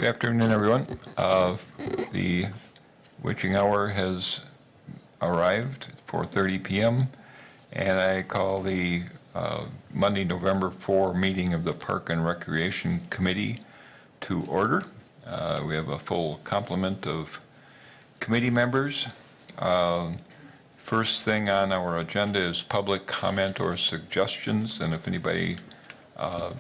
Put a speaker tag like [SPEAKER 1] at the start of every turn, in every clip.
[SPEAKER 1] Good afternoon, everyone. The witching hour has arrived, 4:30 p.m., and I call the Monday, November 4 meeting of the Park and Recreation Committee to order. We have a full complement of committee members. First thing on our agenda is public comment or suggestions, and if anybody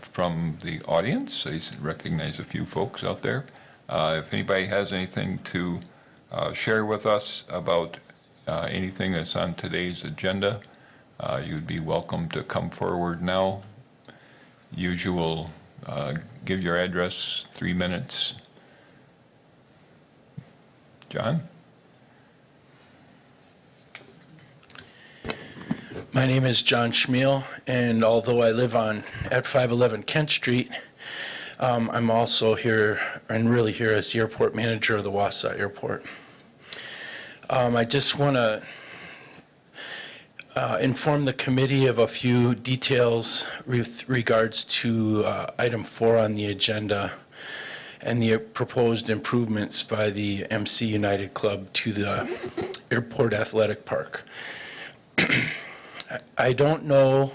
[SPEAKER 1] from the audience, I recognize a few folks out there, if anybody has anything to share with us about anything that's on today's agenda, you'd be welcome to come forward now. Usual, give your address, 3 minutes. John?
[SPEAKER 2] My name is John Schmiel, and although I live at 511 Kent Street, I'm also here and really here as the airport manager of the Wausau Airport. I just want to inform the committee of a few details with regards to item 4 on the agenda and the proposed improvements by the MC United Club to the Airport Athletic Park. I don't know,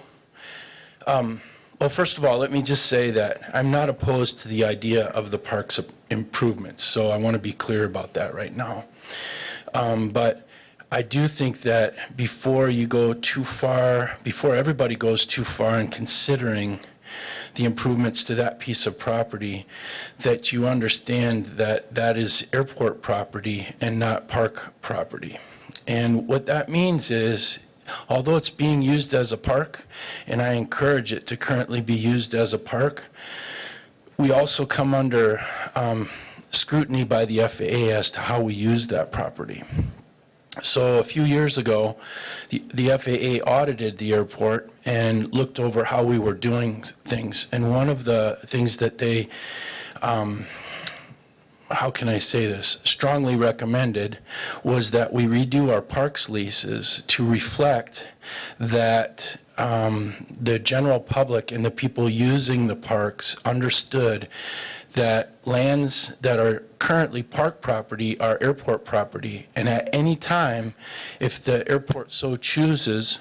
[SPEAKER 2] well, first of all, let me just say that I'm not opposed to the idea of the park's improvements, so I want to be clear about that right now. But I do think that before you go too far, before everybody goes too far in considering the improvements to that piece of property, that you understand that that is airport property and not park property. And what that means is, although it's being used as a park, and I encourage it to currently be used as a park, we also come under scrutiny by the FAA as to how we use that property. So a few years ago, the FAA audited the airport and looked over how we were doing things. And one of the things that they, how can I say this, strongly recommended was that we redo our parks leases to reflect that the general public and the people using the parks understood that lands that are currently park property are airport property, and at any time, if the airport so chooses,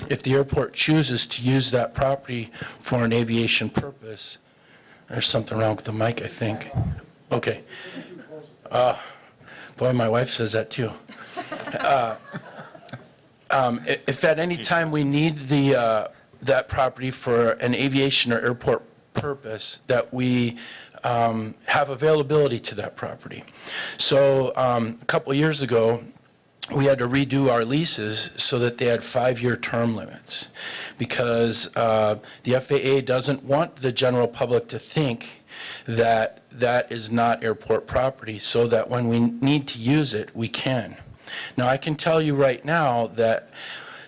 [SPEAKER 2] if the airport chooses to use that property for an aviation purpose, there's something wrong with the mic, I think. Okay. Boy, my wife says that too. If at any time we need that property for an aviation or airport purpose, that we have availability to that property. So a couple of years ago, we had to redo our leases so that they had 5-year term limits, because the FAA doesn't want the general public to think that that is not airport property, so that when we need to use it, we can. Now, I can tell you right now that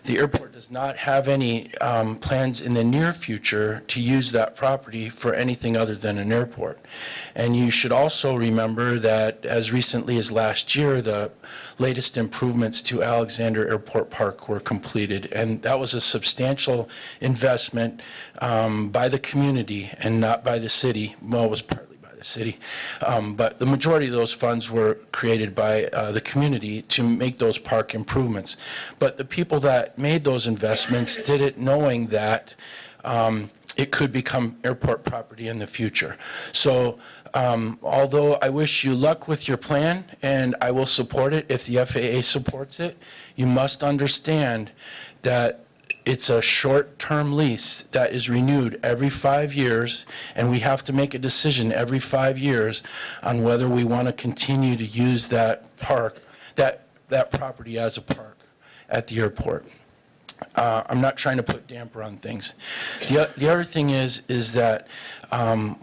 [SPEAKER 2] the airport does not have any plans in the near future to use that property for anything other than an airport. And you should also remember that as recently as last year, the latest improvements to Alexander Airport Park were completed. And that was a substantial investment by the community and not by the city. Well, it was partly city, but the majority of those funds were created by the community to make those park improvements. But the people that made those investments did it knowing that it could become airport property in the future. So although I wish you luck with your plan, and I will support it if the FAA supports it, you must understand that it's a short-term lease that is renewed every 5 years, and we have to make a decision every 5 years on whether we want to continue to use that park, that property as a park at the airport. I'm not trying to put damper on things. The other thing is that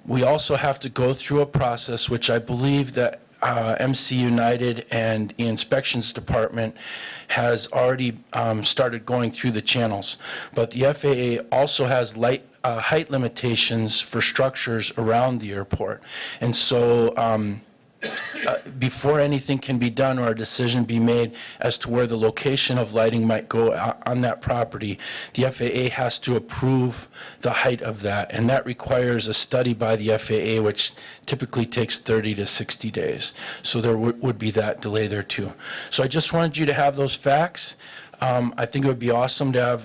[SPEAKER 2] we also have to go through a process, which I believe that MC United and the inspections department has already started going through the channels. But the FAA also has height limitations for structures around the airport. And so before anything can be done or a decision be made as to where the location of lighting might go on that property, the FAA has to approve the height of that, and that requires a study by the FAA, which typically takes 30 to 60 days. So there would be that delay there too. So I just wanted you to have those facts. I think it would be awesome to have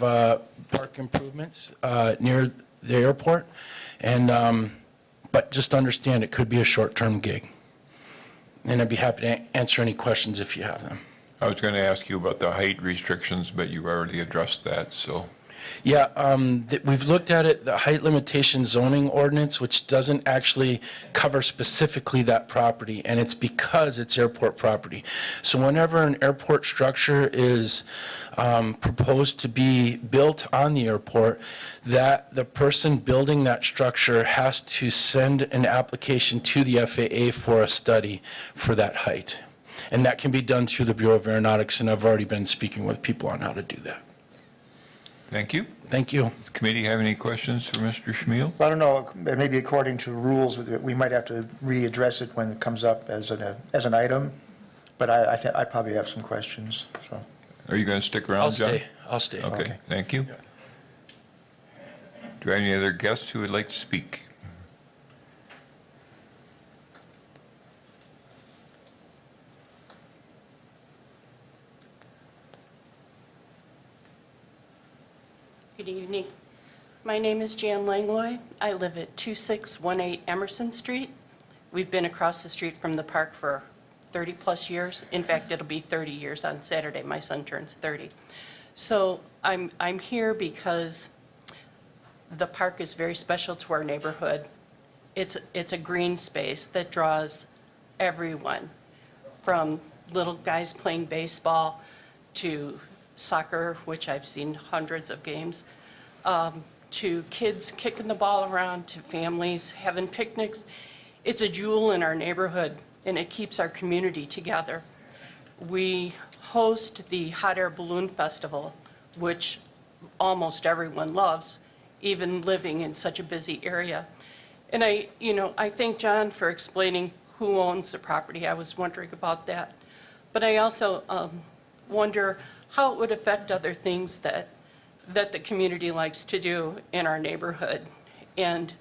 [SPEAKER 2] park improvements near the airport, and but just understand it could be a short-term gig. And I'd be happy to answer any questions if you have them.
[SPEAKER 1] I was going to ask you about the height restrictions, but you already addressed that, so.
[SPEAKER 2] Yeah, we've looked at it, the height limitation zoning ordinance, which doesn't actually cover specifically that property, and it's because it's airport property. So whenever an airport structure is proposed to be built on the airport, that the person building that structure has to send an application to the FAA for a study for that height. And that can be done through the Bureau of Aeronautics, and I've already been speaking with people on how to do that.
[SPEAKER 1] Thank you.
[SPEAKER 2] Thank you.
[SPEAKER 1] Does the committee have any questions for Mr. Schmiel?
[SPEAKER 3] I don't know, maybe according to rules, we might have to readdress it when it comes up as an item, but I think I probably have some questions, so.
[SPEAKER 1] Are you going to stick around, John?
[SPEAKER 2] I'll stay.
[SPEAKER 1] Okay,
[SPEAKER 3] Okay.
[SPEAKER 1] thank you. Do I have any other guests who would like to speak?
[SPEAKER 4] Good evening. My name is Jan Langley. I live at 2618 Emerson Street. We've been across the street from the park for 30-plus years. In fact, it'll be 30 years on Saturday. My son turns 30. So I'm here because the park is very special to our neighborhood. It's a green space that draws everyone, from little guys playing baseball to soccer, which I've seen hundreds of games, to kids kicking the ball around, to families having picnics. It's a jewel in our neighborhood, and it keeps our community together. We host the Hot Air Balloon Festival, which almost everyone loves, even living in such a busy area. And I thank John for explaining who owns the property. I was wondering about that. But I also wonder how it would affect other things that the community likes to do in our neighborhood. And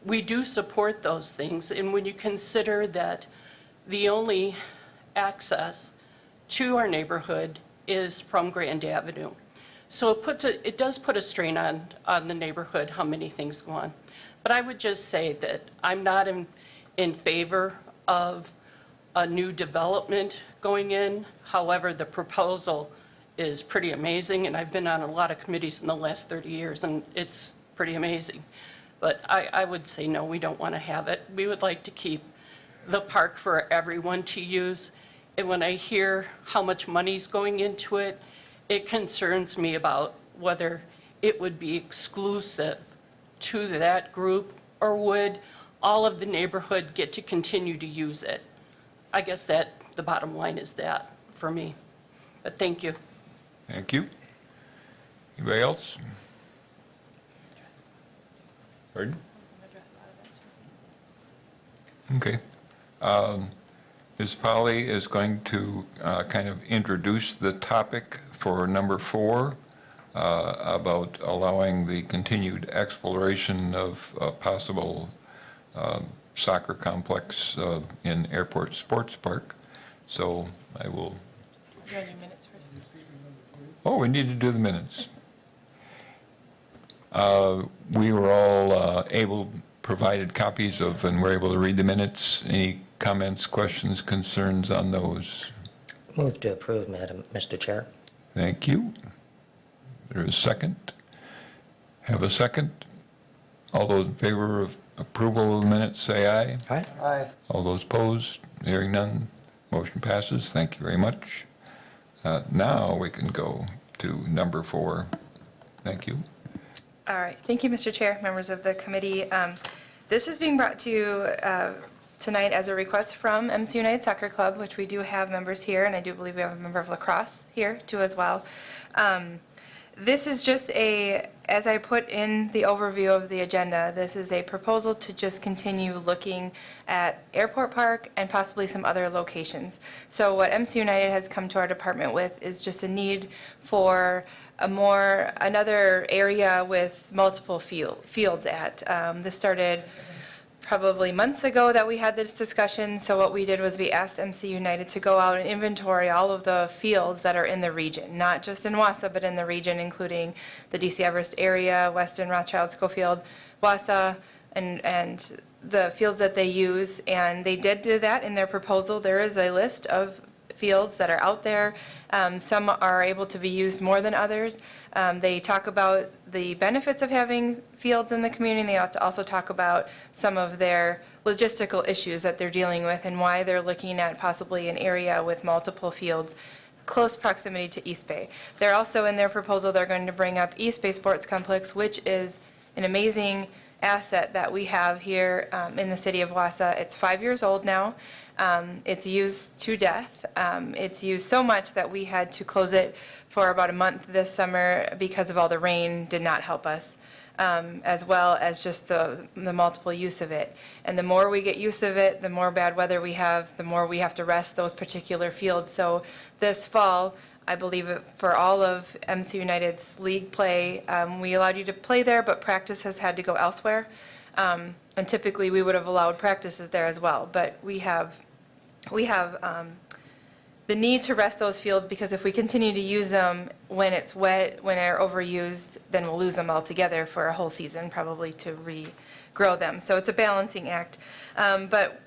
[SPEAKER 4] we do support those things. And when you consider that the only access to our neighborhood is from Grand Avenue. So it does put a strain on the neighborhood, how many things go on. But I would just say that I'm not in favor of a new development going in. However, the proposal is pretty amazing, and I've been on a lot of committees in the last 30 years, and it's pretty amazing. But I would say, no, we don't want to have it. We would like to keep the park for everyone to use. And when I hear how much money's going into it, it concerns me about whether it would be exclusive to that group, or would all of the neighborhood get to continue to use it. I guess that the bottom line is that for me. But thank you.
[SPEAKER 1] Thank you. Anybody else? Pardon? Okay. Ms. Polly is going to kind of introduce the topic for number 4 about allowing the continued exploration of a possible soccer complex in Airport Sports Park. So I will. Oh, we need to do the minutes. We were all provided copies of, and were able to read the minutes. Any comments, questions, concerns on those?
[SPEAKER 5] Move to approve, Mr. Chair.
[SPEAKER 1] Thank you. There is a second. Have a second. All those in favor of approval of the minutes, say aye.
[SPEAKER 5] Aye.
[SPEAKER 3] Aye.
[SPEAKER 1] All those opposed, hearing none, motion passes. Thank you very much. Now we can go to number 4. Thank you.
[SPEAKER 6] All right. Thank you, Mr. Chair, members of the committee. This is being brought to you tonight as a request from MC United Soccer Club, which we do have members here, and I do believe we have a member of lacrosse here too as well. This is just a as I put in the overview of the agenda, this is a proposal to just continue looking at Airport Park and possibly some other locations. So what MC United has come to our department with is just a need for another area with multiple fields at. This started probably months ago that we had this discussion. So what we did was we asked MC United to go out and inventory all of the fields that are in the region, not just in Wausau, but in the region, including the DC Everest area, Weston, Rothschild, Schofield, Wausau, and the fields that they use. And they did do that in their proposal. There is a list of fields that are out there. Some are able to be used more than others. They talk about the benefits of having fields in the community. They also talk about some of their logistical issues that they're dealing with and why they're looking at possibly an area with multiple fields close proximity to East Bay. They're also, in their proposal, they're going to bring up East Bay Sports Complex, which is an amazing asset that we have here in the city of Wausau. It's 5 years old now. It's used to death. It's used so much that we had to close it for about a month this summer because of all the rain did not help us, as well as just the multiple use of it. And the more we get use of it, the more bad weather we have, the more we have to rest those particular fields. So this fall, I believe for all of MC United's league play, we allowed you to play there, but practice has had to go elsewhere. And typically, we would have allowed practices there as well. But we have the need to rest those fields because if we continue to use them when it's wet, when they're overused, then we'll lose them altogether for a whole season, probably to regrow them. So it's a balancing act. But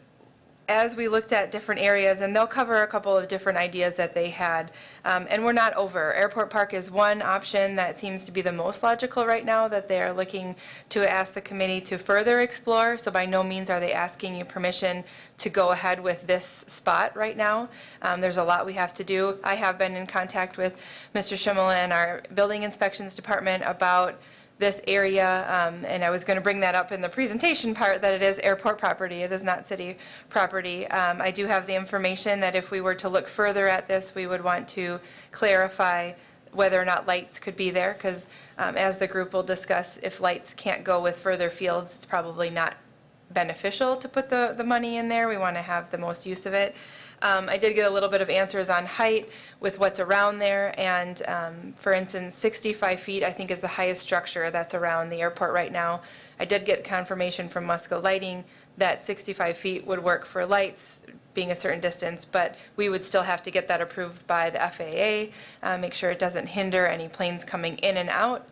[SPEAKER 6] as we looked at different areas, and they'll cover a couple of different ideas that they had, and we're not over. Airport Park is one option that seems to be the most logical right now that they are looking to ask the committee to further explore. So by no means are they asking you permission to go ahead with this spot right now. There's a lot we have to do. I have been in contact with Mr. Schimmel and our building inspections department about this area, and I was going to bring that up in the presentation part, that it is airport property, it is not city property. I do have the information that if we were to look further at this, we would want to clarify whether or not lights could be there, because as the group will discuss, if lights can't go with further fields, it's probably not beneficial to put the money in there. We want to have the most use of it. I did get a little bit of answers on height with what's around there, and for instance, 65 feet I think is the highest structure that's around the airport right now. I did get confirmation from Musco Lighting that 65 feet would work for lights being a certain distance, but we would still have to get that approved by the FAA, make sure it doesn't hinder any planes coming in and out.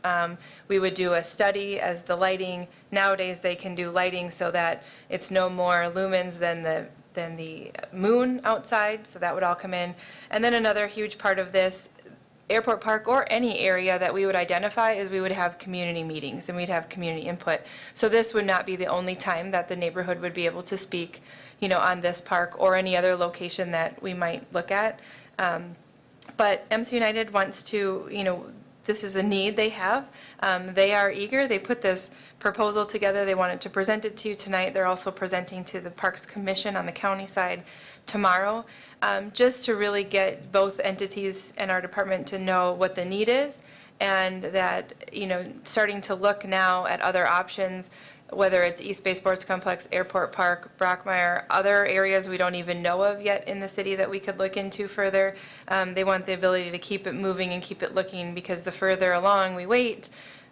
[SPEAKER 6] We would do a study as the lighting, nowadays they can do lighting so that it's no more lumens than the moon outside, so that would all come in. And then another huge part of this, Airport Park or any area that we would identify, is we would have community meetings and we'd have community input. So this would not be the only time that the neighborhood would be able to speak, on this park or any other location that we might look at. But MC United wants to, this is a need they have. They are eager. They put this proposal together. They wanted to present it to you tonight. They're also presenting to the Parks Commission on the county side tomorrow, just to really get both entities and our department to know what the need is, and that, starting to look now at other options, whether it's East Bay Sports Complex, Airport Park, Brookmire, other areas we don't even know of yet in the city that we could look into further. They want the ability to keep it moving and keep it looking, because the further along we wait,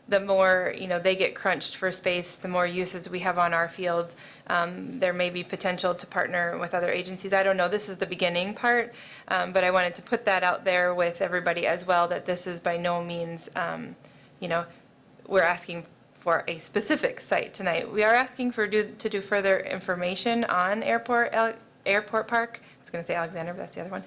[SPEAKER 6] the more, they get crunched for space, the more uses we have on our field. There may be potential to partner with other agencies. I don't know. This is the beginning part, but I wanted to put that out there with everybody as well, that this is by no means, we're asking for a specific site tonight. We are asking to do further information on Airport Park. I was going to say Alexander, but that's the other one.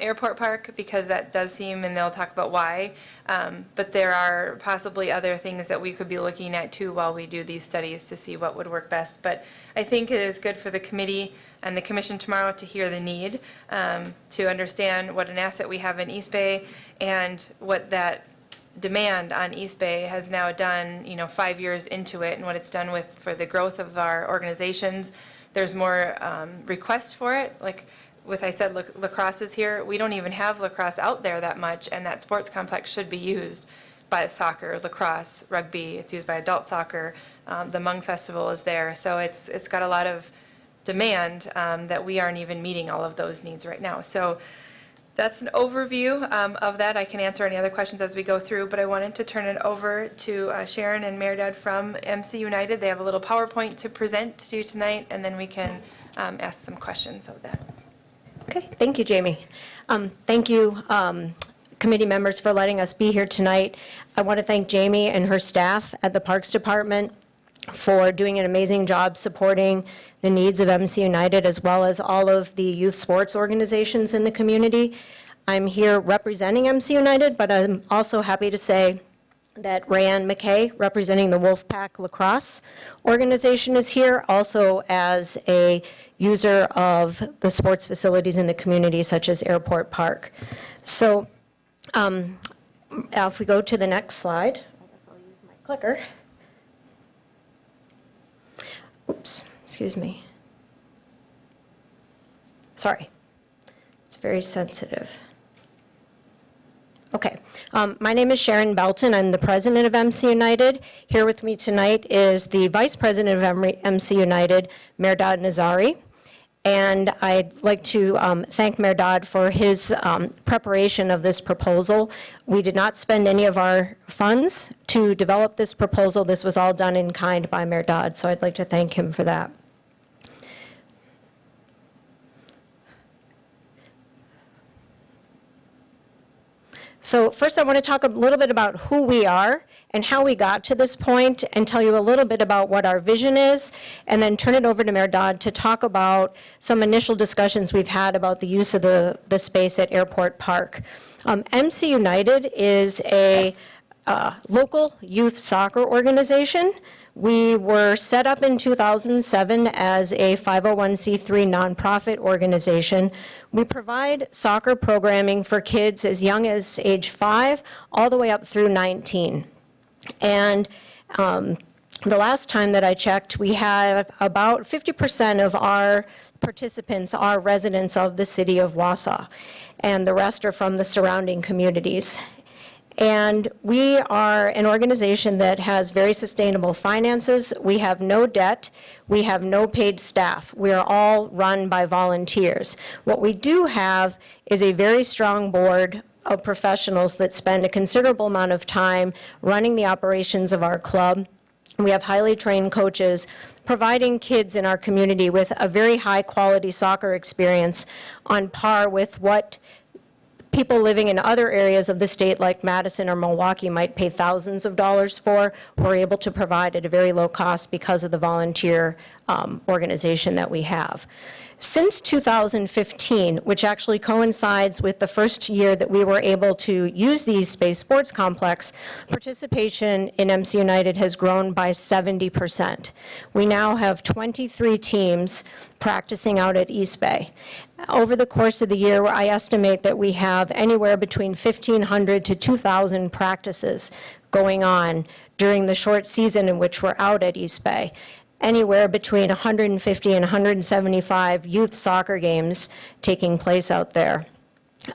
[SPEAKER 6] Airport Park, because that does seem, and they'll talk about why, but there are possibly other things that we could be looking at too while we do these studies to see what would work best. But I think it is good for the committee and the commission tomorrow to hear the need, to understand what an asset we have in East Bay and what that demand on East Bay has now done, 5 years into it, and what it's done for the growth of our organizations. There's more requests for it. Like I said, lacrosse is here. We don't even have lacrosse out there that much, and that sports complex should be used by soccer, lacrosse, rugby. It's used by adult soccer. The Hmong Festival is there. So it's got a lot of demand that we aren't even meeting all of those needs right now. So that's an overview of that. I can answer any other questions as we go through, but I wanted to turn it over to Sharon and Merdad from MC United. They have a little PowerPoint to present to you tonight, and then we can ask some questions of that.
[SPEAKER 7] Okay, thank you, Jamie. Thank you, committee members, for letting us be here tonight. I want to thank Jamie and her staff at the Parks Department for doing an amazing job supporting the needs of MC United, as well as all of the youth sports organizations in the community. I'm here representing MC United, but I'm also happy to say that Rayanne McKay, representing the Wolfpack Lacrosse organization, is here, also as a user of the sports facilities in the community, such as Airport Park. So if we go to the next slide, I guess I'll use my clicker. Oops, excuse me. Sorry, it's very sensitive. Okay, my name is Sharon Belton. I'm the president of MC United. Here with me tonight is the vice president of MC United, Merdad Nazari. And I'd like to thank Merdad for his preparation of this proposal. We did not spend any of our funds to develop this proposal. This was all done in kind by Merdad, so I'd like to thank him for that. So first, I want to talk a little bit about who we are and how we got to this point, and tell you a little bit about what our vision is, and then turn it over to Merdad to talk about some initial discussions we've had about the use of the space at Airport Park. MC United is a local youth soccer organization. We were set up in 2007 as a 501c3 nonprofit organization. We provide soccer programming for kids as young as age 5 all the way up through 19. And the last time that I checked, we have about 50% of our participants are residents of the city of Wausau, and the rest are from the surrounding communities. And we are an organization that has very sustainable finances. We have no debt. We have no paid staff. We are all run by volunteers. What we do have is a very strong board of professionals that spend a considerable amount of time running the operations of our club. We have highly trained coaches providing kids in our community with a very high-quality soccer experience on par with what people living in other areas of the state like Madison or Milwaukee might pay thousands of dollars for. We're able to provide at a very low cost because of the volunteer organization that we have. Since 2015, which actually coincides with the first year that we were able to use the East Bay Sports Complex, participation in MC United has grown by 70%. We now have 23 teams practicing out at East Bay. Over the course of the year, I estimate that we have anywhere between 1,500 to 2,000 practices going on during the short season in which we're out at East Bay. Anywhere between 150 and 175 youth soccer games taking place out there.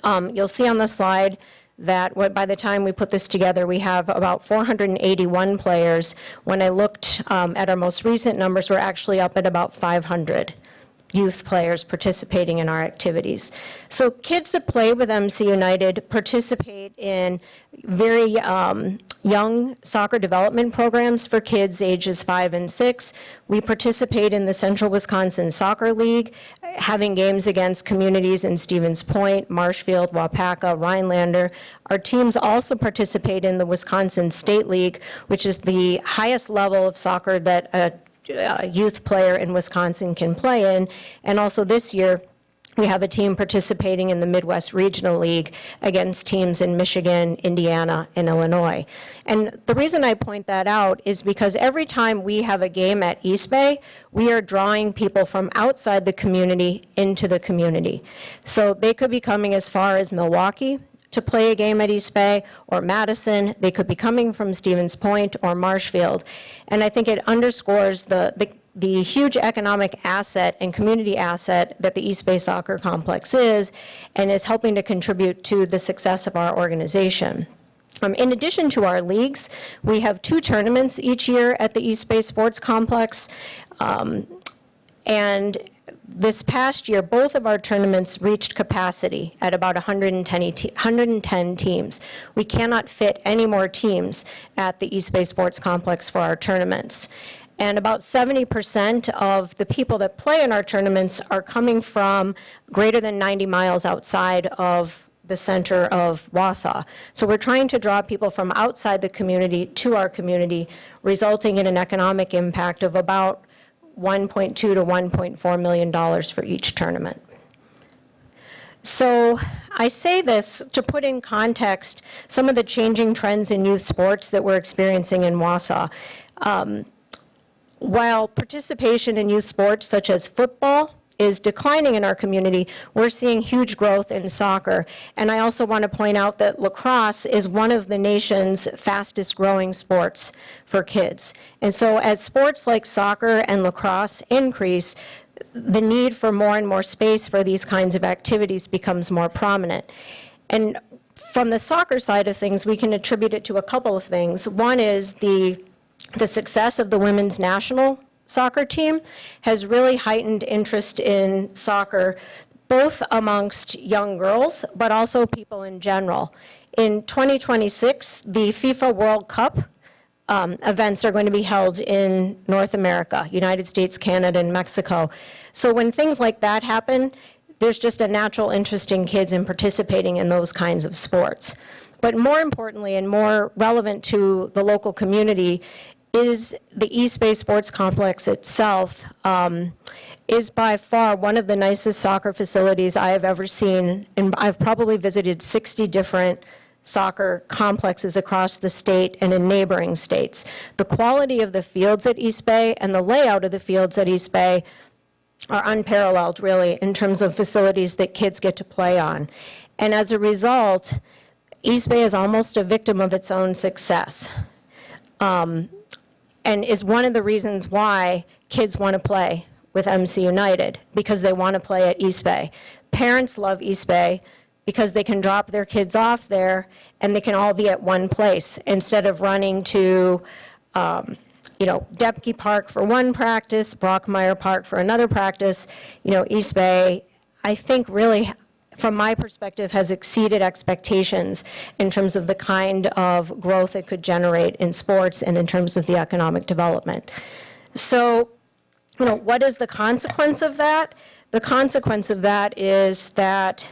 [SPEAKER 7] You'll see on the slide that by the time we put this together, we have about 481 players. When I looked at our most recent numbers, we're actually up at about 500 youth players participating in our activities. So kids that play with MC United participate in very young soccer development programs for kids ages 5 and 6. We participate in the Central Wisconsin Soccer League, having games against communities in Stevens Point, Marshfield, Wapaka, Rhinelander. Our teams also participate in the Wisconsin State League, which is the highest level of soccer that a youth player in Wisconsin can play in. And also this year, we have a team participating in the Midwest Regional League against teams in Michigan, Indiana, and Illinois. And the reason I point that out is because every time we have a game at East Bay, we are drawing people from outside the community into the community. So they could be coming as far as Milwaukee to play a game at East Bay, or Madison. They could be coming from Stevens Point or Marshfield. And I think it underscores the huge economic asset and community asset that the East Bay Soccer Complex is, and is helping to contribute to the success of our organization. In addition to our leagues, we have 2 tournaments each year at the East Bay Sports Complex. And this past year, both of our tournaments reached capacity at about 110 teams. We cannot fit any more teams at the East Bay Sports Complex for our tournaments. And about 70% of the people that play in our tournaments are coming from greater than 90 miles outside of the center of Wausau. So we're trying to draw people from outside the community to our community, resulting in an economic impact of about $1.2 to $1.4 million for each tournament. So I say this to put in context some of the changing trends in youth sports that we're experiencing in Wausau. While participation in youth sports such as football is declining in our community, we're seeing huge growth in soccer. And I also want to point out that lacrosse is one of the nation's fastest growing sports for kids. And so as sports like soccer and lacrosse increase, the need for more and more space for these kinds of activities becomes more prominent. And from the soccer side of things, we can attribute it to a couple of things. One is the success of the women's national soccer team has really heightened interest in soccer, both amongst young girls, but also people in general. In 2026, the FIFA World Cup events are going to be held in North America, United States, Canada, and Mexico. So when things like that happen, there's just a natural interest in kids in participating in those kinds of sports. But more importantly and more relevant to the local community is the East Bay Sports Complex itself is by far one of the nicest soccer facilities I have ever seen. And I've probably visited 60 different soccer complexes across the state and in neighboring states. The quality of the fields at East Bay and the layout of the fields at East Bay are unparalleled, really, in terms of facilities that kids get to play on. And as a result, East Bay is almost a victim of its own success. And is one of the reasons why kids want to play with MC United, because they want to play at East Bay. Parents love East Bay because they can drop their kids off there and they can all be at one place instead of running to, Depke Park for one practice, Brookmire Park for another practice. East Bay, I think really, from my perspective, has exceeded expectations in terms of the kind of growth it could generate in sports and in terms of the economic development. So, what is the consequence of that? The consequence of that is that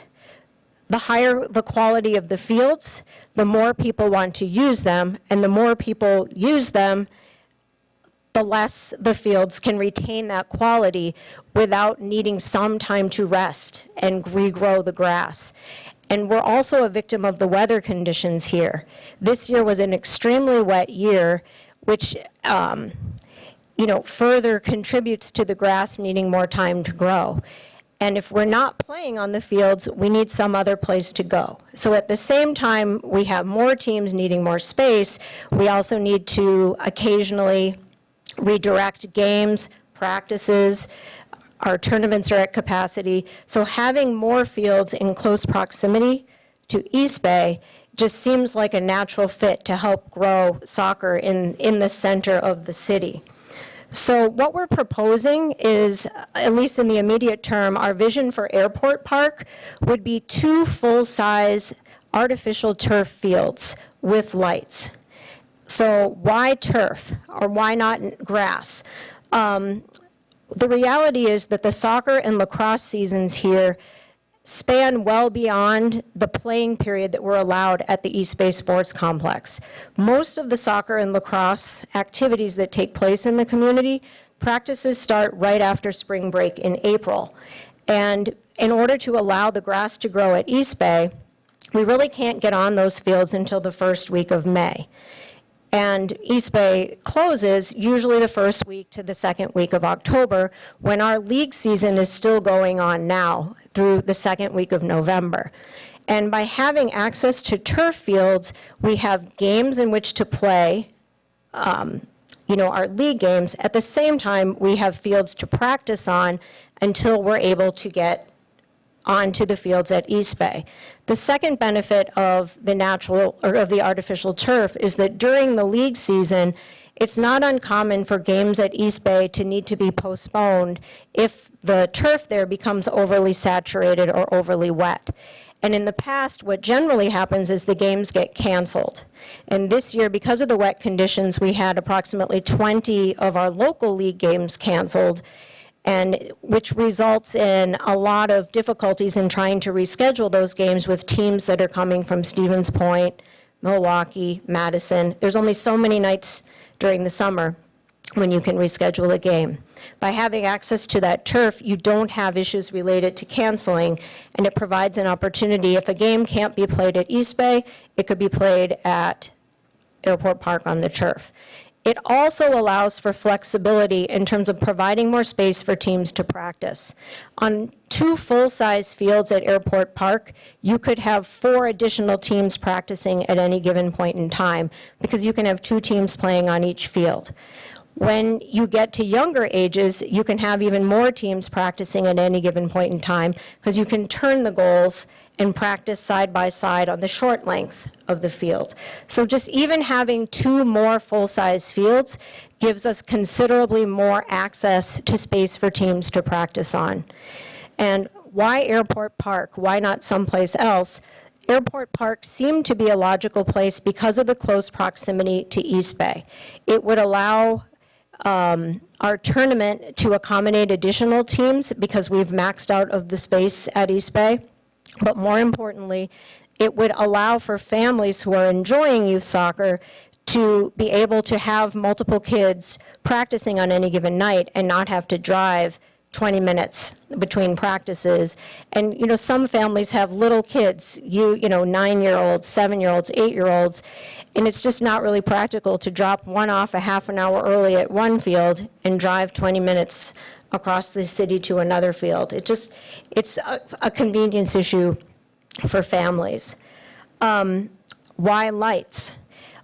[SPEAKER 7] the higher the quality of the fields, the more people want to use them, and the more people use them, the less the fields can retain that quality without needing some time to rest and regrow the grass. And we're also a victim of the weather conditions here. This year was an extremely wet year, which further contributes to the grass needing more time to grow. And if we're not playing on the fields, we need some other place to go. So at the same time, we have more teams needing more space. We also need to occasionally redirect games, practices. Our tournaments are at capacity. So having more fields in close proximity to East Bay just seems like a natural fit to help grow soccer in the center of the city. So what we're proposing is, at least in the immediate term, our vision for Airport Park would be 2 full-size artificial turf fields with lights. So why turf, or why not grass? The reality is that the soccer and lacrosse seasons here span well beyond the playing period that we're allowed at the East Bay Sports Complex. Most of the soccer and lacrosse activities that take place in the community, practices start right after spring break in April. And in order to allow the grass to grow at East Bay, we really can't get on those fields until the first week of May. And East Bay closes usually the first week to the second week of October, when our league season is still going on now through the second week of November. And by having access to turf fields, we have games in which to play, our league games. At the same time, we have fields to practice on until we're able to get onto the fields at East Bay. The second benefit of the natural, or of the artificial turf, is that during the league season, it's not uncommon for games at East Bay to need to be postponed if the turf there becomes overly saturated or overly wet. And in the past, what generally happens is the games get canceled. And this year, because of the wet conditions, we had approximately 20 of our local league games canceled, and which results in a lot of difficulties in trying to reschedule those games with teams that are coming from Stevens Point, Milwaukee, Madison. There's only so many nights during the summer when you can reschedule a game. By having access to that turf, you don't have issues related to canceling, and it provides an opportunity. If a game can't be played at East Bay, it could be played at Airport Park on the turf. It also allows for flexibility in terms of providing more space for teams to practice. On 2 full-size fields at Airport Park, you could have 4 additional teams practicing at any given point in time, because you can have 2 teams playing on each field. When you get to younger ages, you can have even more teams practicing at any given point in time, because you can turn the goals and practice side by side on the short length of the field. So just even having 2 more full-size fields gives us considerably more access to space for teams to practice on. And why Airport Park? Why not someplace else? Airport Park seemed to be a logical place because of the close proximity to East Bay. It would allow our tournament to accommodate additional teams because we've maxed out of the space at East Bay. But more importantly, it would allow for families who are enjoying youth soccer to be able to have multiple kids practicing on any given night and not have to drive 20 minutes between practices. And, you know, some families have little kids, you know, 9-year-olds, 7-year-olds, 8-year-olds, and it's just not really practical to drop one off a half an hour early at one field and drive 20 minutes across the city to another field. It's a convenience issue for families. Why lights?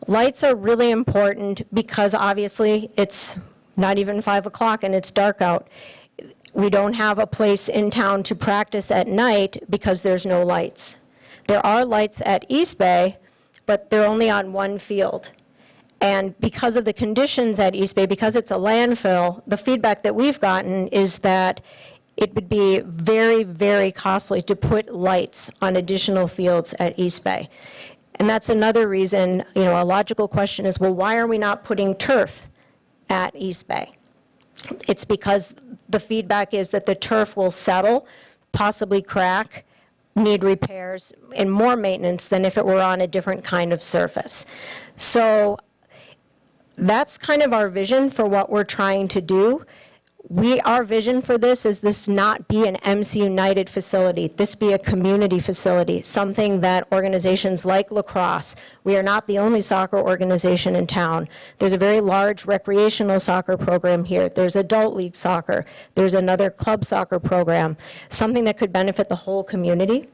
[SPEAKER 7] Lights are really important because obviously it's not even 5 o'clock and it's dark out. We don't have a place in town to practice at night because there's no lights. There are lights at East Bay, but they're only on one field. And because of the conditions at East Bay, because it's a landfill, the feedback that we've gotten is that it would be very, very costly to put lights on additional fields at East Bay. And that's another reason, you know, a logical question is, well, why are we not putting turf at East Bay? It's because the feedback is that the turf will settle, possibly crack, need repairs, and more maintenance than if it were on a different kind of surface. So that's kind of our vision for what we're trying to do. Our vision for this is this not be an MC United facility, this be a community facility, something that organizations like lacrosse, we are not the only soccer organization in town. There's a very large recreational soccer program here. There's adult league soccer. There's another club soccer program, something that could benefit the whole community.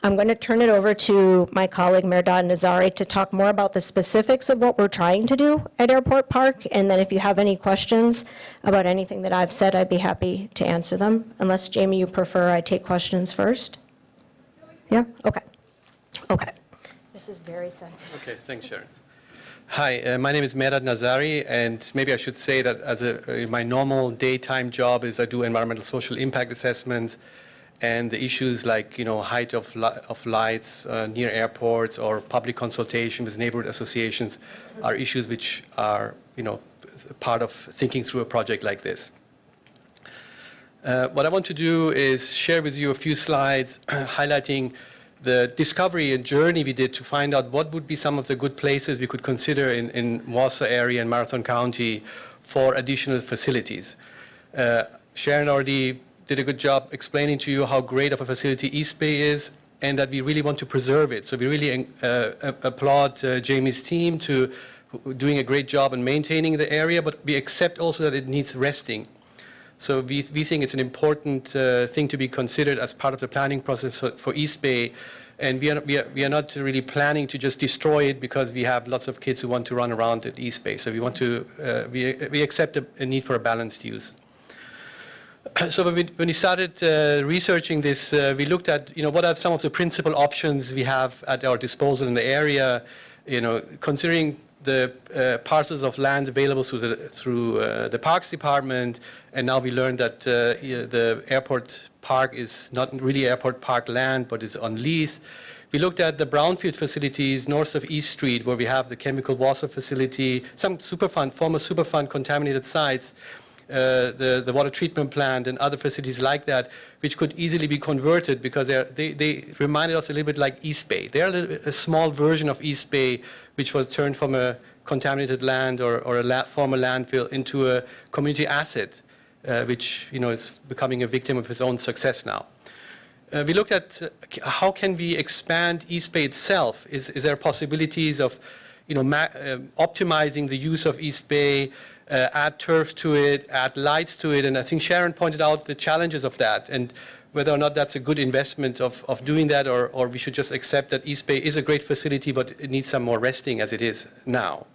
[SPEAKER 7] I'm going to turn it over to my colleague, Mayor Nazari, to talk more about the specifics of what we're trying to do at Airport Park. And then if you have any questions about anything that I've said, I'd be happy to answer them. Unless, Jamie, you prefer I take questions first? Yeah? Okay. Okay. This is very sensitive.
[SPEAKER 8] Okay, thanks, Sharon. Hi, my name is Mehrad Nazari, and maybe I should say that my normal daytime job is I do environmental social impact assessments, and the issues like, you know, height of lights near airports or public consultation with neighborhood associations are issues which are, you know, part of thinking through a project like this. What I want to do is share with you a few slides highlighting the discovery and journey we did to find out what would be some of the good places we could consider in Wausau area and Marathon County for additional facilities. Sharon already did a good job explaining to you how great of a facility East Bay is and that we really want to preserve it. So we really applaud Jamie's team to doing a great job in maintaining the area, but we accept also that it needs resting. So we think it's an important thing to be considered as part of the planning process for East Bay. And we are not really planning to just destroy it because we have lots of kids who want to run around at East Bay. So we want to, we accept a need for a balanced use. So when we started researching this, we looked at, what are some of the principal options we have at our disposal in the area, considering the parcels of land available through the Parks Department, and now we learned that the airport park is not really airport park land, but is on lease. We looked at the brownfield facilities north of East Street, where we have the chemical Wausau facility, some former Superfund contaminated sites, the water treatment plant and other facilities like that, which could easily be converted because they reminded us a little bit like East Bay. They are a small version of East Bay, which was turned from a contaminated land or a former landfill into a community asset, which is becoming a victim of its own success now. We looked at how can we expand East Bay itself. Is there possibilities of optimizing the use of East Bay, add turf to it, add lights to it, and I think Sharon pointed out the challenges of that and whether or not that's a good investment of doing that, or we should just accept that East Bay is a great facility, but it needs some more resting as it is now.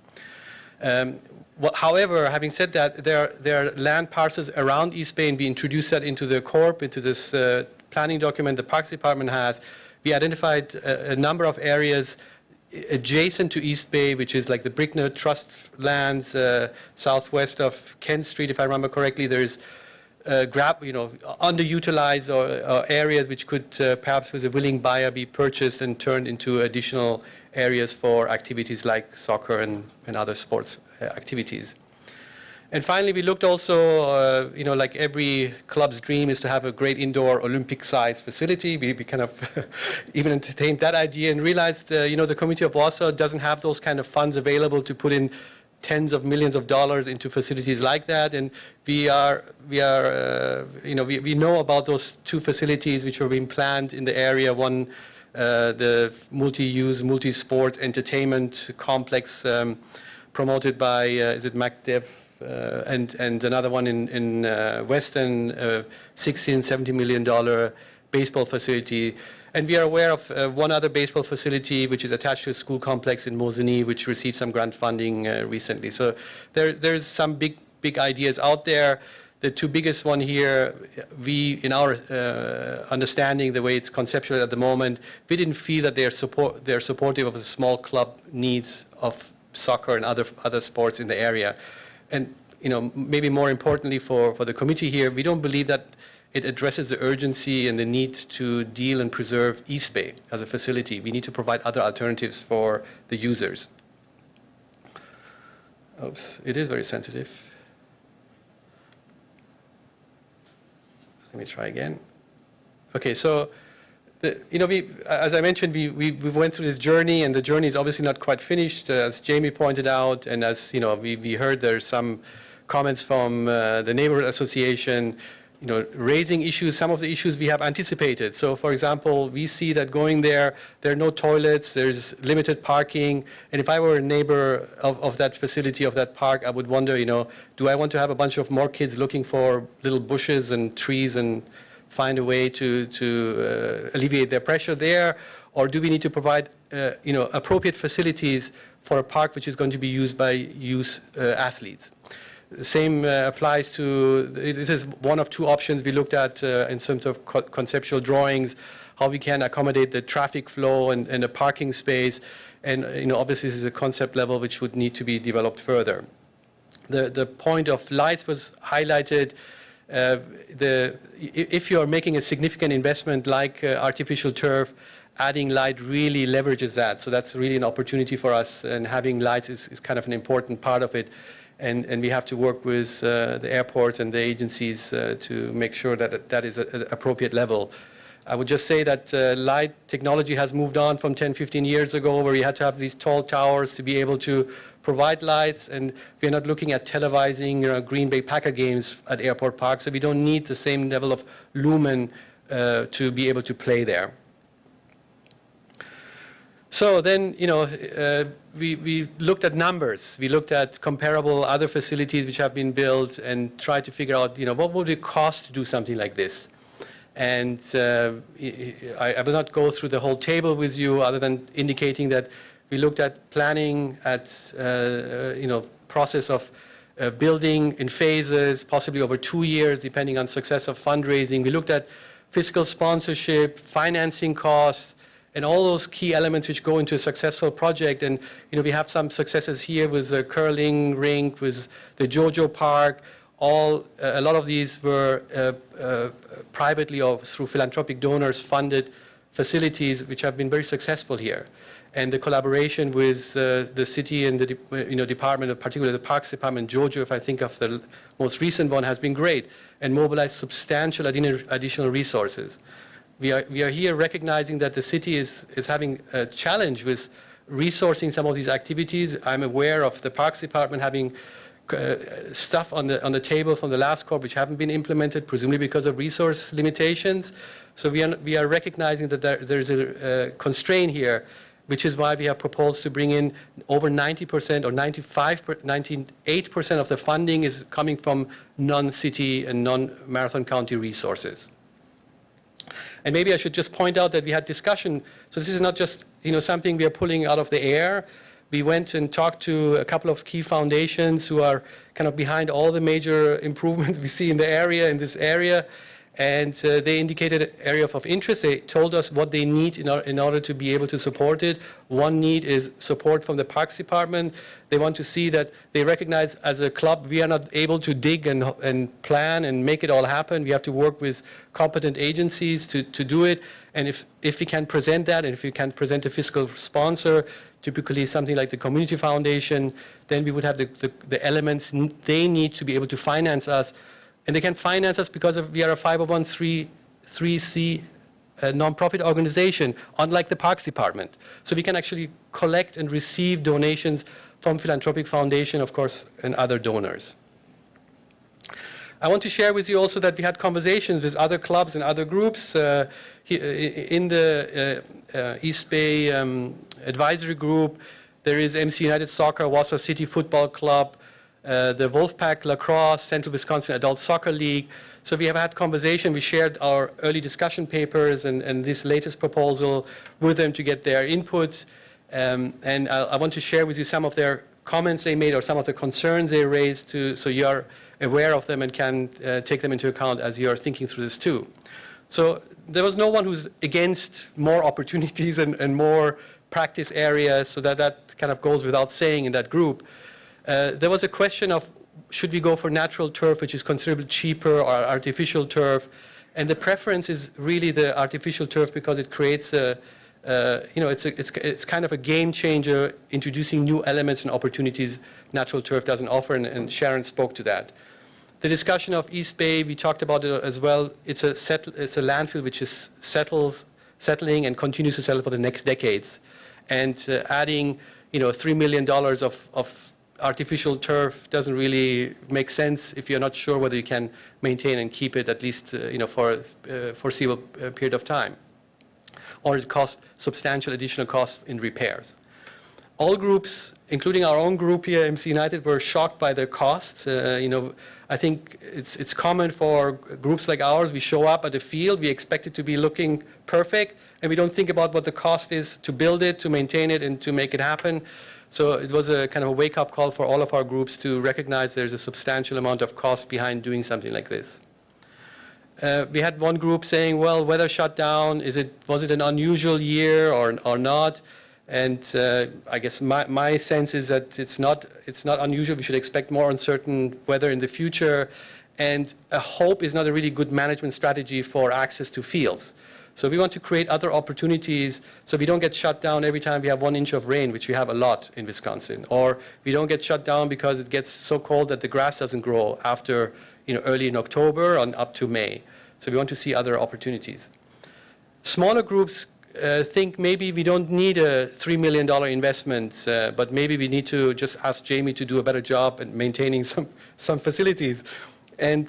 [SPEAKER 8] However, having said that, there are land parcels around East Bay, and we introduced that into the corp, into this planning document the Parks Department has. We identified a number of areas adjacent to East Bay, which is like the Brookmire Trust lands, southwest of Kent Street, if I remember correctly. There's underutilized or areas which could perhaps with a willing buyer be purchased and turned into additional areas for activities like soccer and other sports activities. And finally, we looked also, like every club's dream is to have a great indoor Olympic-sized facility. We kind of even entertained that idea and realized, the community of Wausau doesn't have those kind of funds available to put in tens of millions of dollars into facilities like that. And we know about those two facilities which are being planned in the area. One, the multi-use, multi-sport entertainment complex promoted by, is it MacDev? And another one in Weston, $60 and $70 million baseball facility. And we are aware of one other baseball facility which is attached to a school complex in Mosinee, which received some grant funding recently. So there's some big ideas out there. The two biggest one here, in our understanding, the way it's conceptual at the moment, we didn't feel that they're supportive of the small club needs of soccer and other sports in the area. And maybe more importantly for the committee here, we don't believe that it addresses the urgency and the need to deal and preserve East Bay as a facility. We need to provide other alternatives for the users. Oops, it is very sensitive. Let me try again. Okay, so as I mentioned, we went through this journey, and the journey is obviously not quite finished, as Jamie pointed out, and as we heard there's some comments from the neighborhood association, raising issues, some of the issues we have anticipated. So, for example, we see that going there are no toilets, there's limited parking, and if I were a neighbor of that facility, of that park, I would wonder, do I want to have a bunch of more kids looking for little bushes and trees and find a way to alleviate their pressure there, or do we need to provide appropriate facilities for a park which is going to be used by youth athletes? The same applies to, this is one of two options we looked at in terms of conceptual drawings, how we can accommodate the traffic flow and the parking space, and obviously this is a concept level which would need to be developed further. The point of lights was highlighted. If you are making a significant investment like artificial turf, adding light really leverages that. So that's really an opportunity for us, and having lights is kind of an important part of it. And we have to work with the airport and the agencies to make sure that that is an appropriate level. I would just say that light technology has moved on from 10, 15 years ago, where you had to have these tall towers to be able to provide lights, and we're not looking at televising Green Bay Packer games at Airport Park, so we don't need the same level of lumen to be able to play there. So then, we looked at numbers. We looked at comparable other facilities which have been built and tried to figure out, what would it cost to do something like this? And I will not go through the whole table with you, other than indicating that we looked at planning, at process of building in phases, possibly over 2 years, depending on success of fundraising. We looked at fiscal sponsorship, financing costs, and all those key elements which go into a successful project. And we have some successes here with the curling rink, with the JoJo Park. A lot of these were privately or through philanthropic donors funded facilities which have been very successful here. And the collaboration with the city and the department, particularly the Parks Department, JoJo, if I think of the most recent one, has been great and mobilized substantial additional resources. We are here recognizing that the city is having a challenge with resourcing some of these activities. I'm aware of the Parks Department having stuff on the table from the last COP which haven't been implemented, presumably because of resource limitations. So we are recognizing that there's a constraint here, which is why we have proposed to bring in over 90% or 98% of the funding is coming from non-city and non-Marathon County resources. And maybe I should just point out that we had discussion, so this is not just something we are pulling out of the air. We went and talked to a couple of key foundations who are kind of behind all the major improvements we see in this area. And they indicated an area of interest. They told us what they need in order to be able to support it. One need is support from the Parks Department. They want to see that they recognize as a club we are not able to dig and plan and make it all happen. We have to work with competent agencies to do it. And if we can present that, and if we can present a fiscal sponsor, typically something like the Community Foundation, then we would have the elements they need to be able to finance us. And they can finance us because we are a 501c nonprofit organization, unlike the Parks Department. So we can actually collect and receive donations from Philanthropic Foundation, of course, and other donors. I want to share with you also that we had conversations with other clubs and other groups. In the East Bay Advisory Group, there is MC United Soccer, Wausau City Football Club, the Wolfpack Lacrosse, Central Wisconsin Adult Soccer League. So we have had conversation. We shared our early discussion papers and this latest proposal with them to get their input. And I want to share with you some of their comments they made or some of the concerns they raised so you are aware of them and can take them into account as you are thinking through this too. So there was no one who's against more opportunities and more practice areas, so that kind of goes without saying in that group. There was a question of should we go for natural turf, which is considerably cheaper, or artificial turf, and the preference is really the artificial turf because it creates it's kind of a game changer, introducing new elements and opportunities natural turf doesn't offer, and Sharon spoke to that. The discussion of East Bay, we talked about it as well. It's a landfill which is settling and continues to settle for the next decades, and adding $3 million of artificial turf doesn't really make sense if you're not sure whether you can maintain and keep it at least for a foreseeable period of time. Or it costs substantial additional costs in repairs. All groups, including our own group here, MC United, were shocked by the costs. I think it's common for groups like ours. We show up at the field, we expect it to be looking perfect, and we don't think about what the cost is to build it, to maintain it, and to make it happen. So it was a kind of a wake-up call for all of our groups to recognize there's a substantial amount of cost behind doing something like this. We had one group saying, well, weather shut down, was it an unusual year or not? And I guess my sense is that it's not unusual. We should expect more uncertain weather in the future. And a hope is not a really good management strategy for access to fields. So we want to create other opportunities so we don't get shut down every time we have 1 inch of rain, which we have a lot in Wisconsin. Or we don't get shut down because it gets so cold that the grass doesn't grow after early in October and up to May. So we want to see other opportunities. Smaller groups think maybe we don't need a $3 million investment, but maybe we need to just ask Jamie to do a better job at maintaining some facilities. And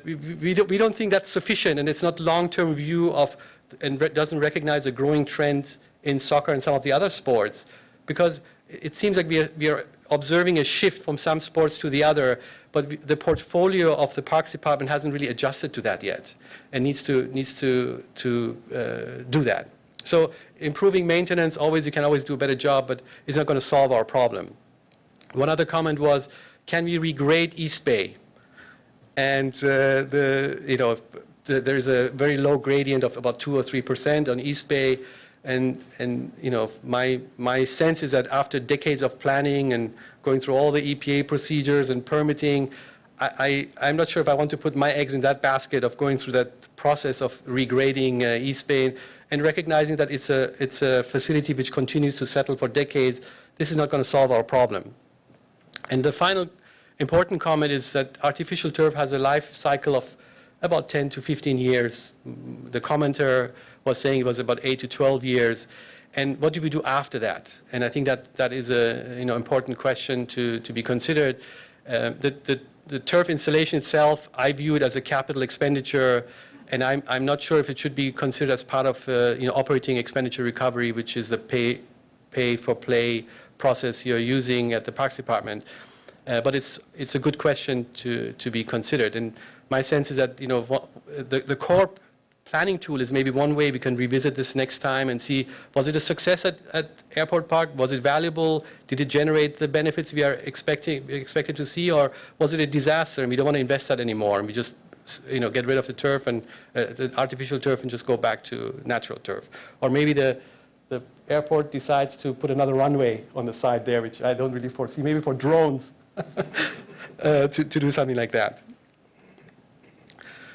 [SPEAKER 8] we don't think that's sufficient, and it's not long-term view of, and doesn't recognize a growing trend in soccer and some of the other sports, because it seems like we are observing a shift from some sports to the other, but the portfolio of the Parks Department hasn't really adjusted to that yet, and needs to do that. So improving maintenance, you can always do a better job, but it's not going to solve our problem. One other comment was can we regrade East Bay? And there's a very low gradient of about 2 or 3% on East Bay. And my sense is that after decades of planning and going through all the EPA procedures and permitting, I'm not sure if I want to put my eggs in that basket of going through that process of regrading East Bay and recognizing that it's a facility which continues to settle for decades. This is not going to solve our problem. And the final important comment is that artificial turf has a life cycle of about 10 to 15 years. The commenter was saying it was about 8 to 12 years. And what do we do after that? And I think that is a important question to be considered. The turf installation itself, I view it as a capital expenditure, and I'm not sure if it should be considered as part of operating expenditure recovery, which is the pay for play process you're using at the Parks Department. But it's a good question to be considered. And my sense is that the core planning tool is maybe one way we can revisit this next time and see, was it a success at Airport Park? Was it valuable? Did it generate the benefits we are expected to see? Or was it a disaster and we don't want to invest that anymore and we just get rid of the turf and the artificial turf and just go back to natural turf? Or maybe the airport decides to put another runway on the side there, which I don't really foresee, maybe for drones to do something like that.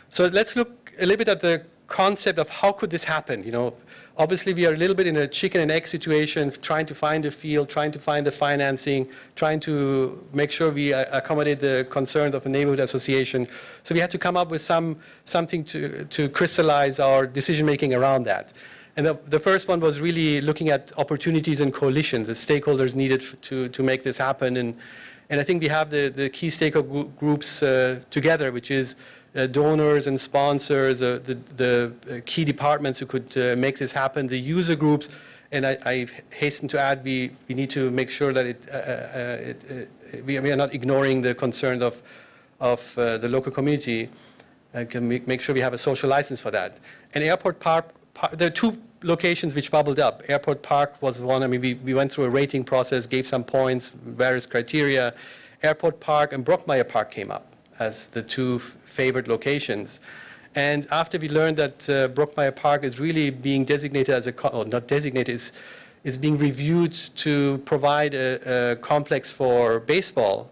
[SPEAKER 8] So let's look a little bit at the concept of how could this happen. Obviously we are a little bit in a chicken and egg situation, trying to find a field, trying to find the financing, trying to make sure we accommodate the concerns of a neighborhood association. So we had to come up with something to crystallize our decision making around that. And the first one was really looking at opportunities and coalitions, the stakeholders needed to make this happen. And I think we have the key stakeholder groups together, which is donors and sponsors, the key departments who could make this happen, the user groups, and I hasten to add we need to make sure that we are not ignoring the concerns of the local community and can make sure we have a social license for that. And Airport Park, there are two locations which bubbled up. Airport Park was one. I mean, we went through a rating process, gave some points, various criteria. Airport Park and Brookmire Park came up as the two favored locations. And after we learned that Brookmire Park is really being designated as not designated, is being reviewed to provide a complex for baseball,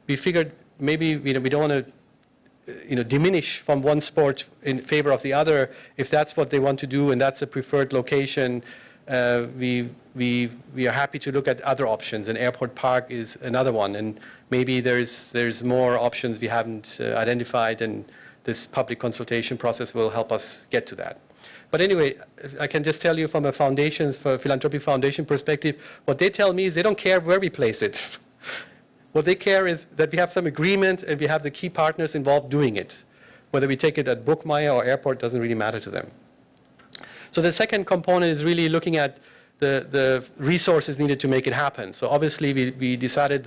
[SPEAKER 8] we figured maybe we don't want to diminish from one sport in favor of the other. If that's what they want to do and that's a preferred location, we are happy to look at other options, and Airport Park is another one. And maybe there's more options we haven't identified, and this public consultation process will help us get to that. But anyway, I can just tell you from a philanthropic foundation perspective, what they tell me is they don't care where we place it. What they care is that we have some agreement and we have the key partners involved doing it. Whether we take it at Brookmire or Airport doesn't really matter to them. So the second component is really looking at the resources needed to make it happen. So obviously we decided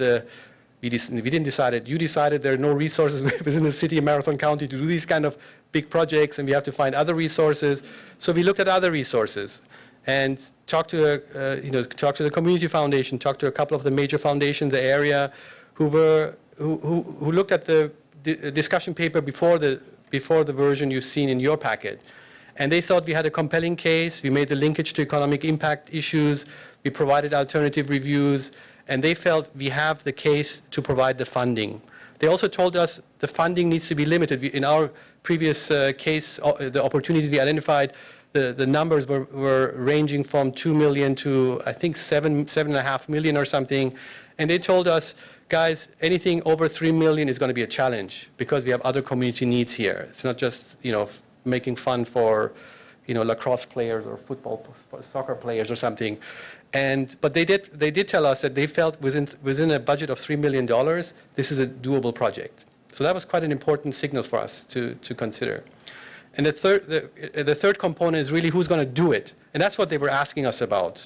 [SPEAKER 8] we didn't decide it. You decided there are no resources within the city of Marathon County to do these kind of big projects, and we have to find other resources. So we looked at other resources and talked to the community foundation, talked to a couple of the major foundations in the area who looked at the discussion paper before the version you've seen in your packet. And they thought we had a compelling case. We made the linkage to economic impact issues. We provided alternative reviews. And they felt we have the case to provide the funding. They also told us the funding needs to be limited. In our previous case, the opportunities we identified, the numbers were ranging from 2 million to, I think, 7.5 million or something. And they told us, guys, anything over 3 million is going to be a challenge because we have other community needs here. It's not just, making fun for, lacrosse players or soccer players or something. But they did tell us that they felt within a budget of $3 million, this is a doable project. So that was quite an important signal for us to consider. And the third component is really who's going to do it. And that's what they were asking us about.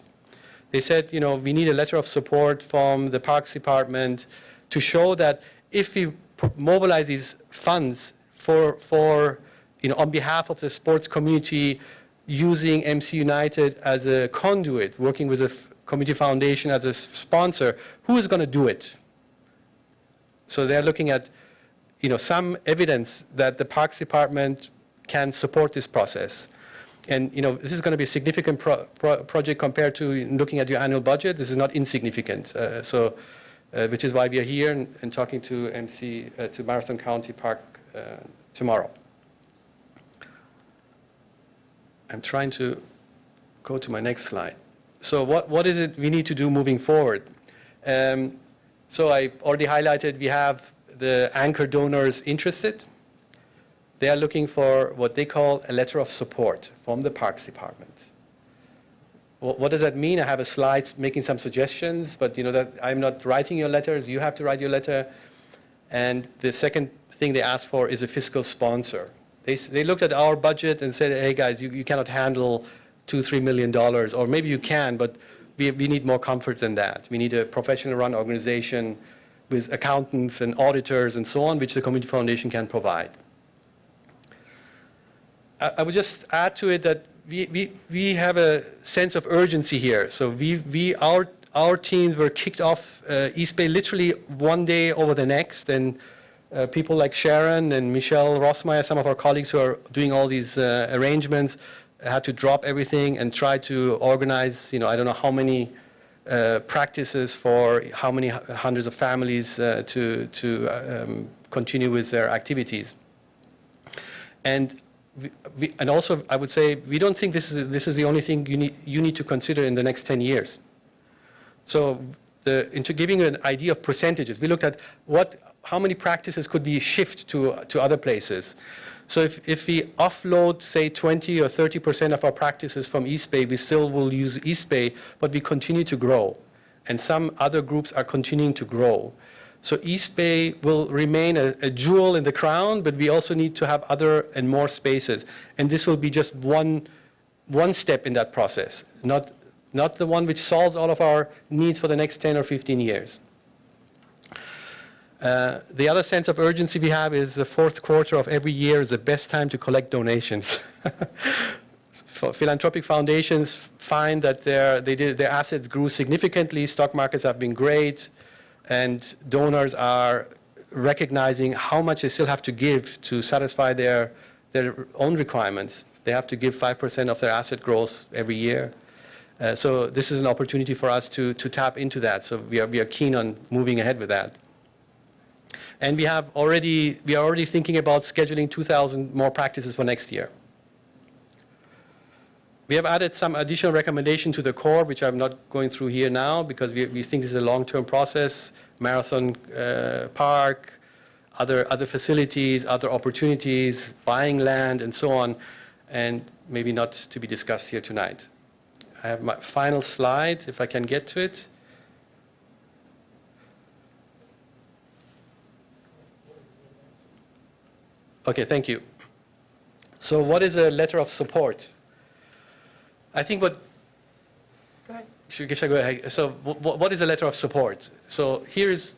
[SPEAKER 8] They said, we need a letter of support from the Parks Department to show that if we mobilize these funds for on behalf of the sports community, using MC United as a conduit, working with a community foundation as a sponsor, who is going to do it? So they're looking at, some evidence that the Parks Department can support this process. And, this is going to be a significant project compared to looking at your annual budget. This is not insignificant. Which is why we are here and talking to to Marathon County Park tomorrow. I'm trying to go to my next slide. So what is it we need to do moving forward? So I already highlighted we have the anchor donors interested. They are looking for what they call a letter of support from the Parks Department. What does that mean? I have a slide making some suggestions, but that I'm not writing your letters. You have to write your letter. And the second thing they asked for is a fiscal sponsor. They looked at our budget and said, hey guys, you cannot handle $2-3 million, or maybe you can, but we need more comfort than that. We need a professional run organization with accountants and auditors and so on, which the Community Foundation can provide. I would just add to it that we have a sense of urgency here. So our teams were kicked off East Bay literally one day over the next, and people like Sharon and Michelle Rossmeyer, some of our colleagues who are doing all these arrangements, had to drop everything and try to organize, I don't know how many practices for how many hundreds of families to continue with their activities. And also, I would say, we don't think this is the only thing you need to consider in the next 10 years. So, into giving you an idea of percentages, we looked at how many practices could be shifted to other places. So, if we offload, say, 20 or 30% of our practices from East Bay, we still will use East Bay, but we continue to grow, and some other groups are continuing to grow. So East Bay will remain a jewel in the crown, but we also need to have other and more spaces. And this will be just one step in that process, not the one which solves all of our needs for the next 10 or 15 years. The other sense of urgency we have is the fourth quarter of every year is the best time to collect donations. Philanthropic foundations find that their assets grew significantly, stock markets have been great, and donors are recognizing how much they still have to give to satisfy their own requirements. They have to give 5% of their asset growth every year. So this is an opportunity for us to tap into that. So we are keen on moving ahead with that. And we are already thinking about scheduling 2,000 more practices for next year. We have added some additional recommendation to the core, which I'm not going through here now, because we think this is a long-term process. Marathon Park, other facilities, other opportunities, buying land, and so on, and maybe not to be discussed here tonight. I have my final slide, if I can get to it. Okay, thank you. So what is a letter of support? I think what... Go ahead. Should I go ahead? So what is a letter of support? So here is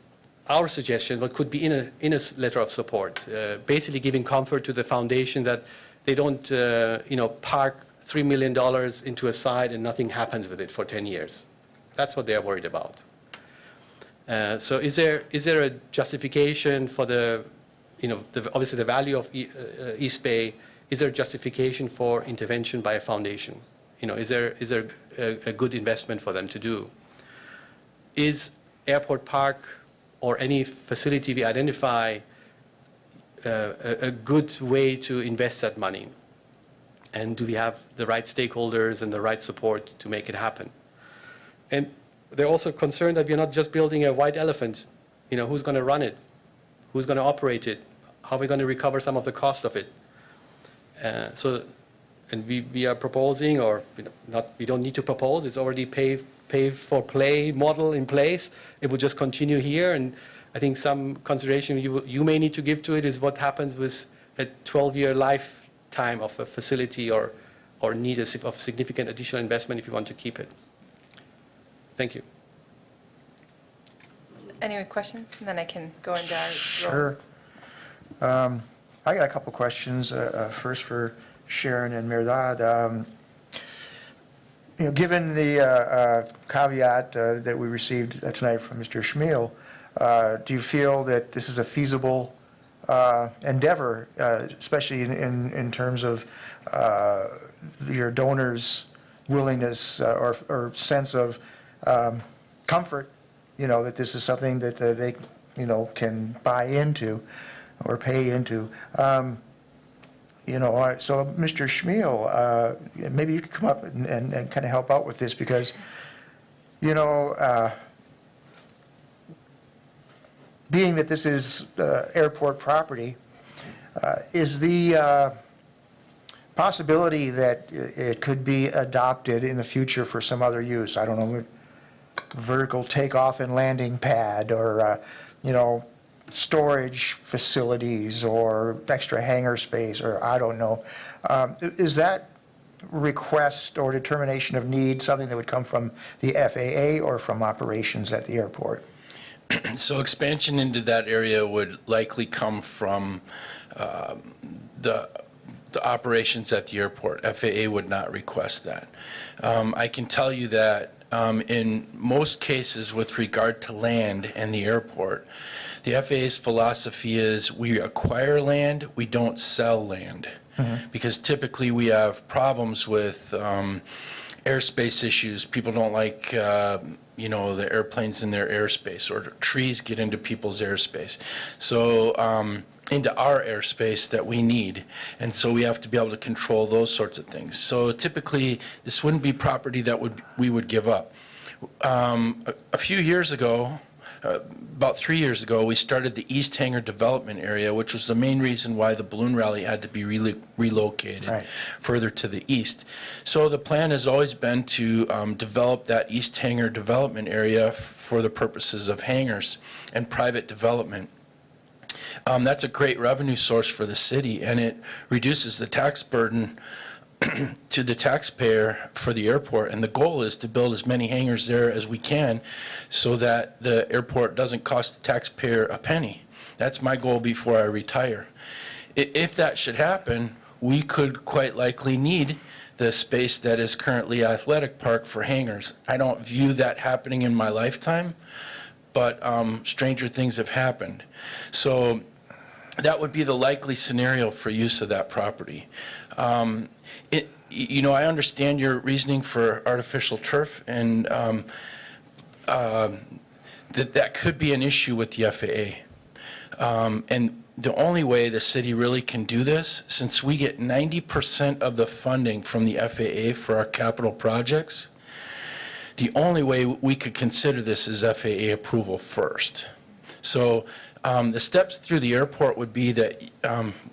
[SPEAKER 8] our suggestion, what could be in a letter of support. Basically giving comfort to the foundation that they don't, park $3 million into a side and nothing happens with it for 10 years. That's what they're worried about. So is there a justification for obviously the value of East Bay? Is there justification for intervention by a foundation? Is there a good investment for them to do? Is Airport Park or any facility we identify a good way to invest that money? And do we have the right stakeholders and the right support to make it happen? And they're also concerned that we're not just building a white elephant. Who's going to run it? Who's going to operate it? How are we going to recover some of the cost of it? And we are proposing, or we don't need to propose, it's already pay for play model in place. It will just continue here, and I think some consideration you may need to give to it is what happens with a 12-year lifetime of a facility or need of significant additional investment if you want to keep it. Thank you.
[SPEAKER 6] Any questions? And then I can go into our
[SPEAKER 3] Sure. I got a couple questions. First for Sharon and Mirdad. Given the caveat that we received tonight from Mr. Schmiel, Do you feel that this is a feasible endeavor, especially in terms of your donors' willingness or sense of comfort, that this is something that they, can buy into or pay into? So Mr. Schmiel, maybe you could come up and kind of help out with this because, being that this is airport property, is the possibility that it could be adopted in the future for some other use? I don't know, vertical takeoff and landing pad or, storage facilities or extra hangar space, or I don't know. Is that request or determination of need something that would come from the FAA or from operations at the airport?
[SPEAKER 2] So expansion into that area would likely come from the operations at the airport. FAA would not request that. I can tell you that in most cases with regard to land and the airport, the FAA's philosophy is we acquire land, we don't sell land. Because typically we have problems with airspace issues. People don't like, the airplanes in their airspace, or trees get into people's airspace. So into our airspace that we need. And so we have to be able to control those sorts of things. So typically, this wouldn't be property that we would give up. A few years ago, about 3 years ago, we started the East Hangar development area, which was the main reason why the balloon rally had to be relocated further to the east. So the plan has always been to develop that East Hangar development area for the purposes of hangars and private development. That's a great revenue source for the city, and it reduces the tax burden to the taxpayer for the airport. And the goal is to build as many hangars there as we can so that the airport doesn't cost the taxpayer a penny. That's my goal before I retire. If that should happen, we could quite likely need the space that is currently Athletic Park for hangars. I don't view that happening in my lifetime, but stranger things have happened. So that would be the likely scenario for use of that property. I understand your reasoning for artificial turf, and that could be an issue with the FAA. And the only way the city really can do this, since we get 90% of the funding from the FAA for our capital projects, the only way we could consider this is FAA approval first. So the steps through the airport would be that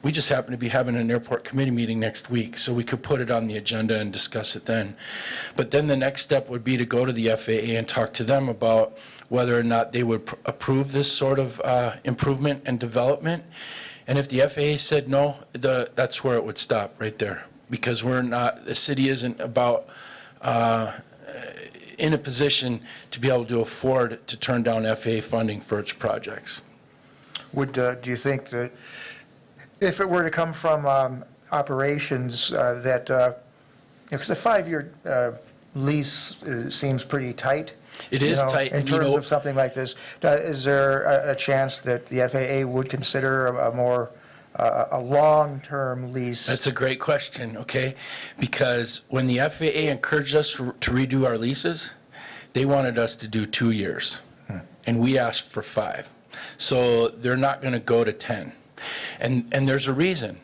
[SPEAKER 2] we just happen to be having an airport committee meeting next week, so we could put it on the agenda and discuss it then. But then the next step would be to go to the FAA and talk to them about whether or not they would approve this sort of improvement and development. And if the FAA said no, that's where it would stop, right there. Because the city isn't about in a position to be able to afford to turn down FAA funding for its projects.
[SPEAKER 3] Do you think that if it were to come from operations because a 5-year lease seems pretty tight?
[SPEAKER 2] It is tight.
[SPEAKER 3] In terms of something like this, is there a chance that the FAA would consider a long-term lease?
[SPEAKER 2] That's a great question, okay? Because when the FAA encouraged us to redo our leases, they wanted us to do 2 years, and we asked for 5. So they're not going to go to 10. And there's a reason.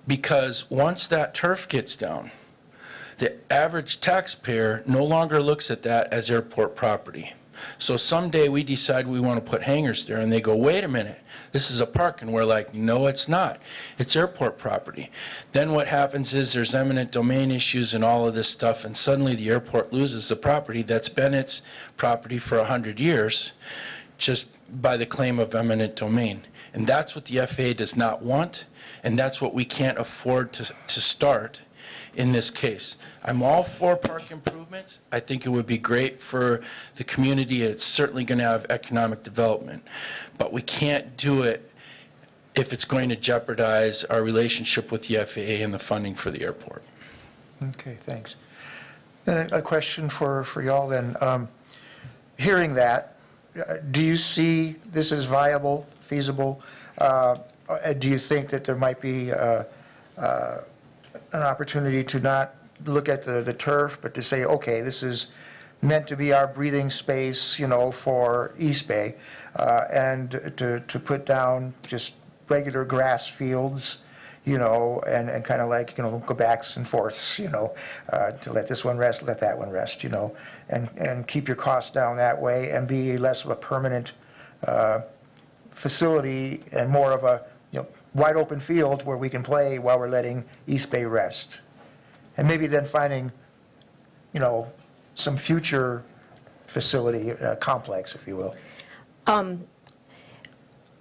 [SPEAKER 2] Because once that turf gets down, the average taxpayer no longer looks at that as airport property. So someday we decide we want to put hangars there, and they go, wait a minute, this is a park. And we're like, no, it's not. It's airport property. Then what happens is there's eminent domain issues and all of this stuff, and suddenly the airport loses the property that's been its property for 100 years just by the claim of eminent domain. And that's what the FAA does not want, and that's what we can't afford to start in this case. I'm all for park improvements. I think it would be great for the community. It's certainly going to have economic development. But we can't do it if it's going to jeopardize our relationship with the FAA and the funding for the airport.
[SPEAKER 3] Okay, thanks. Then a question for y'all then. Hearing that, do you see this as viable, feasible? Do you think that there might be an opportunity to not look at the turf, but to say, okay, this is meant to be our breathing space, for East Bay, and to put down just regular grass fields, and kind of like, go backs and forths, to let this one rest, let that one rest, and keep your costs down that way and be less of a permanent facility and more of a, wide open field where we can play while we're letting East Bay rest. And maybe then finding, some future facility, complex, if you will.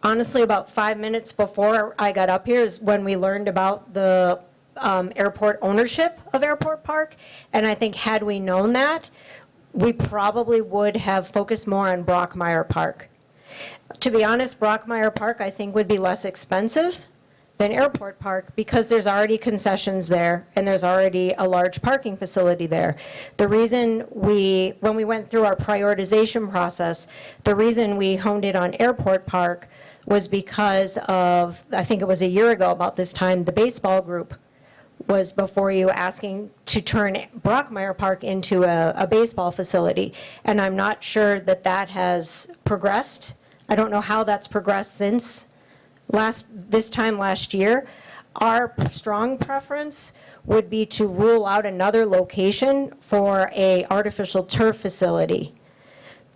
[SPEAKER 7] Honestly, about 5 minutes before I got up here is when we learned about the airport ownership of Airport Park. And I think had we known that, we probably would have focused more on Brookmire Park. To be honest, Brookmire Park, I think, would be less expensive than Airport Park because there's already concessions there and there's already a large parking facility there. The reason when we went through our prioritization process, the reason we honed in on Airport Park was because of, I think it was a year ago about this time, the baseball group was before you asking to turn Brookmire Park into a baseball facility. And I'm not sure that that has progressed. I don't know how that's progressed since this time last year. Our strong preference would be to rule out another location for a artificial turf facility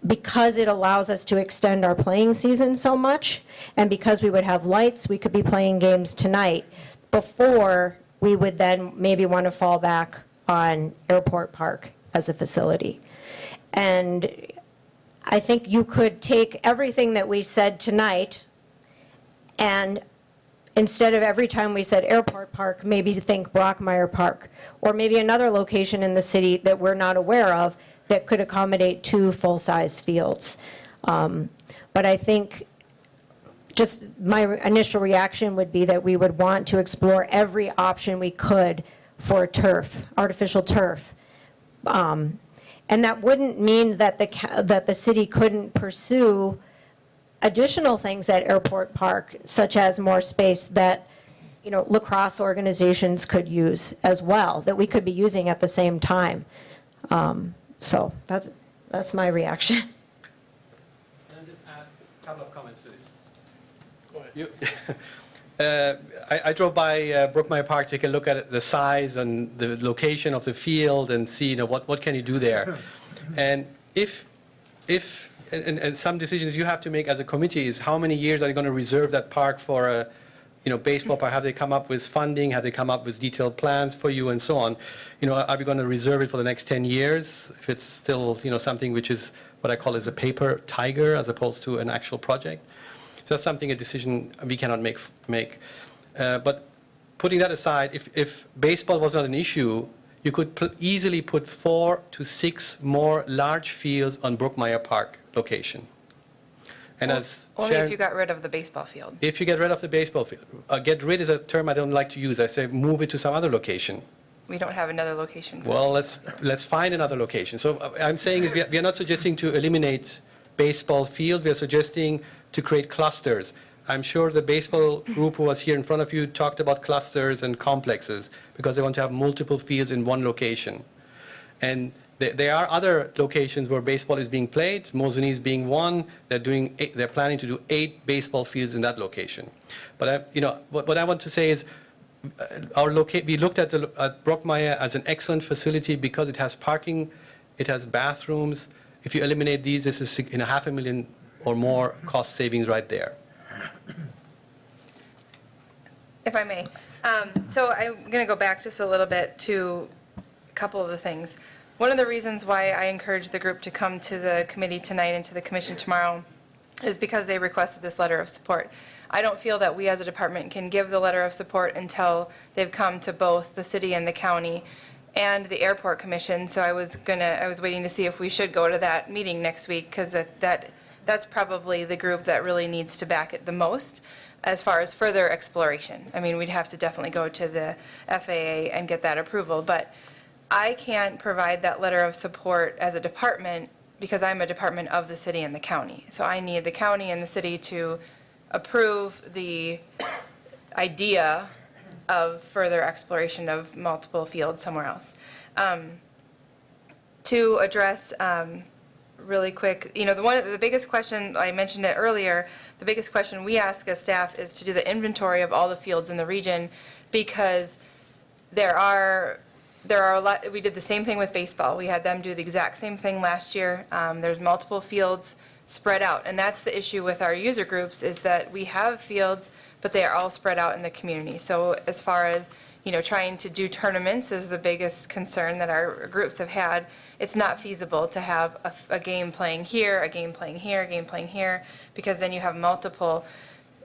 [SPEAKER 7] because it allows us to extend our playing season so much, and because we would have lights, we could be playing games tonight before we would then maybe want to fall back on Airport Park as a facility. And I think you could take everything that we said tonight and instead of every time we said Airport Park, maybe think Brookmire Park, or maybe another location in the city that we're not aware of that could accommodate 2 full-size fields. But I think just my initial reaction would be that we would want to explore every option we could for turf, artificial turf. And that wouldn't mean that the city couldn't pursue additional things at Airport Park, such as more space that, lacrosse organizations could use as well, that we could be using at the same time. So that's my reaction.
[SPEAKER 8] Can I just add a couple of comments to this? Go ahead. I drove by Brookmire Park to take a look at the size and the location of the field and see, what can you do there. And and some decisions you have to make as a committee is how many years are you going to reserve that park for a baseball park? Have they come up with funding? Have they come up with detailed plans for you and so on? Are we going to reserve it for the next 10 years if it's still something which is what I call as a paper tiger as opposed to an actual project? So that's a decision we cannot make. But putting that aside, if baseball was not an issue, you could easily put 4 to 6 more large fields on Brookmire Park location. And as
[SPEAKER 6] Only
[SPEAKER 8] Sharon,
[SPEAKER 6] if you got rid of the baseball field.
[SPEAKER 8] if you get rid of the baseball field, get rid is a term I don't like to use. I say move it to some other location.
[SPEAKER 6] We don't have another location for
[SPEAKER 8] Well,
[SPEAKER 6] baseball.
[SPEAKER 8] let's find another location. So I'm saying is we are not suggesting to eliminate baseball fields. We are suggesting to create clusters. I'm sure the baseball group who was here in front of you talked about clusters and complexes because they want to have multiple fields in one location. And there are other locations where baseball is being played, Mosini is being one. They're planning to do 8 baseball fields in that location. But what I want to say is we looked at Brookmire as an excellent facility because it has parking, it has bathrooms. If you eliminate these, this is $500,000 or more cost savings right there.
[SPEAKER 6] If I may. So I'm going to go back just a little bit to a couple of the things. One of the reasons why I encourage the group to come to the committee tonight and to the commission tomorrow is because they requested this letter of support. I don't feel that we as a department can give the letter of support until they've come to both the city and the county and the airport commission. So I was waiting to see if we should go to that meeting next week because that's probably the group that really needs to back it the most as far as further exploration. I mean, we'd have to definitely go to the FAA and get that approval, but I can't provide that letter of support as a department because I'm a department of the city and the county. So I need the county and the city to approve the idea of further exploration of multiple fields somewhere else. To address really quick, the biggest question, I mentioned it earlier, the biggest question we ask as staff is to do the inventory of all the fields in the region, because there are a lot. We did the same thing with baseball. We had them do the exact same thing last year. There's multiple fields spread out, and that's the issue with our user groups, is that we have fields, but they are all spread out in the community. So as far as trying to do tournaments is the biggest concern that our groups have had. It's not feasible to have a game playing here, a game playing here, a game playing here, because then you have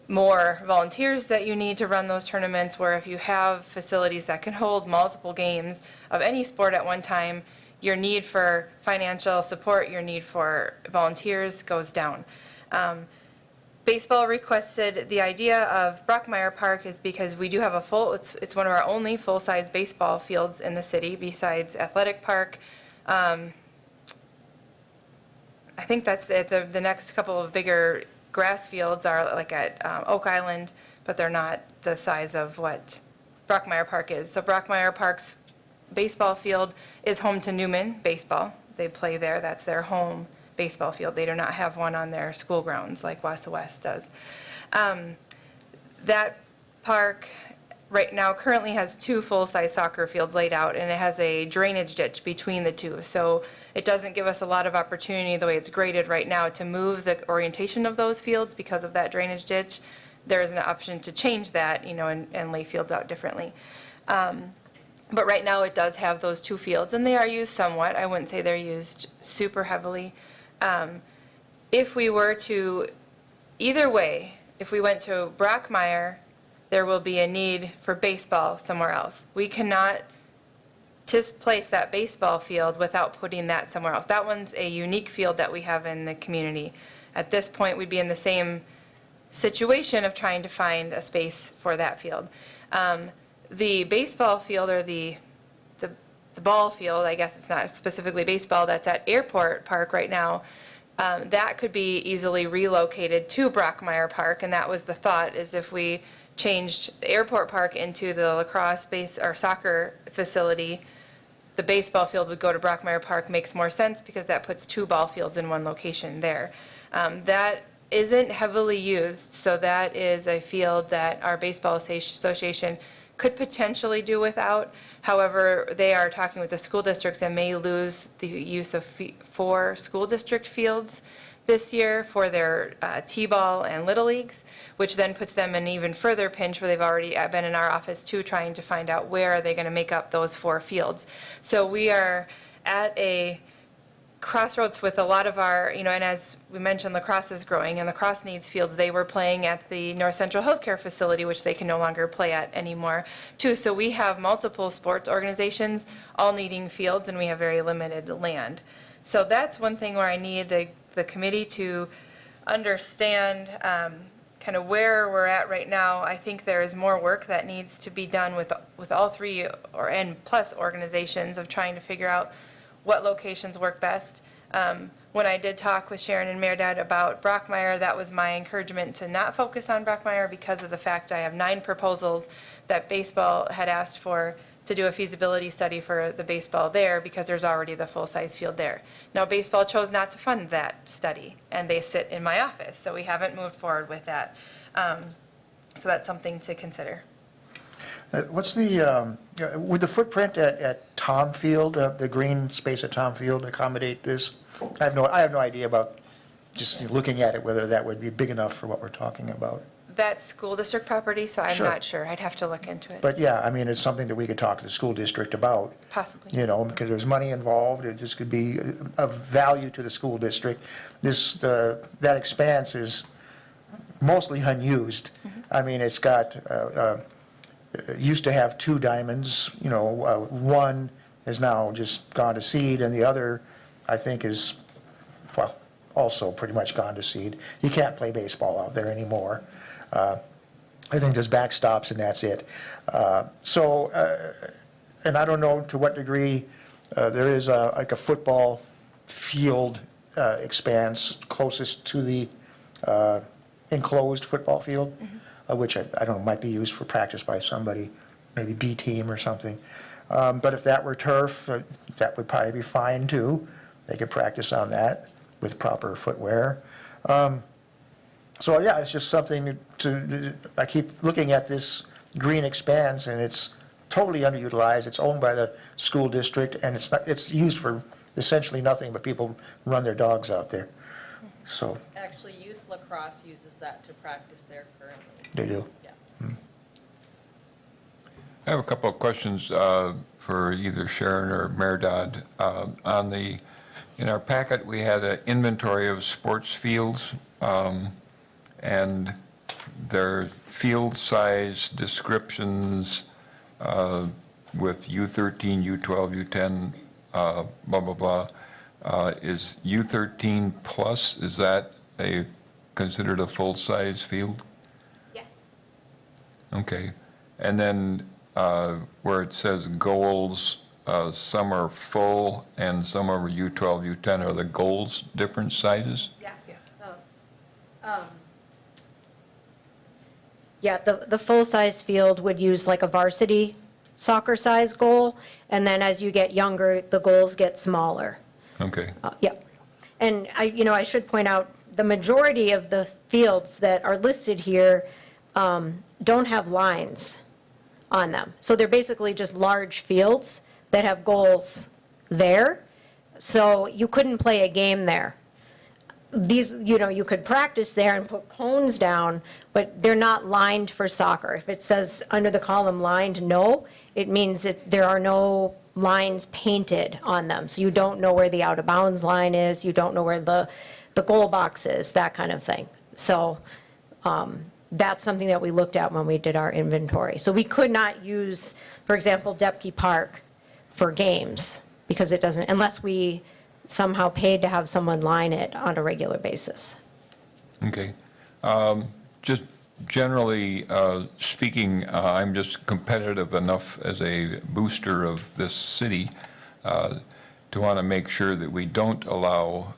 [SPEAKER 6] more volunteers that you need to run those tournaments, where if you have facilities that can hold multiple games of any sport at one time, your need for financial support, your need for volunteers goes down. Baseball requested the idea of Brookmire Park is because we do have it's one of our only full-size baseball fields in the city besides Athletic Park. I think that's it. The next couple of bigger grass fields are like at Oak Island, but they're not the size of what Brookmire Park is. So Brookmire Park's baseball field is home to Newman Baseball. They play there. That's their home baseball field. They do not have one on their school grounds like Wausau West does. That park right now currently has 2 full-size soccer fields laid out, and it has a drainage ditch between the 2. So it doesn't give us a lot of opportunity, the way it's graded right now, to move the orientation of those fields because of that drainage ditch. There is an option to change that, and lay fields out differently. But right now it does have those 2 fields, and they are used somewhat. I wouldn't say they're used super heavily. If we were to, either way, if we went to Brookmire, there will be a need for baseball somewhere else. We cannot displace that baseball field without putting that somewhere else. That one's a unique field that we have in the community. At this point, we'd be in the same situation of trying to find a space for that field. The baseball field, or the ball field, I guess it's not specifically baseball, that's at Airport Park right now, that could be easily relocated to Brookmire Park, and that was the thought, is if we changed the Airport Park into the lacrosse base or soccer facility, the baseball field would go to Brookmire Park. Makes more sense because that puts 2 ball fields in one location there. That isn't heavily used, so that is a field that our baseball association could potentially do without. However, they are talking with the school districts and may lose the use of 4 school district fields this year for their T-ball and Little Leagues, which then puts them in even further pinch, where they've already been in our office too, trying to find out where are they going to make up those 4 fields. So we are at a crossroads with a lot of our, and as we mentioned, lacrosse is growing, and lacrosse needs fields. They were playing at the North Central Healthcare Facility, which they can no longer play at anymore, too. So we have multiple sports organizations all needing fields, and we have very limited land. So that's one thing where I need the committee to understand kind of where we're at right now. I think there is more work that needs to be done with all 3 and plus organizations of trying to figure out what locations work best. When I did talk with Sharon and Merdad about Brookmire, that was my encouragement to not focus on Brookmire because of the fact I have 9 proposals that baseball had asked for to do a feasibility study for the baseball there, because there's already the full-size field there. Now, baseball chose not to fund that study, and they sit in my office, so we haven't moved forward with that. So that's something to consider.
[SPEAKER 3] What's would the footprint at Tom Field, the green space at Tom Field, accommodate this? I have no idea about, just looking at it, whether that would be big enough for what we're talking about.
[SPEAKER 6] That's school district property, so I'm
[SPEAKER 3] Sure.
[SPEAKER 6] not sure. I'd have to look into it.
[SPEAKER 3] But yeah, I mean, it's something that we could talk to the school district about.
[SPEAKER 6] Possibly.
[SPEAKER 3] Because there's money involved. This could be of value to the school district. That expanse is mostly unused. I mean, it's got, used to have 2 diamonds, one has now just gone to seed, and the other, I think, is, well, also pretty much gone to seed. You can't play baseball out there anymore. I think there's backstops, and that's it. And I don't know to what degree there is like a football field expanse closest to the enclosed football field, which I don't know, might be used for practice by somebody, maybe B team or something. But if that were turf, that would probably be fine too. They could practice on that with proper footwear. So yeah, it's just something I keep looking at this green expanse, and it's totally underutilized. It's owned by the school district, and it's used for essentially nothing, but people run their dogs out there. So
[SPEAKER 9] Actually, youth lacrosse uses that to practice there currently.
[SPEAKER 3] they do.
[SPEAKER 9] Yeah.
[SPEAKER 1] I have a couple of questions for either Sharon or Mayor Dodd. In our packet, we had an inventory of sports fields, and their field size descriptions with U13, U12, U10, blah, blah, blah. Is U13 plus, is that considered a full-size field?
[SPEAKER 7] Yes.
[SPEAKER 1] Okay. And then where it says goals, some are full and some are U12, U10, are the goals different sizes?
[SPEAKER 7] Yes. Yeah, the full-size field would use like a varsity soccer size goal, and then as you get younger, the goals get smaller.
[SPEAKER 1] Okay.
[SPEAKER 7] Yep. And I should point out, the majority of the fields that are listed here don't have lines on them. So they're basically just large fields that have goals there. So you couldn't play a game there. These, you could practice there and put cones down, but they're not lined for soccer. If it says under the column lined no, it means that there are no lines painted on them. So you don't know where the out of bounds line is, you don't know where the goal box is, that kind of thing. So that's something that we looked at when we did our inventory. So we could not use, for example, Depke Park for games, because it doesn't, unless we somehow paid to have someone line it on a regular basis.
[SPEAKER 1] Okay. Just generally speaking, I'm just competitive enough as a booster of this city to want to make sure that we don't allow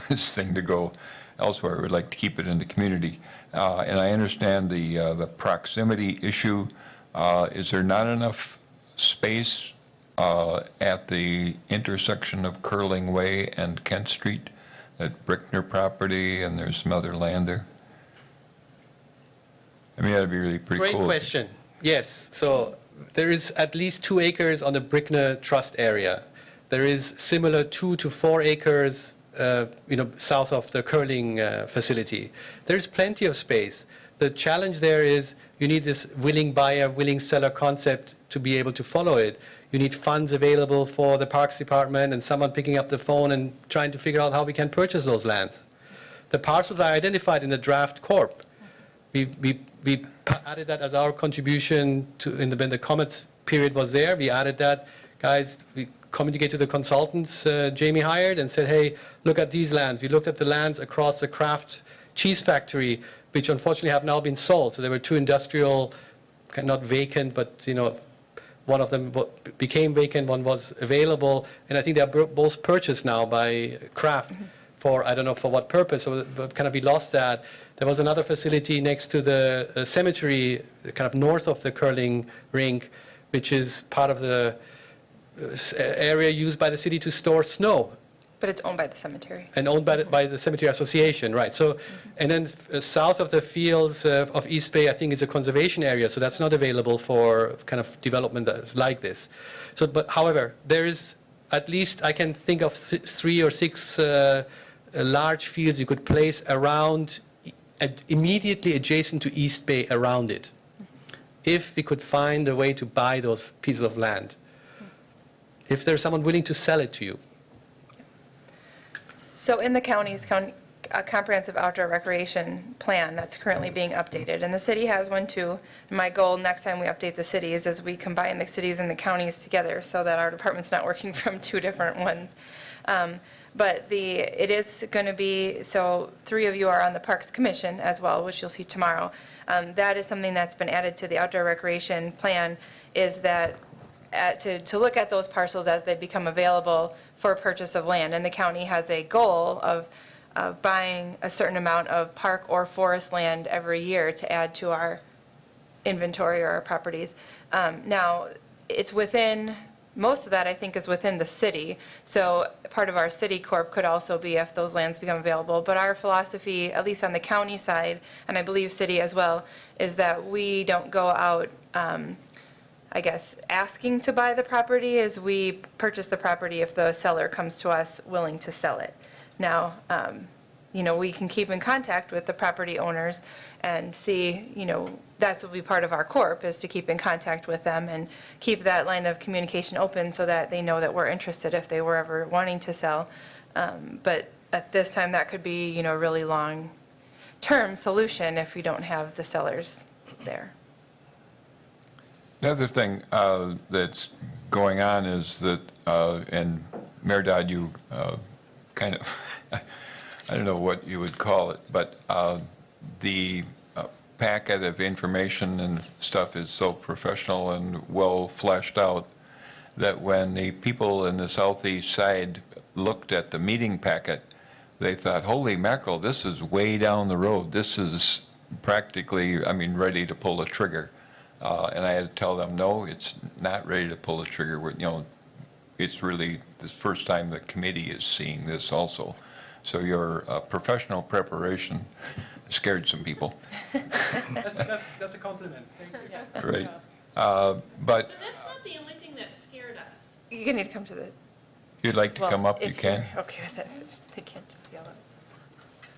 [SPEAKER 1] this thing to go elsewhere. We'd like to keep it in the community. And I understand the proximity issue. Is there not enough space at the intersection of Curling Way and Kent Street, at Brookmire property, and there's some other land there? I mean, that'd be really pretty cool.
[SPEAKER 8] Great question. Yes. So there is at least 2 acres on the Brookmire Trust area. There is similar 2 to 4 acres, south of the curling facility. There's plenty of space. The challenge there is you need this willing buyer, willing seller concept to be able to follow it. You need funds available for the Parks Department and someone picking up the phone and trying to figure out how we can purchase those lands. The parcels are identified in the draft corp. We added that as our contribution to when the comment period was there. We added that. Guys, we communicate to the consultants Jamie hired and said, hey, look at these lands. We looked at the lands across the Kraft cheese factory, which unfortunately have now been sold. So there were 2 industrial, not vacant, but one of them became vacant, one was available, and I think they are both purchased now by Kraft for, I don't know for what purpose, so we lost that. There was another facility next to the cemetery, north of the curling rink, which is part of the area used by the city to store snow.
[SPEAKER 6] But it's owned by the cemetery.
[SPEAKER 8] And owned by the Cemetery Association, right. So, and then south of the fields of East Bay, I think is a conservation area, so that's not available for development like this. So, but however, there is at least, I can think of 3 or 6 large fields you could place around, immediately adjacent to East Bay around it, if we could find a way to buy those pieces of land. If there's someone willing to sell it to you.
[SPEAKER 6] So in the county's comprehensive outdoor recreation plan that's currently being updated, and the city has one too. My goal next time we update the cities is we combine the cities and the counties together so that our department's not working from 2 different ones. But it is going to be, so 3 of you are on the Parks Commission as well, which you'll see tomorrow. That is something that's been added to the outdoor recreation plan, is that to look at those parcels as they become available for purchase of land. And the county has a goal of buying a certain amount of park or forest land every year to add to our inventory or our properties. Now, it's within, most of that, I think, is within the city. So part of our city corp could also be if those lands become available. But our philosophy, at least on the county side, and I believe city as well, is that we don't go out, I guess, asking to buy the property, is we purchase the property if the seller comes to us willing to sell it. Now, we can keep in contact with the property owners and see, that's will be part of our corp, is to keep in contact with them and keep that line of communication open so that they know that we're interested if they were ever wanting to sell. But at this time, that could be, a really long-term solution if we don't have the sellers there.
[SPEAKER 1] The other thing that's going on is that, and Mayor Dodd, you kind of, I don't know what you would call it, but the packet of information and stuff is so professional and well fleshed out that when the people in the southeast side looked at the meeting packet, they thought, holy mackerel, this is way down the road. This is practically, ready to pull a trigger. And I had to tell them, no, it's not ready to pull a trigger. It's really the first time the committee is seeing this also. So your professional preparation scared some people.
[SPEAKER 8] That's a compliment. Thank you.
[SPEAKER 1] Right.
[SPEAKER 10] But that's not the only thing that scared us.
[SPEAKER 6] You're going to need to come to the,
[SPEAKER 1] If you'd like to come up, you
[SPEAKER 6] if you're
[SPEAKER 1] can.
[SPEAKER 6] okay with it, they can't just yell it.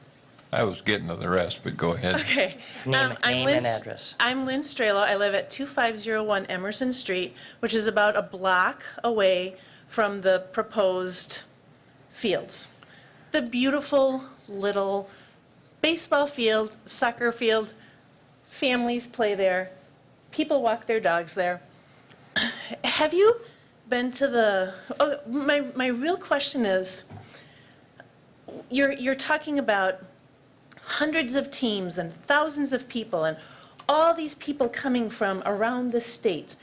[SPEAKER 1] I was getting to the rest, but go ahead.
[SPEAKER 10] Okay.
[SPEAKER 5] Name
[SPEAKER 10] I'm
[SPEAKER 5] and
[SPEAKER 10] Lynn-
[SPEAKER 5] address.
[SPEAKER 10] I'm Lynn Strelo. I live at 2501 Emerson Street, which is about a block away from the proposed fields. The beautiful little baseball field, soccer field, families play there, people walk their dogs there. Have you been to the, my real question is, you're talking about hundreds of teams and thousands of people and all these people coming from around the state.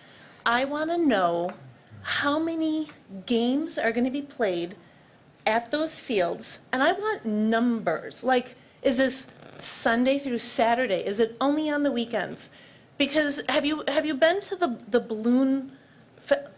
[SPEAKER 10] I want to know how many games are going to be played at those fields, and I want numbers. Like, is this Sunday through Saturday? Is it only on the weekends? Because have you been to the balloon,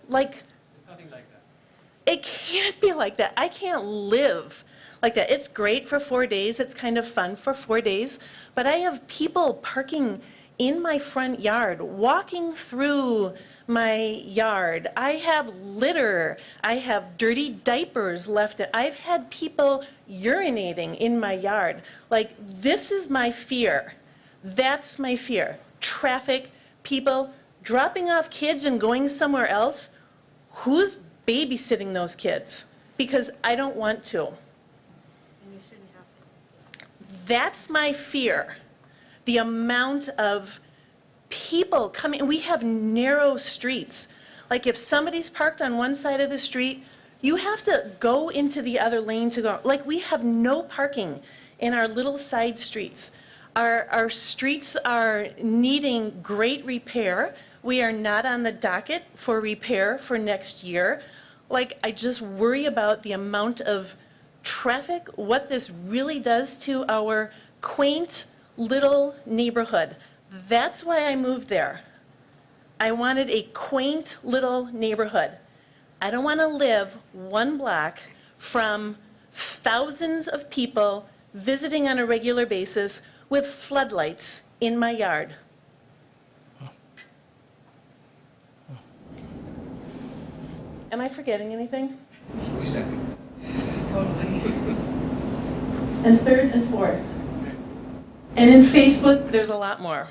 [SPEAKER 10] like,
[SPEAKER 8] Nothing like that.
[SPEAKER 10] it can't be like that. I can't live like that. It's great for 4 days. It's kind of fun for 4 days. But I have people parking in my front yard, walking through my yard. I have litter. I have dirty diapers left. I've had people urinating in my yard. Like, this is my fear. That's my fear. Traffic, people dropping off kids and going somewhere else. Who's babysitting those kids? Because I don't want to.
[SPEAKER 9] And you shouldn't have to.
[SPEAKER 10] That's my fear. The amount of people coming, we have narrow streets. Like, if somebody's parked on one side of the street, you have to go into the other lane to go. Like, we have no parking in our little side streets. Our streets are needing great repair. We are not on the docket for repair for next year. Like, I just worry about the amount of traffic, what this really does to our quaint little neighborhood. That's why I moved there. I wanted a quaint little neighborhood. I don't want to live one block from thousands of people visiting on a regular basis with floodlights in my yard. Am I forgetting anything? Totally. And third and fourth. And in Facebook, there's a lot more.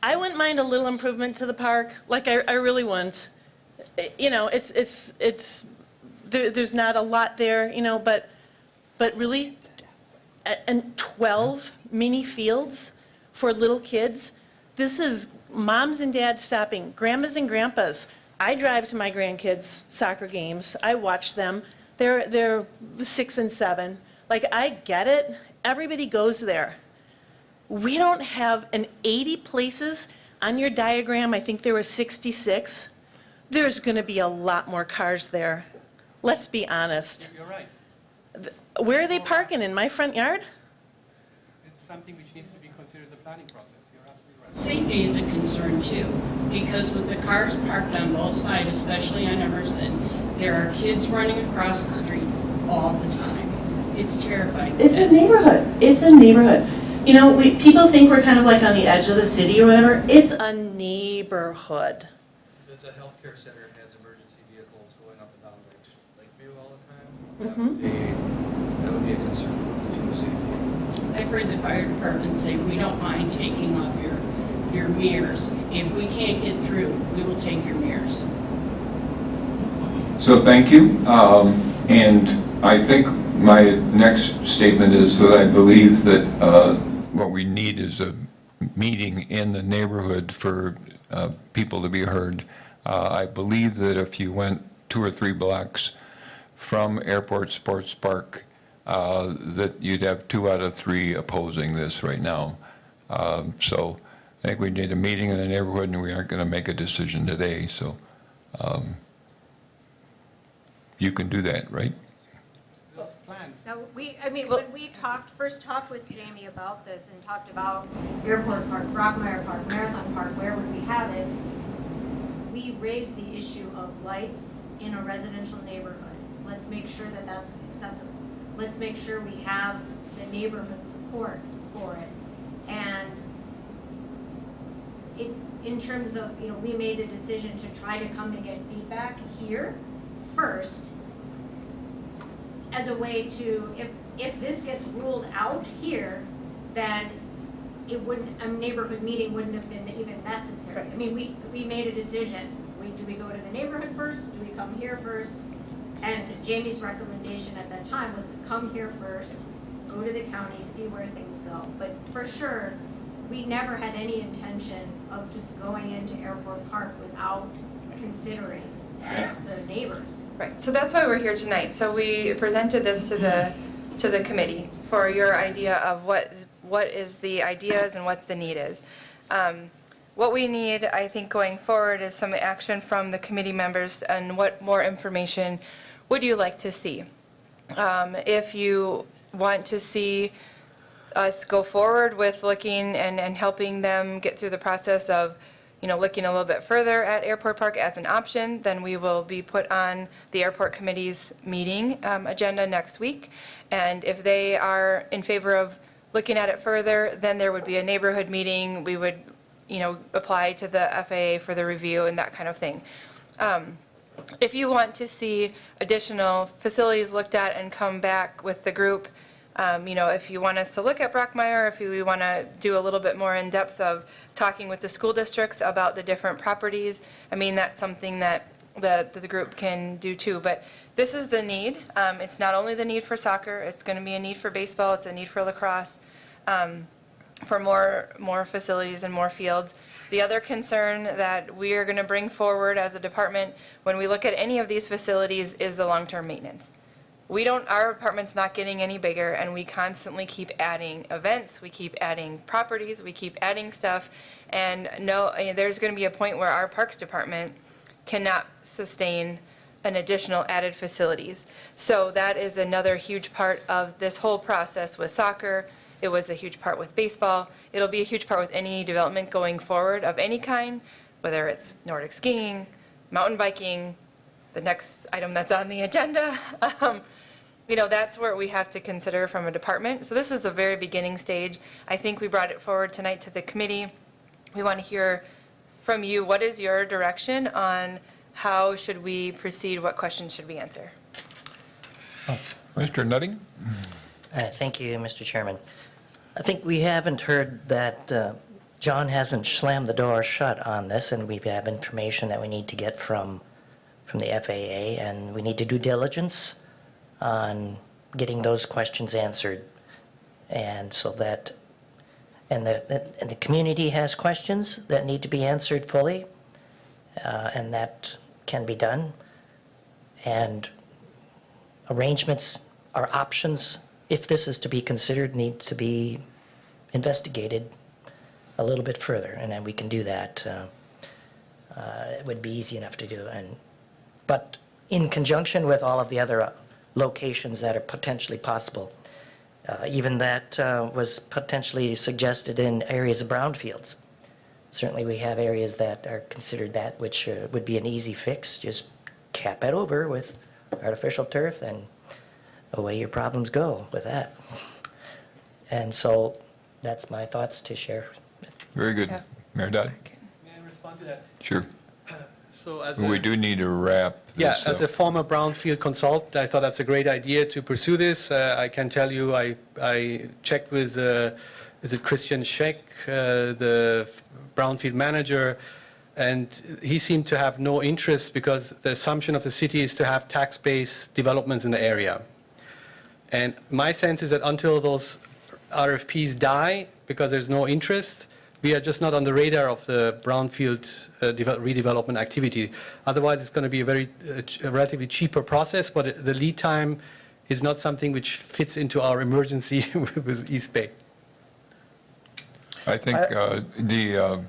[SPEAKER 10] I wouldn't mind a little improvement to the park, like I really wouldn't. You know, there's not a lot there, you know, but really, and 12 mini fields for little kids. This is moms and dads stopping, grandmas and grandpas. I drive to my grandkids' soccer games. I watch them. They're 6 and 7. Like, I get it. Everybody goes there. We don't have an 80 places on your diagram, I think there were 66. There's going to be a lot more cars there. Let's be honest.
[SPEAKER 8] You're right.
[SPEAKER 10] Where are they parking? In my front yard?
[SPEAKER 8] It's something which needs to be considered in the planning process. You're absolutely right.
[SPEAKER 4] Safety is a concern too, because with the cars parked on both sides, especially on Emerson, there are kids running across the street all the time. It's terrifying.
[SPEAKER 10] It's a neighborhood. It's a neighborhood. You know, people think we're kind of like on the edge of the city or whatever. It's a neighborhood.
[SPEAKER 8] The healthcare center has emergency vehicles going up and down Lakeview all the time.
[SPEAKER 10] Mhm.
[SPEAKER 8] That would be a concern to safety.
[SPEAKER 4] I've heard the fire department say, we don't mind taking off your mirrors. If we can't get through, we will take your mirrors.
[SPEAKER 1] So thank you. And I think my next statement is that I believe that what we need is a meeting in the neighborhood for people to be heard. I believe that if you went 2 or 3 blocks from Airport Sports Park, that you'd have 2 out of 3 opposing this right now. So I think we need a meeting in the neighborhood, and we aren't going to make a decision today, so you can do that, right?
[SPEAKER 8] That's planned.
[SPEAKER 7] Now, when we first talked with Jamie about this and talked about Airport Park, Brookmire Park, Marathon Park, where would we have it? We raised the issue of lights in a residential neighborhood. Let's make sure that that's acceptable. Let's make sure we have the neighborhood support for it. And in terms of, we made a decision to try to come and get feedback here first as a way to, if this gets ruled out here, then a neighborhood meeting wouldn't have been even necessary. I mean, we made a decision. Do we go to the neighborhood first? Do we come here first? And Jamie's recommendation at that time was to come here first, go to the county, see where things go. But for sure, we never had any intention of just going into Airport Park without considering the neighbors.
[SPEAKER 6] Right, so that's why we're here tonight. So we presented this to the committee for your idea of what is the ideas and what the need is. What we need, I think, going forward is some action from the committee members and what more information would you like to see? If you want to see us go forward with looking and helping them get through the process of, looking a little bit further at Airport Park as an option, then we will be put on the airport committee's meeting agenda next week. And if they are in favor of looking at it further, then there would be a neighborhood meeting. We would, apply to the FAA for the review and that kind of thing. If you want to see additional facilities looked at and come back with the group, if you want us to look at Brookmire, if we want to do a little bit more in depth of talking with the school districts about the different properties, that's something that the group can do too. But this is the need. It's not only the need for soccer, it's going to be a need for baseball, it's a need for lacrosse, for more facilities and more fields. The other concern that we are going to bring forward as a department when we look at any of these facilities is the long-term maintenance. Our apartment's not getting any bigger, and we constantly keep adding events, we keep adding properties, we keep adding stuff, and there's going to be a point where our parks department cannot sustain an additional added facilities. So that is another huge part of this whole process with soccer. It was a huge part with baseball. It'll be a huge part with any development going forward of any kind, whether it's Nordic skiing, mountain biking, the next item that's on the agenda. That's where we have to consider from a department. So this is the very beginning stage. I think we brought it forward tonight to the committee. We want to hear from you. What is your direction on how should we proceed? What questions should we answer?
[SPEAKER 1] Mr. Nutting?
[SPEAKER 5] Thank you, Mr. Chairman. I think we haven't heard that John hasn't slammed the door shut on this, and we have information that we need to get from the FAA, and we need to do diligence on getting those questions answered. And so that, and the community has questions that need to be answered fully, and that can be done. And arrangements or options, if this is to be considered, need to be investigated a little bit further, and then we can do that. It would be easy enough to do. But in conjunction with all of the other locations that are potentially possible, even that was potentially suggested in areas of brownfields. Certainly, we have areas that are considered that, which would be an easy fix. Just cap it over with artificial turf, and away your problems go with that. And so that's my thoughts to share.
[SPEAKER 1] Very good.
[SPEAKER 6] Yeah.
[SPEAKER 1] Mayor Dodd?
[SPEAKER 8] May I respond to that?
[SPEAKER 1] Sure.
[SPEAKER 8] So as
[SPEAKER 1] We do need to wrap this
[SPEAKER 8] Yeah,
[SPEAKER 1] up.
[SPEAKER 8] as a former brownfield consultant, I thought that's a great idea to pursue this. I can tell you, I checked with, is it Christian Scheck, the brownfield manager, and he seemed to have no interest because the assumption of the city is to have tax-based developments in the area. And my sense is that until those RFPs die, because there's no interest, we are just not on the radar of the brownfield redevelopment activity. Otherwise, it's going to be a relatively cheaper process, but the lead time is not something which fits into our emergency with East Bay.
[SPEAKER 1] I think the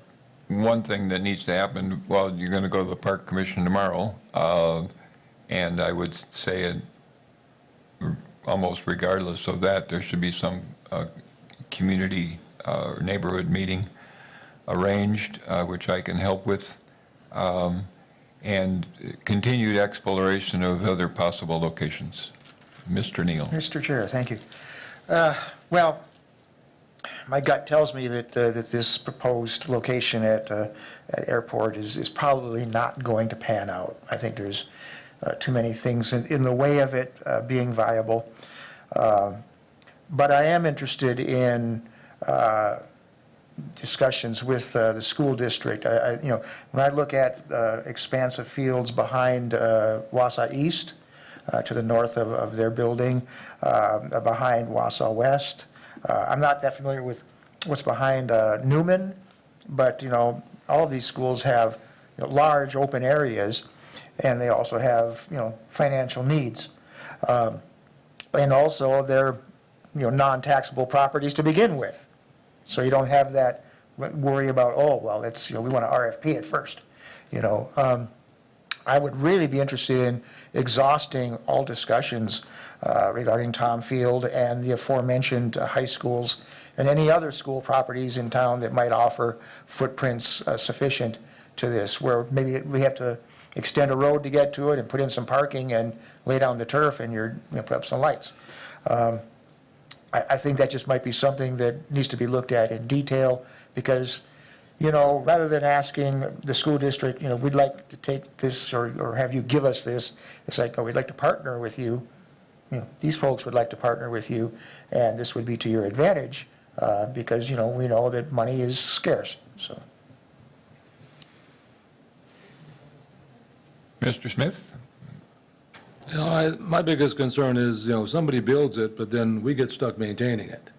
[SPEAKER 1] one thing that needs to happen, well, you're going to go to the Park Commission tomorrow, and I would say almost regardless of that, there should be some community or neighborhood meeting arranged, which I can help with, and continued exploration of other possible locations. Mr. Neal.
[SPEAKER 3] Mr. Chair, thank you. Well, my gut tells me that this proposed location at Airport is probably not going to pan out. I think there's too many things in the way of it being viable. But I am interested in discussions with the school district. When I look at expansive fields behind Wausau East, to the north of their building, behind Wausau West. I'm not that familiar with what's behind Newman, but, all of these schools have large open areas, and they also have, financial needs. And also, they're, non-taxable properties to begin with. So you don't have that worry about, oh, well, it's, we want to RFP it first, I would really be interested in exhausting all discussions regarding Tom Field and the aforementioned high schools and any other school properties in town that might offer footprints sufficient to this, where maybe we have to extend a road to get to it and put in some parking and lay down the turf and put up some lights. I think that just might be something that needs to be looked at in detail because, rather than asking the school district, we'd like to take this or have you give us this, it's like, oh, we'd like to partner with you. These folks would like to partner with you, and this would be to your advantage because, we know that money is scarce, so.
[SPEAKER 1] Mr. Smith?
[SPEAKER 11] My biggest concern is, somebody builds it, but then we get stuck maintaining it.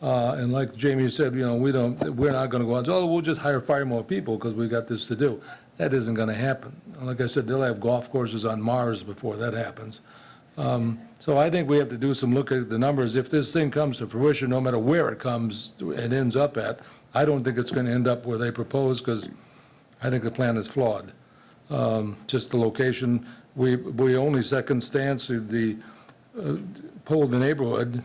[SPEAKER 11] And like Jamie said, we're not going to go out and say, oh, we'll just hire more people because we got this to do. That isn't going to happen. Like I said, they'll have golf courses on Mars before that happens. So I think we have to do some look at the numbers. If this thing comes to fruition, no matter where it comes and ends up at, I don't think it's going to end up where they propose because I think the plan is flawed. Just the location. We only second stance the poll the neighborhood.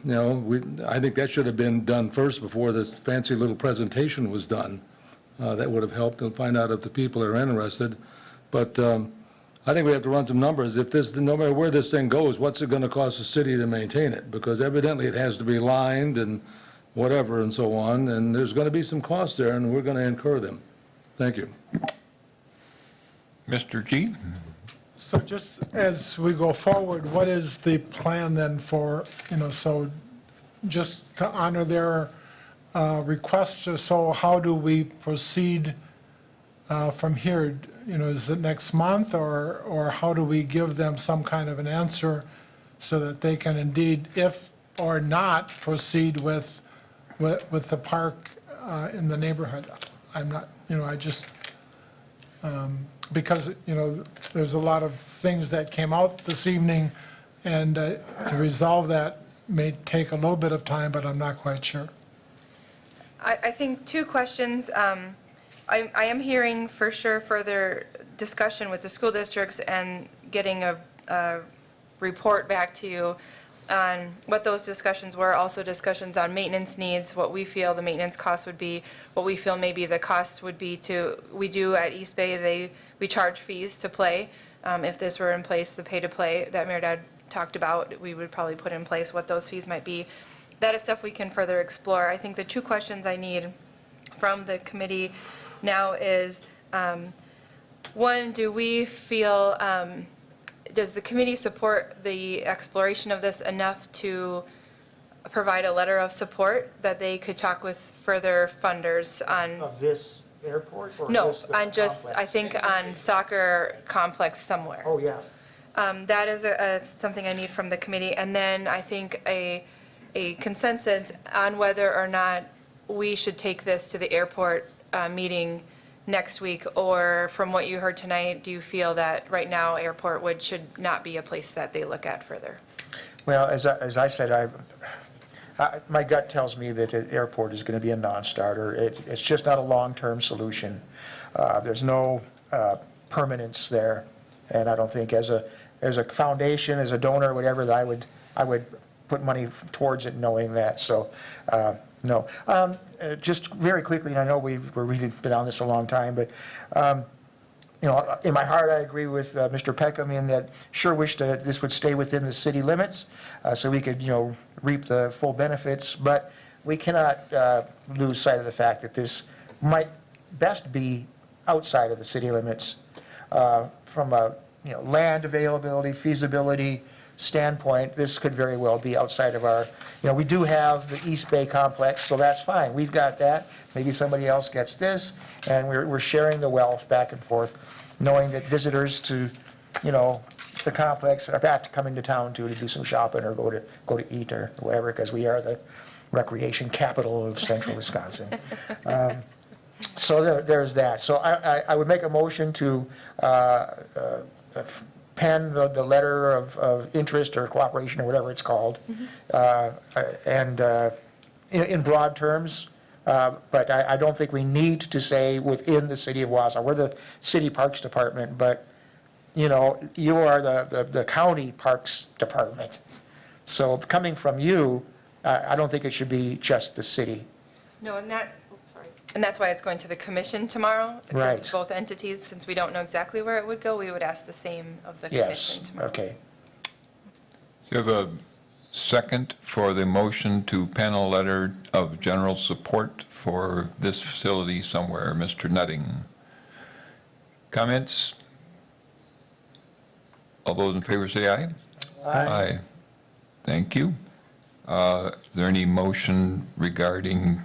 [SPEAKER 11] I think that should have been done first before this fancy little presentation was done. That would have helped to find out if the people are interested. But I think we have to run some numbers. No matter where this thing goes, what's it going to cost the city to maintain it? Because evidently it has to be lined and whatever and so on. And there's going to be some costs there, and we're going to incur them. Thank you.
[SPEAKER 1] Mr. G?
[SPEAKER 12] So just as we go forward, what is the plan then for, so just to honor their requests, so how do we proceed from here? Is it next month or how do we give them some kind of an answer so that they can indeed, if or not, proceed with the park in the neighborhood? I'm not, I just, because, there's a lot of things that came out this evening, and to resolve that may take a little bit of time, but I'm not quite sure.
[SPEAKER 6] I think two questions. I am hearing for sure further discussion with the school districts and getting a report back to you on what those discussions were, also discussions on maintenance needs, what we feel the maintenance costs would be, what we feel maybe the costs would be we do at East Bay, we charge fees to play. If this were in place, the pay-to-play that Mayor Dad talked about, we would probably put in place what those fees might be. That is stuff we can further explore. I think the two questions I need from the committee now is, one, do we feel, does the committee support the exploration of this enough to provide a letter of support that they could talk with further funders on?
[SPEAKER 3] Of this airport or
[SPEAKER 6] No,
[SPEAKER 3] this
[SPEAKER 6] on just,
[SPEAKER 3] complex?
[SPEAKER 6] I think on soccer complex somewhere.
[SPEAKER 3] Oh, yes.
[SPEAKER 6] That is something I need from the committee. And then I think a consensus on whether or not we should take this to the airport meeting next week, or from what you heard tonight, do you feel that right now airport should not be a place that they look at further?
[SPEAKER 3] Well, as I said, my gut tells me that the airport is going to be a non-starter. It's just not a long-term solution. There's no permanence there, and I don't think as a foundation, as a donor, whatever, that I would put money towards it knowing that, so, no. Just very quickly, and I know we've really been on this a long time, but, you know, in my heart, I agree with Mr. Peckham in that sure wish that this would stay within the city limits so we could, you know, reap the full benefits, but we cannot lose sight of the fact that this might best be outside of the city limits from a, you know, land availability, feasibility standpoint. This could very well be outside of our, you know, we do have the East Bay complex, so that's fine. We've got that. Maybe somebody else gets this, and we're sharing the wealth back and forth, knowing that visitors to, you know, the complex are back to come into town to do some shopping or go to eat or whatever, because we are the recreation capital of central Wisconsin. So there's that. So I would make a motion to pen the letter of interest or cooperation or whatever it's called, and in broad terms, but I don't think we need to say within the city of Wausau. We're the city parks department, but, you know, you are the county parks department. So coming from you, I don't think it should be just the city.
[SPEAKER 6] No, and that's why it's going to the commission tomorrow.
[SPEAKER 3] Right.
[SPEAKER 6] Because both entities, since we don't know exactly where it would go, we would ask the same of the commission
[SPEAKER 3] Yes,
[SPEAKER 6] tomorrow.
[SPEAKER 3] okay.
[SPEAKER 1] Do you have a second for the motion to pen a letter of general support for this facility somewhere? Mr. Nutting. Comments? All those in favor say aye. Aye. Thank you. Is there any motion regarding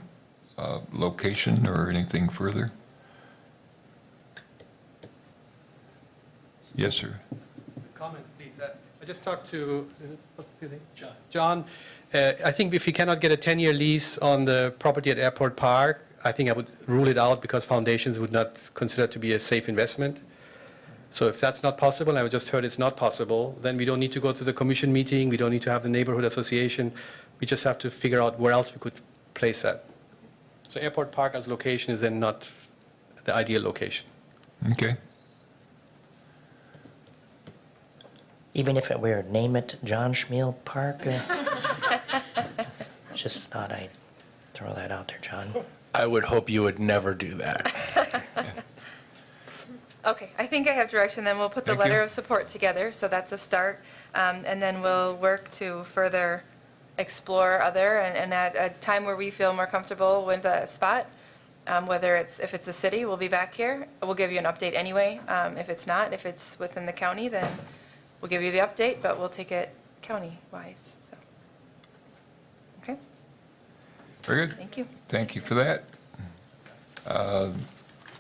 [SPEAKER 1] location or anything further? Yes, sir.
[SPEAKER 8] Comment, please. I just talked to, what's your name? John. I think if you cannot get a 10-year lease on the property at Airport Park, I think I would rule it out because foundations would not consider it to be a safe investment. So if that's not possible, and I just heard it's not possible, then we don't need to go to the commission meeting, we don't need to have the neighborhood association, we just have to figure out where else we could place that. So Airport Park as location is then not the ideal location.
[SPEAKER 1] Okay.
[SPEAKER 5] Even if it were, name it John Schmiel Park? Just thought I'd throw that out there, John.
[SPEAKER 2] I would hope you would never do that.
[SPEAKER 6] Okay, I think I have direction, then we'll put the
[SPEAKER 1] Thank you.
[SPEAKER 6] letter of support together, so that's a start. And then we'll work to further explore other, and at a time where we feel more comfortable with a spot, if it's a city, we'll be back here. We'll give you an update anyway. If it's not, if it's within the county, then we'll give you the update, but we'll take it county-wise, so. Okay,
[SPEAKER 1] Very good.
[SPEAKER 6] thank you.
[SPEAKER 1] Thank you for that.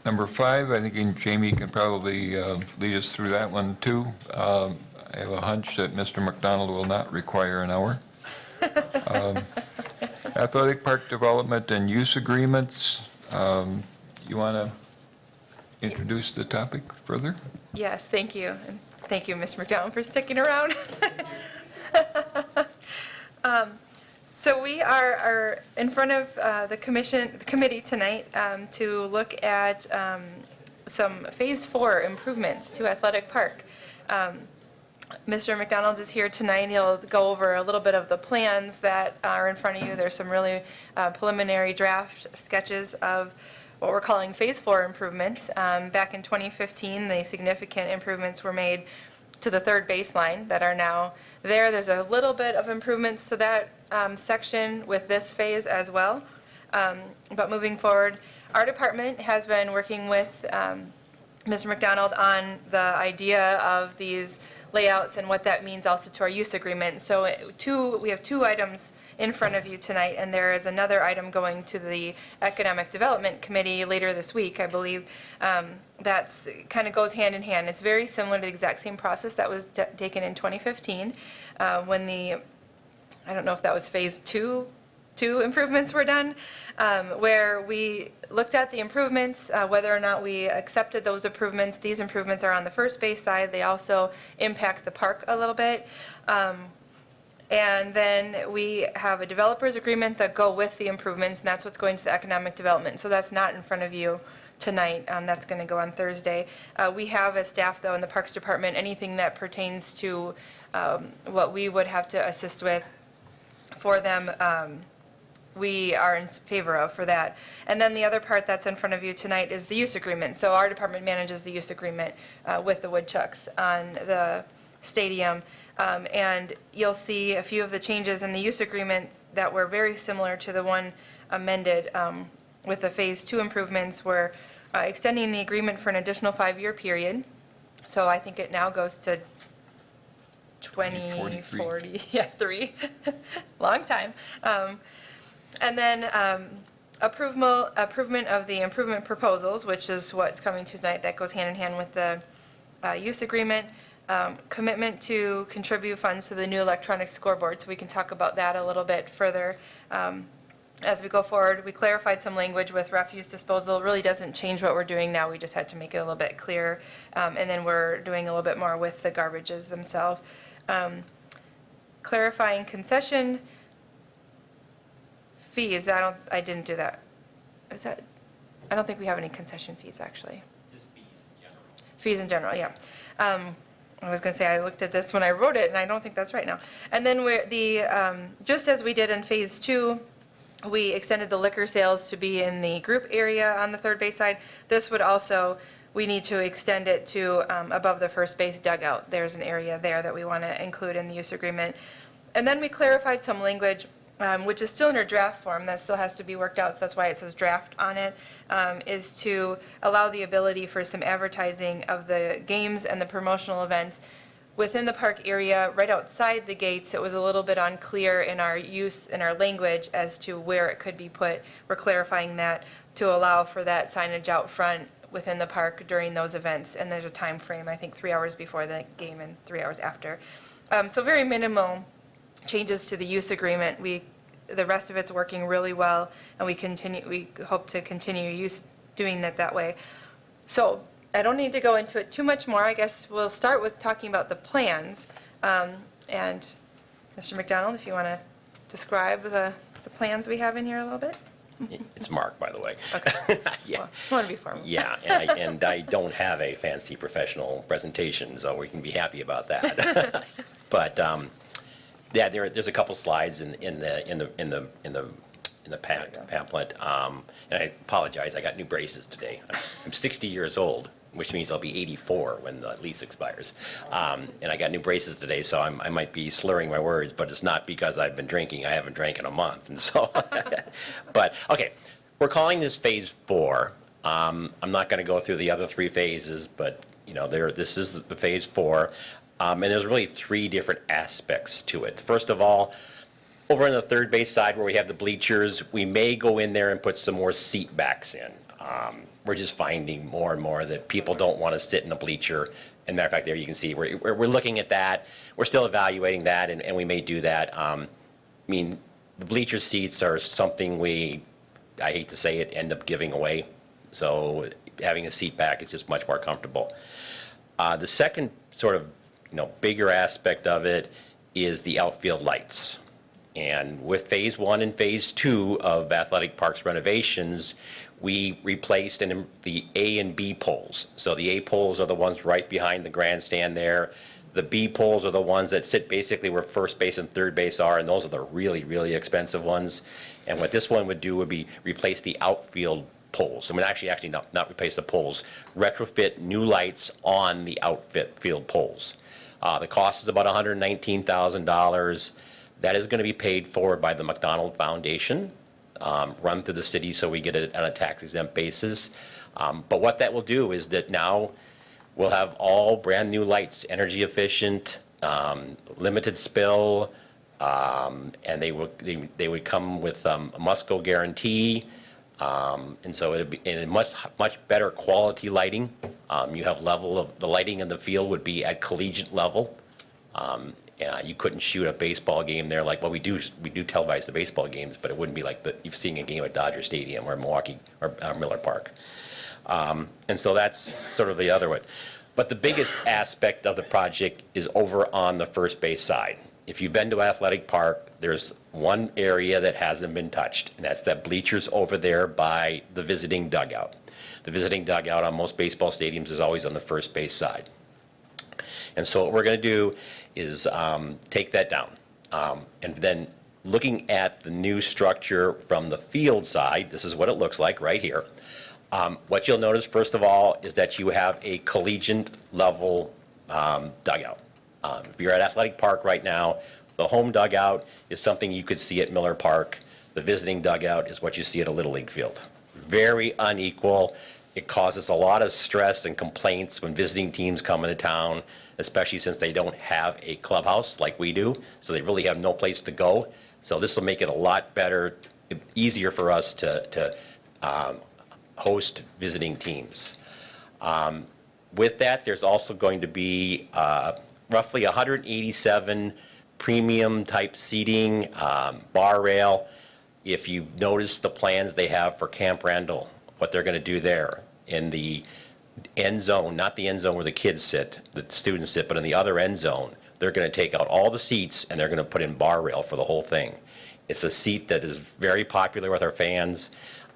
[SPEAKER 1] Number 5, I think Jamie can probably lead us through that one, too. I have a hunch that Mr. McDonald will not require an hour. Athletic park development and use agreements. You want to introduce the topic further?
[SPEAKER 6] Yes, thank you. And thank you, Ms. McDowell, for sticking around. So we are in front of the committee tonight to look at some Phase 4 improvements to Athletic Park. Mr. McDonald is here tonight. He'll go over a little bit of the plans that are in front of you. There's some really preliminary draft sketches of what we're calling Phase 4 improvements. Back in 2015, the significant improvements were made to the third baseline that are now there. There's a little bit of improvements to that section with this phase as well. But moving forward, our department has been working with Mr. McDonald on the idea of these layouts and what that means also to our use agreement. So we have two items in front of you tonight, and there is another item going to the Economic Development Committee later this week, I believe. That's kind of goes hand in hand. It's very similar to the exact same process that was taken in 2015 when I don't know if that was phase two improvements were done, where we looked at the improvements, whether or not we accepted those improvements. These improvements are on the first base side. They also impact the park a little bit. And then we have a developer's agreement that go with the improvements, and that's what's going to the economic development. So that's not in front of you tonight. That's going to go on Thursday. We have as staff, though, in the Parks Department, anything that pertains to what we would have to assist with for them, we are in favor of for that. And then the other part that's in front of you tonight is the use agreement. So our department manages the use agreement with the Woodchucks on the stadium. And you'll see a few of the changes in the use agreement that were very similar to the one amended with the Phase 2 improvements. We're extending the agreement for an additional 5-year period. So I think it now goes to 2040, yeah, 3, long time. And then improvement of the improvement proposals, which is what's coming to tonight, that goes hand in hand with the use agreement. Commitment to contribute funds to the new electronic scoreboard, so we can talk about that a little bit further as we go forward. We clarified some language with refuse disposal. It really doesn't change what we're doing now. We just had to make it a little bit clearer. And then we're doing a little bit more with the garbages themselves. Clarifying concession fees. I didn't do that. Is that? I don't think we have any concession fees, actually.
[SPEAKER 13] Just fees in general.
[SPEAKER 6] Fees in general, yeah. I was going to say, I looked at this when I wrote it, and I don't think that's right now. And then just as we did in Phase 2, we extended the liquor sales to be in the group area on the third base side. This would also, we need to extend it to above the first base dugout. There's an area there that we want to include in the use agreement. And then we clarified some language, which is still in our draft form, that still has to be worked out, so that's why it says draft on it, is to allow the ability for some advertising of the games and the promotional events within the park area, right outside the gates. It was a little bit unclear in our use, in our language, as to where it could be put. We're clarifying that to allow for that signage out front within the park during those events, and there's a time frame, I think 3 hours before the game and 3 hours after. So very minimal changes to the use agreement. The rest of it's working really well, and we hope to continue doing it that way. So I don't need to go into it too much more. I guess we'll start with talking about the plans. And Mr. McDonald, if you want to describe the plans we have in here a little bit.
[SPEAKER 13] It's Mark, by the way.
[SPEAKER 6] Okay.
[SPEAKER 13] Yeah.
[SPEAKER 6] Well, I want to be formal.
[SPEAKER 13] Yeah, and I don't have a fancy professional presentation, so we can be happy about that. But yeah, there's a couple slides in the pamphlet. And I apologize, I got new braces today. I'm 60 years old, which means I'll be 84 when the lease expires. And I got new braces today, so I might be slurring my words, but it's not because I've been drinking. I haven't drank in a month, and so. But okay, we're calling this Phase 4. I'm not going to go through the other 3 phases, but this is the Phase 4. And there's really 3 different aspects to it. First of all, over on the third base side where we have the bleachers, we may go in there and put some more seat backs in. We're just finding more and more that people don't want to sit in a bleacher. And matter of fact, there you can see we're looking at that. We're still evaluating that, and we may do that. I mean, the bleacher seats are something I hate to say it, end up giving away. So having a seat back is just much more comfortable. The second sort of bigger aspect of it is the outfield lights. And with Phase 1 and Phase 2 of Athletic Parks renovations, we replaced the A and B poles. So the A poles are the ones right behind the grandstand there. The B poles are the ones that sit basically where first base and third base are, and those are the really, really expensive ones. And what this one would do would be replace the outfield poles. I mean, actually not replace the poles, retrofit new lights on the outfield poles. The cost is about $119,000. That is going to be paid for by the McDonald Foundation, run through the city so we get it on a tax-exempt basis. But what that will do is that now we'll have all brand-new lights, energy efficient, limited spill, and they would come with a must-go guarantee. And so it'd be in a much better quality lighting. You have level of, the lighting in the field would be at collegiate level. You couldn't shoot a baseball game there like, well, we do televise the baseball games, but it wouldn't be like you've seen a game at Dodger Stadium or Milwaukee or Miller Park. And so that's sort of the other one. But the biggest aspect of the project is over on the first base side. If you've been to Athletic Park, there's one area that hasn't been touched, and that's that bleachers over there by the visiting dugout. The visiting dugout on most baseball stadiums is always on the first base side. And so what we're going to do is take that down. And then looking at the new structure from the field side, this is what it looks like right here. What you'll notice, first of all, is that you have a collegiate level dugout. If you're at Athletic Park right now, the home dugout is something you could see at Miller Park. The visiting dugout is what you see at a Little League field. Very unequal. It causes a lot of stress and complaints when visiting teams come into town, especially since they don't have a clubhouse like we do, so they really have no place to go. So this will make it a lot better, easier for us to host visiting teams. With that, there's also going to be roughly 187 premium type seating, bar rail. If you've noticed the plans they have for Camp Randall, what they're going to do there in the end zone, not the end zone where the kids sit, the students sit, but in the other end zone, they're going to take out all the seats and they're going to put in bar rail for the whole thing. It's a seat that is very popular with our fans.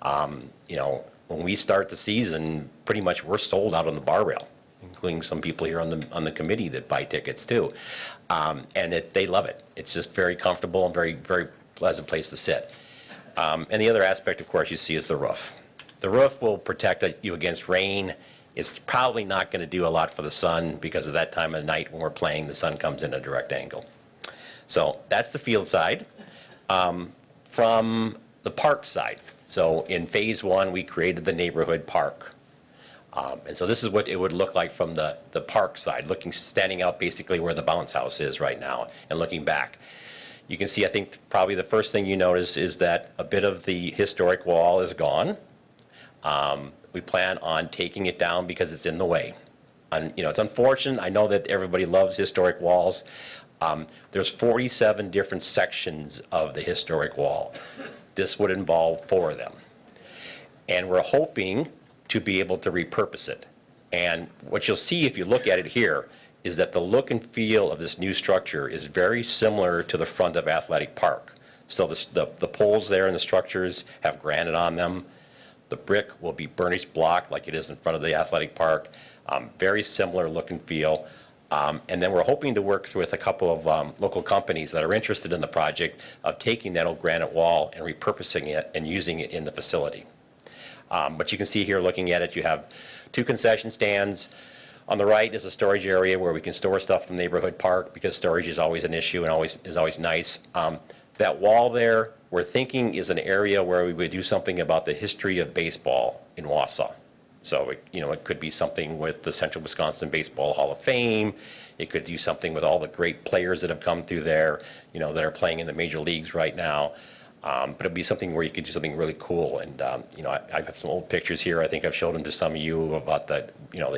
[SPEAKER 13] You know, when we start the season, pretty much we're sold out on the bar rail, including some people here on the committee that buy tickets too. And they love it. It's just very comfortable and very, very pleasant place to sit. And the other aspect, of course, you see is the roof. The roof will protect you against rain. It's probably not going to do a lot for the sun because of that time of night when we're playing, the sun comes in a direct angle. So that's the field side. From the park side, so in Phase 1, we created the neighborhood park. And so this is what it would look like from the park side, standing out basically where the bounce house is right now and looking back. You can see, I think, probably the first thing you notice is that a bit of the historic wall is gone. We plan on taking it down because it's in the way. And, you know, it's unfortunate. I know that everybody loves historic walls. There's 47 different sections of the historic wall. This would involve 4 of them. And we're hoping to be able to repurpose it. And what you'll see if you look at it here is that the look and feel of this new structure is very similar to the front of Athletic Park. So the poles there and the structures have granite on them. The brick will be burnished block like it is in front of the Athletic Park. Very similar look and feel. And then we're hoping to work with a couple of local companies that are interested in the project of taking that old granite wall and repurposing it and using it in the facility. But you can see here looking at it, you have 2 concession stands. On the right is a storage area where we can store stuff from Neighborhood Park because storage is always an issue and is always nice. That wall there, we're thinking is an area where we would do something about the history of baseball in Wausau. So, it could be something with the Central Wisconsin Baseball Hall of Fame. It could do something with all the great players that have come through there, that are playing in the major leagues right now. But it'd be something where you could do something really cool. And, I have some old pictures here. I think I've showed them to some of you about the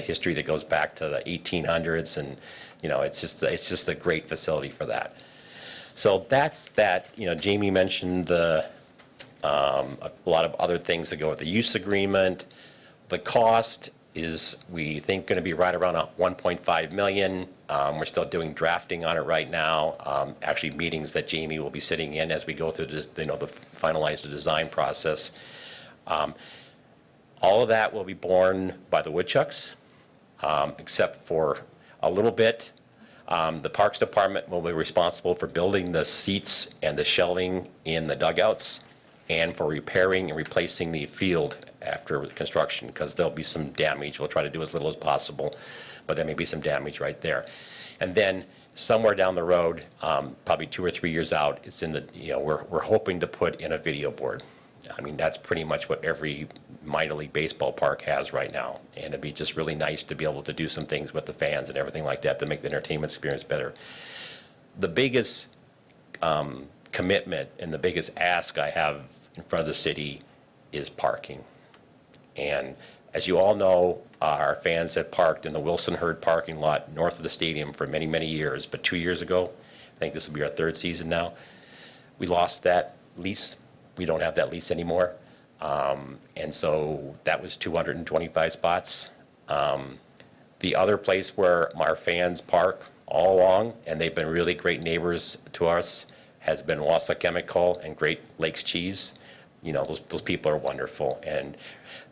[SPEAKER 13] history that goes back to the 1800s. And, it's just a great facility for that. So that's that. Jamie mentioned a lot of other things that go with the use agreement. The cost is, we think, going to be right around 1.5 million. We're still doing drafting on it right now, actually meetings that Jamie will be sitting in as we go through the finalize the design process. All of that will be borne by the woodchucks, except for a little bit. The Parks Department will be responsible for building the seats and the shelving in the dugouts and for repairing and replacing the field after construction, because there'll be some damage. We'll try to do as little as possible, but there may be some damage right there. And then somewhere down the road, probably 2 or 3 years out, it's in the, we're hoping to put in a video board. I mean, that's pretty much what every minor league baseball park has right now. And it'd be just really nice to be able to do some things with the fans and everything like that to make the entertainment experience better. The biggest commitment and the biggest ask I have in front of the city is parking. And as you all know, our fans have parked in the Wilson Hurd parking lot north of the stadium for many, many years. But 2 years ago, I think this will be our 3rd season now, we lost that lease. We don't have that lease anymore. And so that was 225 spots. The other place where our fans park all along, and they've been really great neighbors to us, has been Wausau Chemical and Great Lakes Cheese. Those people are wonderful. And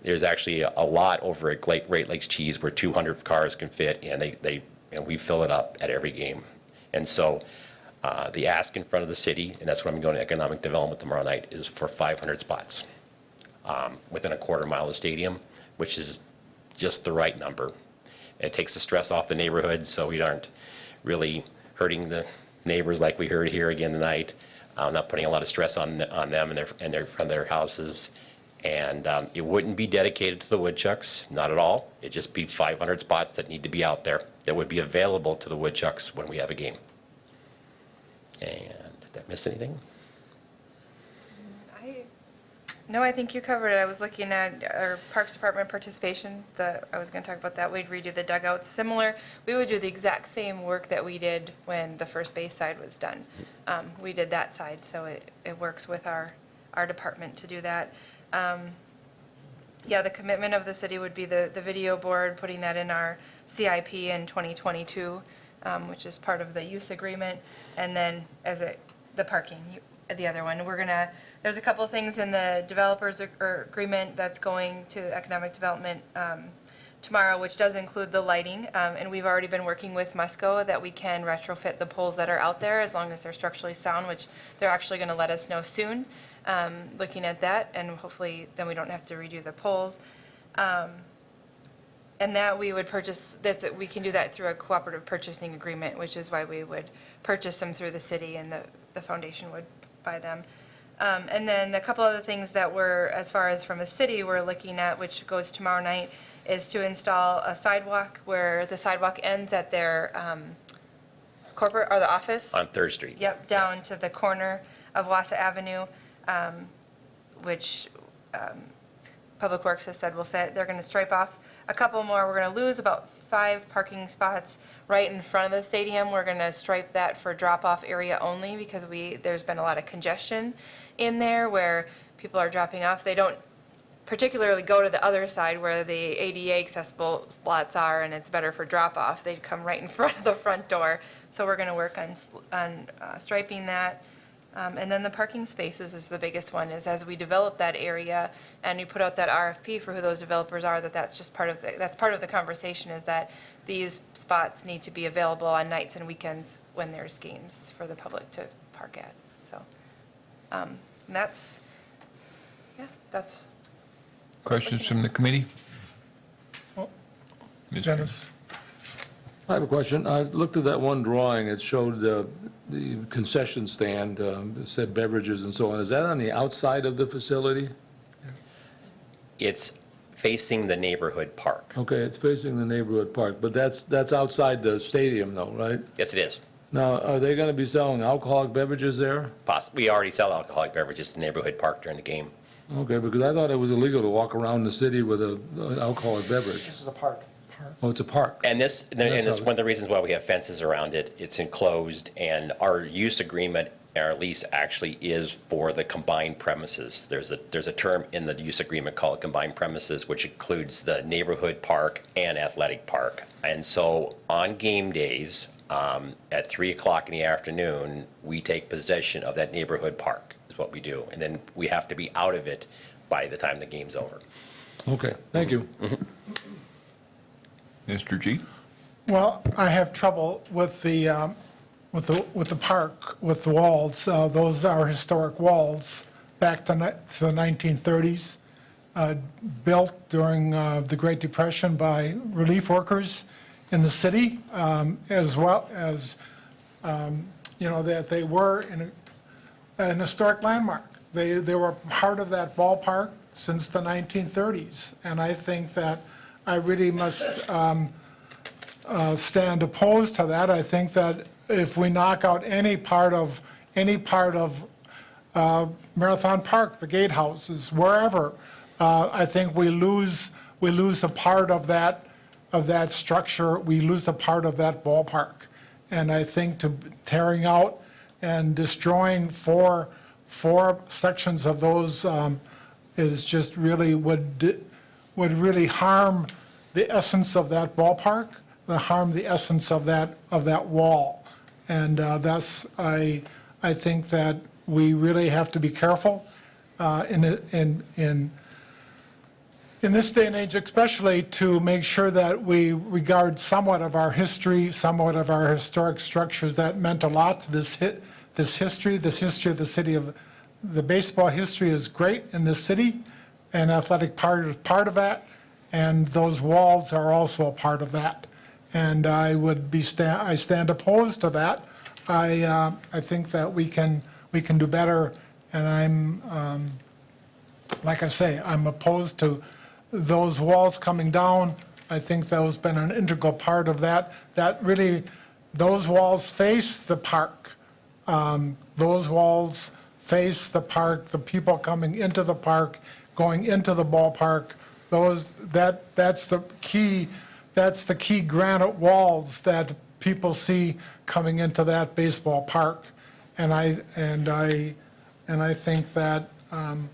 [SPEAKER 13] there's actually a lot over at Great Lakes Cheese where 200 cars can fit, and and we fill it up at every game. And so the ask in front of the city, and that's when I'm going to economic development tomorrow night, is for 500 spots within a quarter mile of the stadium, which is just the right number. It takes the stress off the neighborhood, so we aren't really hurting the neighbors like we heard here again tonight. Not putting a lot of stress on them and their houses. And it wouldn't be dedicated to the woodchucks, not at all. It'd just be 500 spots that need to be out there that would be available to the woodchucks when we have a game. And did I miss anything?
[SPEAKER 6] No, I think you covered it. I was looking at our Parks Department participation. I was going to talk about that. We'd redo the dugouts. Similar, we would do the exact same work that we did when the first base side was done. We did that side, so it works with our department to do that. Yeah, the commitment of the city would be the video board, putting that in our CIP in 2022, which is part of the use agreement, and then the parking, the other one. There's a couple things in the developers agreement that's going to economic development tomorrow, which does include the lighting, and we've already been working with Musco that we can retrofit the poles that are out there as long as they're structurally sound, which they're actually going to let us know soon, looking at that, and hopefully then we don't have to redo the poles. And that we would purchase, we can do that through a cooperative purchasing agreement, which is why we would purchase them through the city and the foundation would buy them. And then a couple other things that as far as from a city, we're looking at, which goes tomorrow night, is to install a sidewalk where the sidewalk ends at their corporate, or the office.
[SPEAKER 13] On 3rd Street.
[SPEAKER 6] Yep, down to the corner of Wausau Avenue, which Public Works has said will fit. They're going to stripe off a couple more. We're going to lose about 5 parking spots right in front of the stadium. We're going to stripe that for drop-off area only because there's been a lot of congestion in there where people are dropping off. They don't particularly go to the other side where the ADA accessible slots are, and it's better for drop-off. They come right in front of the front door. So we're going to work on striping that. And then the parking spaces is the biggest one, is as we develop that area and we put out that RFP for who those developers are, that's just part of the conversation, is that these spots need to be available on nights and weekends when there's games for the public to park at. So that's.
[SPEAKER 1] Questions from the committee? Ms.
[SPEAKER 12] Dennis?
[SPEAKER 11] I have a question. I looked at that one drawing. It showed the concession stand, it said beverages and so on. Is that on the outside of the facility?
[SPEAKER 13] It's facing the neighborhood park.
[SPEAKER 11] Okay, it's facing the neighborhood park, but that's outside the stadium though, right?
[SPEAKER 13] Yes, it is.
[SPEAKER 11] Now, are they going to be selling alcoholic beverages there?
[SPEAKER 13] We already sell alcoholic beverages in the neighborhood park during the game.
[SPEAKER 11] Okay, because I thought it was illegal to walk around the city with an alcoholic beverage.
[SPEAKER 3] This is a park.
[SPEAKER 11] Oh, it's a park.
[SPEAKER 13] And this
[SPEAKER 11] That's
[SPEAKER 13] is
[SPEAKER 11] how-
[SPEAKER 13] one of the reasons why we have fences around it. It's enclosed, and our use agreement our lease actually is for the combined premises. There's a term in the use agreement called combined premises, which includes the neighborhood park and athletic park. And so on game days, at 3 o'clock in the afternoon, we take possession of that neighborhood park, is what we do. And then we have to be out of it by the time the game's over.
[SPEAKER 11] Okay, thank you.
[SPEAKER 1] Mr. G?
[SPEAKER 12] Well, I have trouble with the park, with the walls. Those are historic walls back to the 1930s, built during the Great Depression by relief workers in the city, as well as, that they were an historic landmark. They were part of that ballpark since the 1930s, and I think that I really must stand opposed to that. I think that if we knock out any part of Marathon Park, the gatehouses, wherever, I think we lose a part of that structure. We lose a part of that ballpark, and I think tearing out and destroying four sections of those is just really would really harm the essence of that ballpark, harm the essence of that wall. And thus, I think that we really have to be careful in this day and age, especially to make sure that we regard somewhat of our history, somewhat of our historic structures that meant a lot to this history of the city of. The baseball history is great in this city, and athletic part is part of that, and those walls are also a part of that. And I stand opposed to that. I think that we can do better, and I'm, like I say, I'm opposed to those walls coming down. I think that has been an integral part of that. That really, those walls face the park. Those walls face the park, the people coming into the park, going into the ballpark. That's the key granite walls that people see coming into that baseball park. And I think that I'm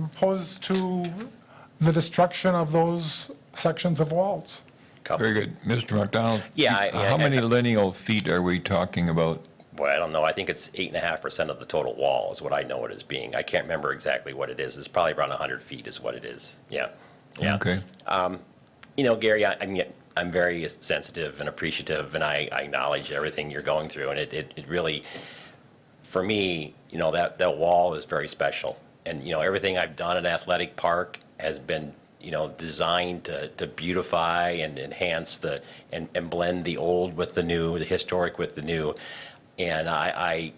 [SPEAKER 12] opposed to the destruction of those sections of walls.
[SPEAKER 1] Very good. Mr. McDonald?
[SPEAKER 13] Yeah,
[SPEAKER 1] How many lineal feet are we talking about?
[SPEAKER 13] Boy, I don't know. I think it's 8.5% of the total wall is what I know it as being. I can't remember exactly what it is. It's probably around 100 feet is what it is. Yeah.
[SPEAKER 1] Okay.
[SPEAKER 13] Gary, I'm very sensitive and appreciative, and I acknowledge everything you're going through. And it really, for me, that wall is very special. And, everything I've done at Athletic Park has been, designed to beautify and enhance and blend the old with the new, the historic with the new. And I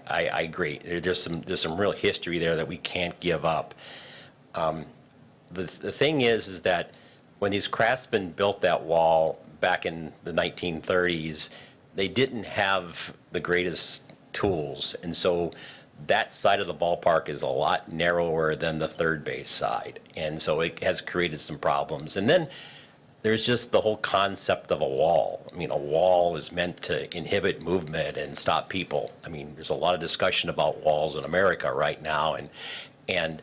[SPEAKER 13] agree. There's some real history there that we can't give up. The thing is that when these craftsmen built that wall back in the 1930s, they didn't have the greatest tools, and so that side of the ballpark is a lot narrower than the third base side, and so it has created some problems. And then there's just the whole concept of a wall. I mean, a wall is meant to inhibit movement and stop people. I mean, there's a lot of discussion about walls in America right now, and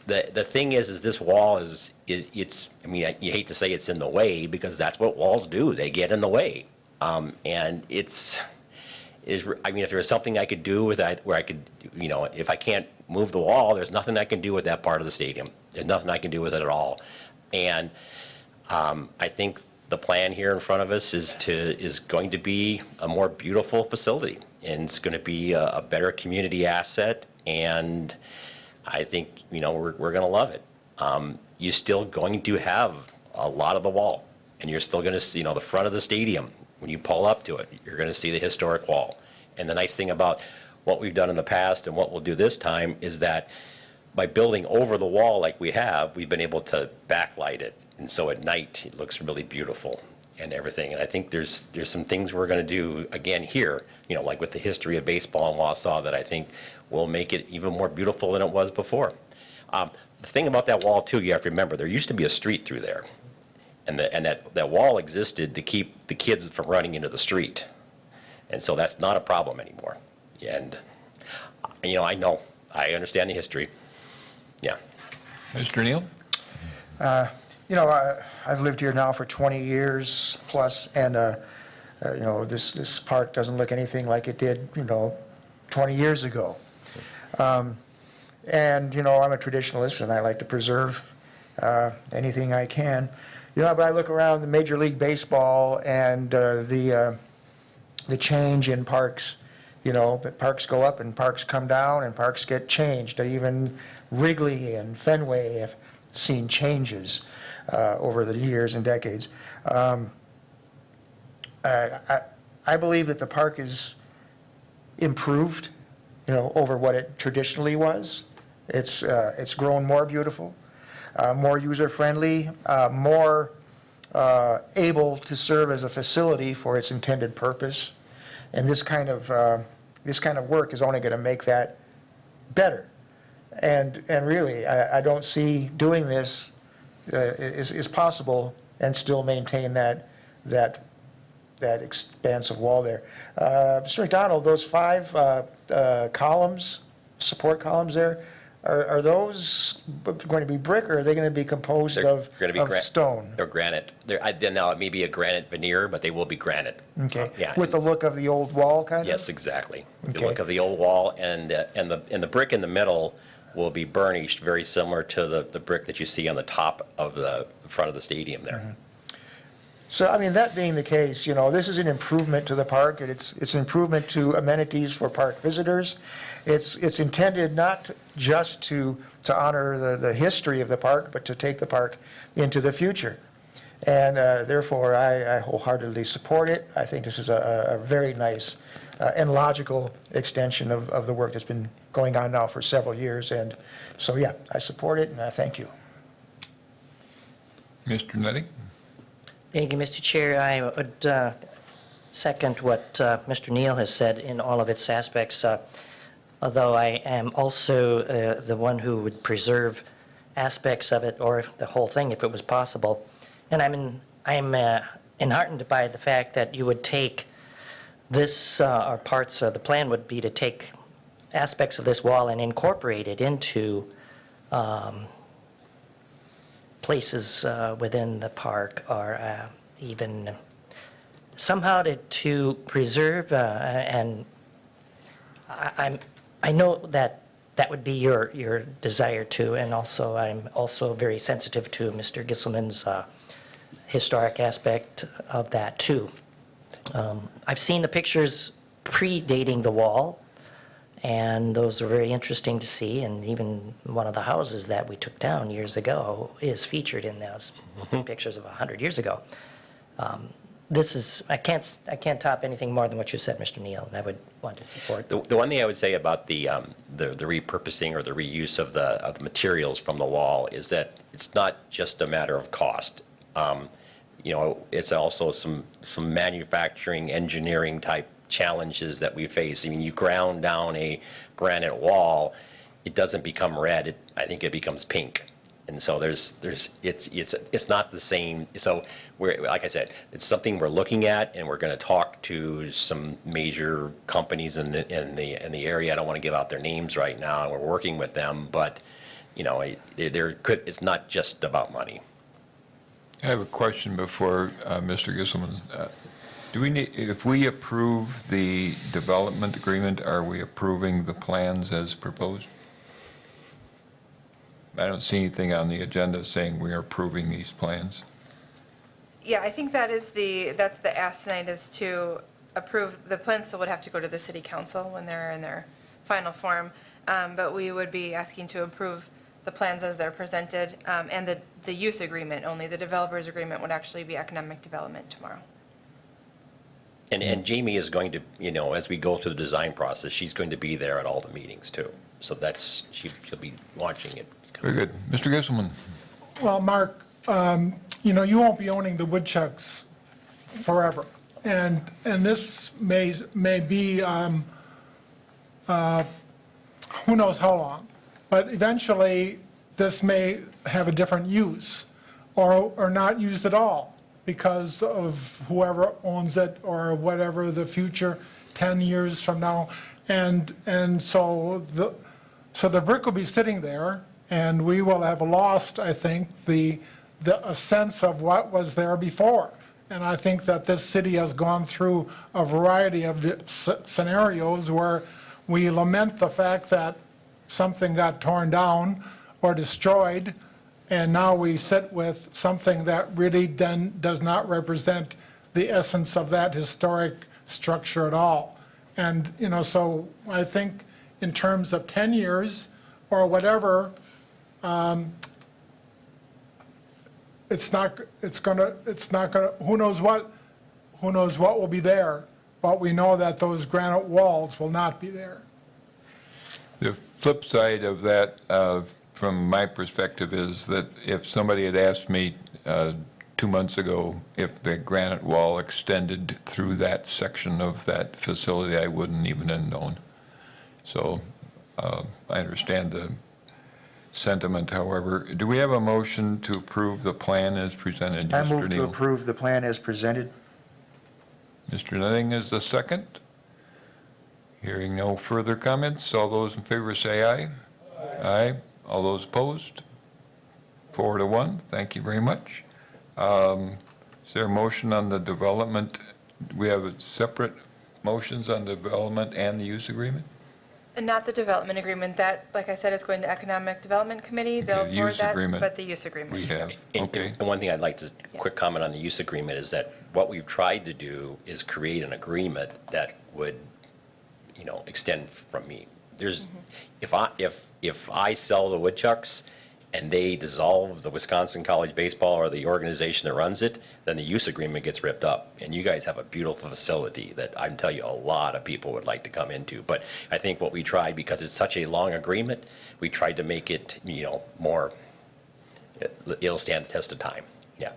[SPEAKER 13] the thing is this wall is I mean, you hate to say it's in the way because that's what walls do. They get in the way, and I mean, if there was something I could do with that, where I could, if I can't move the wall, there's nothing I can do with that part of the stadium. There's nothing I can do with it at all, and I think the plan here in front of us is going to be a more beautiful facility, and it's going to be a better community asset, and I think we're going to love it. You're still going to have a lot of the wall, and you're still going to see the front of the stadium. When you pull up to it, you're going to see the historic wall. And the nice thing about what we've done in the past and what we'll do this time is that by building over the wall like we have, we've been able to backlight it. And so at night, it looks really beautiful and everything. And I think there's some things we're going to do again here, like with the history of baseball in Wausau, that I think will make it even more beautiful than it was before. The thing about that wall, too, you have to remember, there used to be a street through there. And that wall existed to keep the kids from running into the street. And so that's not a problem anymore. And, I understand the history. Yeah.
[SPEAKER 1] Mr. Neal?
[SPEAKER 3] I've lived here now for 20 years plus, and, this park doesn't look anything like it did, 20 years ago. And, I'm a traditionalist, and I like to preserve anything I can. But I look around the Major League Baseball and the change in parks, that parks go up and parks come down and parks get changed. Even Wrigley and Fenway have seen changes over the years and decades. I believe that the park is improved, over what it traditionally was. It's grown more beautiful, more user-friendly, more able to serve as a facility for its intended purpose. And this kind of work is only going to make that better. And really, I don't see doing this is possible and still maintain that expansive wall there. Mr. McDonald, those 5 columns, support columns there, are those going to be brick, or are they going to be composed of stone?
[SPEAKER 13] They're granite. Now, it may be a granite veneer, but they will be granite.
[SPEAKER 3] Okay.
[SPEAKER 13] Yeah.
[SPEAKER 3] With the look of the old wall, kind of?
[SPEAKER 13] Yes, exactly. The
[SPEAKER 3] Okay.
[SPEAKER 13] look of the old wall, and the brick in the middle will be burnished, very similar to the brick that you see on the top of the front of the stadium there.
[SPEAKER 3] So, that being the case, this is an improvement to the park, and it's an improvement to amenities for park visitors. It's intended not just to honor the history of the park, but to take the park into the future. And therefore, I wholeheartedly support it. I think this is a very nice and logical extension of the work that's been going on now for several years. And so, yeah, I support it, and I thank you.
[SPEAKER 1] Mr. Nutting?
[SPEAKER 5] Thank you, Mr. Chair. I would second what Mr. Neal has said in all of its aspects, although I am also the one who would preserve aspects of it, or the whole thing if it was possible. And I'm enheartened by the fact that you would take this, or parts of the plan would be to take aspects of this wall and incorporate it into places within the park, or even somehow to preserve, and I know that would be your desire to, and also I'm also very sensitive to Mr. Gisselman's historic aspect of that too. I've seen the pictures predating the wall, and those are very interesting to see, and even one of the houses that we took down years ago is featured in those pictures of 100 years ago. This is, I can't top anything more than what you said, Mr. Neal, and I would want to support.
[SPEAKER 13] The one thing I would say about the repurposing or the reuse of the materials from the wall is that it's not just a matter of cost. It's also some manufacturing, engineering type challenges that we face. You ground down a granite wall, it doesn't become red. I think it becomes pink. And so it's not the same. So like I said, it's something we're looking at, and we're going to talk to some major companies in the area. I don't want to give out their names right now, and we're working with them. But it's not just about money.
[SPEAKER 1] I have a question before Mr. Gisselman. If we approve the development agreement, are we approving the plans as proposed? I don't see anything on the agenda saying we are approving these plans.
[SPEAKER 6] Yeah, I think that's the ask tonight, is to approve. The plans still would have to go to the city council when they're in their final form, but we would be asking to approve the plans as they're presented, and the use agreement only. The developer's agreement would actually be economic development tomorrow.
[SPEAKER 13] And Jamie is going to, as we go through the design process, she's going to be there at all the meetings too. So she'll be watching it.
[SPEAKER 1] Very good. Mr. Gisselman?
[SPEAKER 12] Well, Mark, you won't be owning the woodchucks forever. And this may be, who knows how long. But eventually, this may have a different use, or not used at all, because of whoever owns it or whatever the future 10 years from now. And so the brick will be sitting there, and we will have lost, I think, a sense of what was there before. And I think that this city has gone through a variety of scenarios where we lament the fact that something got torn down or destroyed, and now we sit with something that really then does not represent the essence of that historic structure at all. And, so I think in terms of 10 years or whatever, it's not gonna, who knows what will be there, but we know that those granite walls will not be there.
[SPEAKER 1] The flip side of that, from my perspective, is that if somebody had asked me 2 months ago if the granite wall extended through that section of that facility, I wouldn't even have known. So I understand the sentiment, however. Do we have a motion to approve the plan as presented,
[SPEAKER 3] I
[SPEAKER 1] Mr.
[SPEAKER 3] move to
[SPEAKER 1] Neal?
[SPEAKER 3] approve the plan as presented.
[SPEAKER 1] Mr. Nutting is the second. Hearing no further comments, all those in favor say aye. Aye. All those opposed? 4-1. Thank you very much. Is there a motion on the development? We have separate motions on development and the use agreement?
[SPEAKER 6] And not the development agreement, that, like I said, is going to Economic Development Committee.
[SPEAKER 1] Okay,
[SPEAKER 6] They'll
[SPEAKER 1] the
[SPEAKER 6] forward
[SPEAKER 1] use
[SPEAKER 6] that,
[SPEAKER 1] agreement.
[SPEAKER 6] but the use agreement.
[SPEAKER 1] We have,
[SPEAKER 13] And-
[SPEAKER 1] okay.
[SPEAKER 13] And one thing I'd like to, quick comment on the use agreement is that what we've tried to do is create an agreement that would, extend from me. There's, if I sell the woodchucks and they dissolve the Wisconsin College Baseball or the organization that runs it, then the use agreement gets ripped up. And you guys have a beautiful facility that I can tell you a lot of people would like to come into. But I think what we tried, because it's such a long agreement, we tried to make it, more, it'll stand the test of time. Yeah.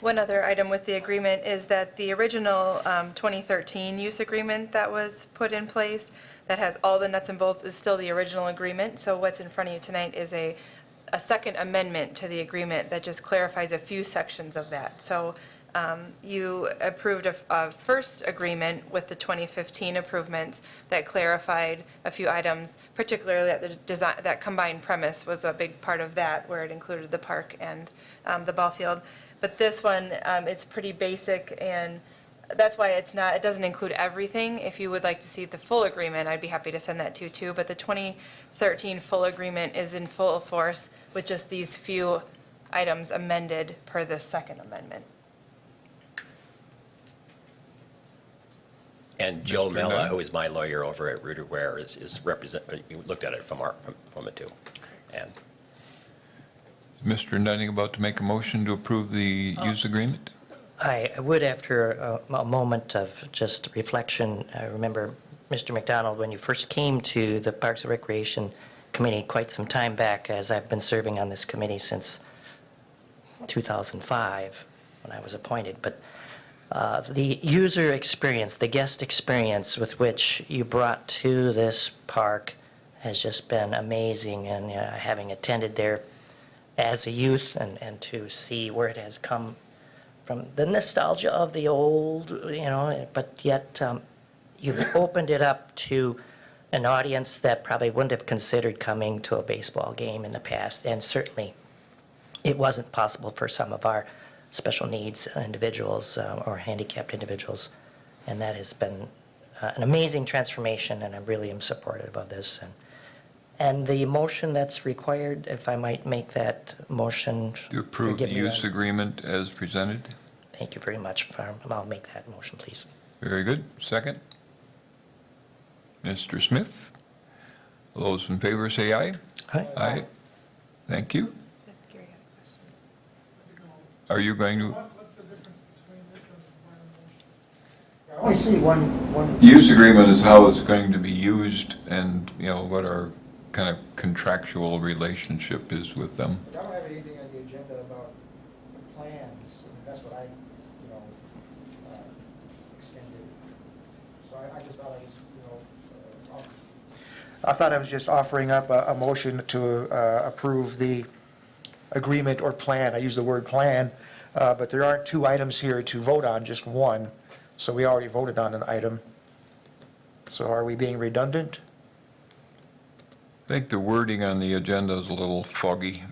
[SPEAKER 6] One other item with the agreement is that the original 2013 use agreement that was put in place, that has all the nuts and bolts, is still the original agreement. So what's in front of you tonight is a second amendment to the agreement that just clarifies a few sections of that. So you approved a first agreement with the 2015 improvements that clarified a few items, particularly that the design, that combined premise was a big part of that, where it included the park and the ball field. But this one, it's pretty basic, and that's why it doesn't include everything. If you would like to see the full agreement, I'd be happy to send that to you too. But the 2013 full agreement is in full force with just these few items amended per the second amendment.
[SPEAKER 13] And Joe
[SPEAKER 1] Mr.
[SPEAKER 13] Mella,
[SPEAKER 1] Nunn?
[SPEAKER 13] who is my lawyer over at Reuter Ware, is looked at it from it too. And
[SPEAKER 1] Is Mr. Nutting about to make a motion to approve the use agreement?
[SPEAKER 5] I would, after a moment of just reflection, I remember, Mr. McDonald, when you first came to the Parks and Recreation Committee quite some time back, as I've been serving on this committee since 2005, when I was appointed. But the user experience, the guest experience with which you brought to this park has just been amazing. And having attended there as a youth and to see where it has come from, the nostalgia of the old, but yet you've opened it up to an audience that probably wouldn't have considered coming to a baseball game in the past. And certainly it wasn't possible for some of our special needs individuals or handicapped individuals. And that has been an amazing transformation, and I really am supportive of this. And the motion that's required, if I might make that motion.
[SPEAKER 1] To approve the
[SPEAKER 5] forgive me,
[SPEAKER 1] use agreement as presented?
[SPEAKER 5] Thank you very much. I'll make that motion, please.
[SPEAKER 1] Very good. Second? Mr. Smith? All those in favor say aye.
[SPEAKER 5] Aye.
[SPEAKER 1] Aye. Thank you. Are you going to?
[SPEAKER 12] What's the difference between this and the prior motion?
[SPEAKER 3] I only see one.
[SPEAKER 1] Use agreement is how it's going to be used and, what our kind of contractual relationship is with them.
[SPEAKER 3] I don't have anything on the agenda about plans. I mean, that's what I, extended. So I just thought I thought I was just offering up a motion to approve the agreement or plan. I use the word plan, but there aren't two items here to vote on, just one. So we already voted on an item. So are we being redundant?
[SPEAKER 1] I think the wording on the agenda is a little foggy.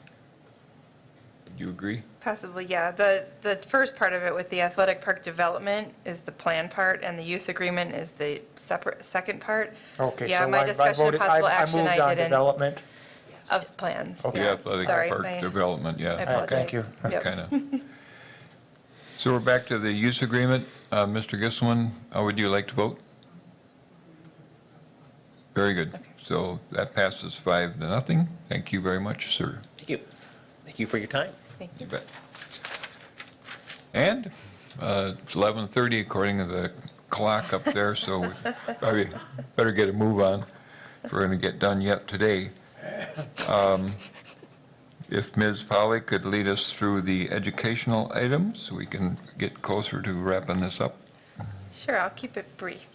[SPEAKER 1] Do you agree?
[SPEAKER 6] Possibly, yeah. The first part of it with the athletic park development is the plan part, and the use agreement is the separate second part.
[SPEAKER 3] Okay,
[SPEAKER 6] Yeah,
[SPEAKER 3] so
[SPEAKER 6] my
[SPEAKER 3] I
[SPEAKER 6] discussion of
[SPEAKER 3] voted,
[SPEAKER 6] possible
[SPEAKER 3] I
[SPEAKER 6] action
[SPEAKER 3] moved
[SPEAKER 6] I
[SPEAKER 3] on
[SPEAKER 6] didn't,
[SPEAKER 3] development.
[SPEAKER 6] of plans.
[SPEAKER 3] Okay.
[SPEAKER 1] The
[SPEAKER 6] Yeah.
[SPEAKER 1] athletic
[SPEAKER 6] Sorry,
[SPEAKER 1] park
[SPEAKER 6] my-
[SPEAKER 1] development,
[SPEAKER 6] I
[SPEAKER 1] yeah.
[SPEAKER 6] apologize.
[SPEAKER 3] Thank you.
[SPEAKER 6] Yep.
[SPEAKER 1] Kind of. So we're back to the use agreement. Mr. Gisselman, how would you like to vote? Very good. So that passes 5-0. Thank you very much, sir.
[SPEAKER 13] Thank you. Thank you for your time.
[SPEAKER 6] Thank
[SPEAKER 1] You
[SPEAKER 6] you.
[SPEAKER 1] bet. And it's 11:30 according to the clock up there, so we probably better get a move on if we're going to get done yet today. If Ms. Polly could lead us through the educational items, we can get closer to wrapping this up.
[SPEAKER 6] Sure, I'll keep it brief.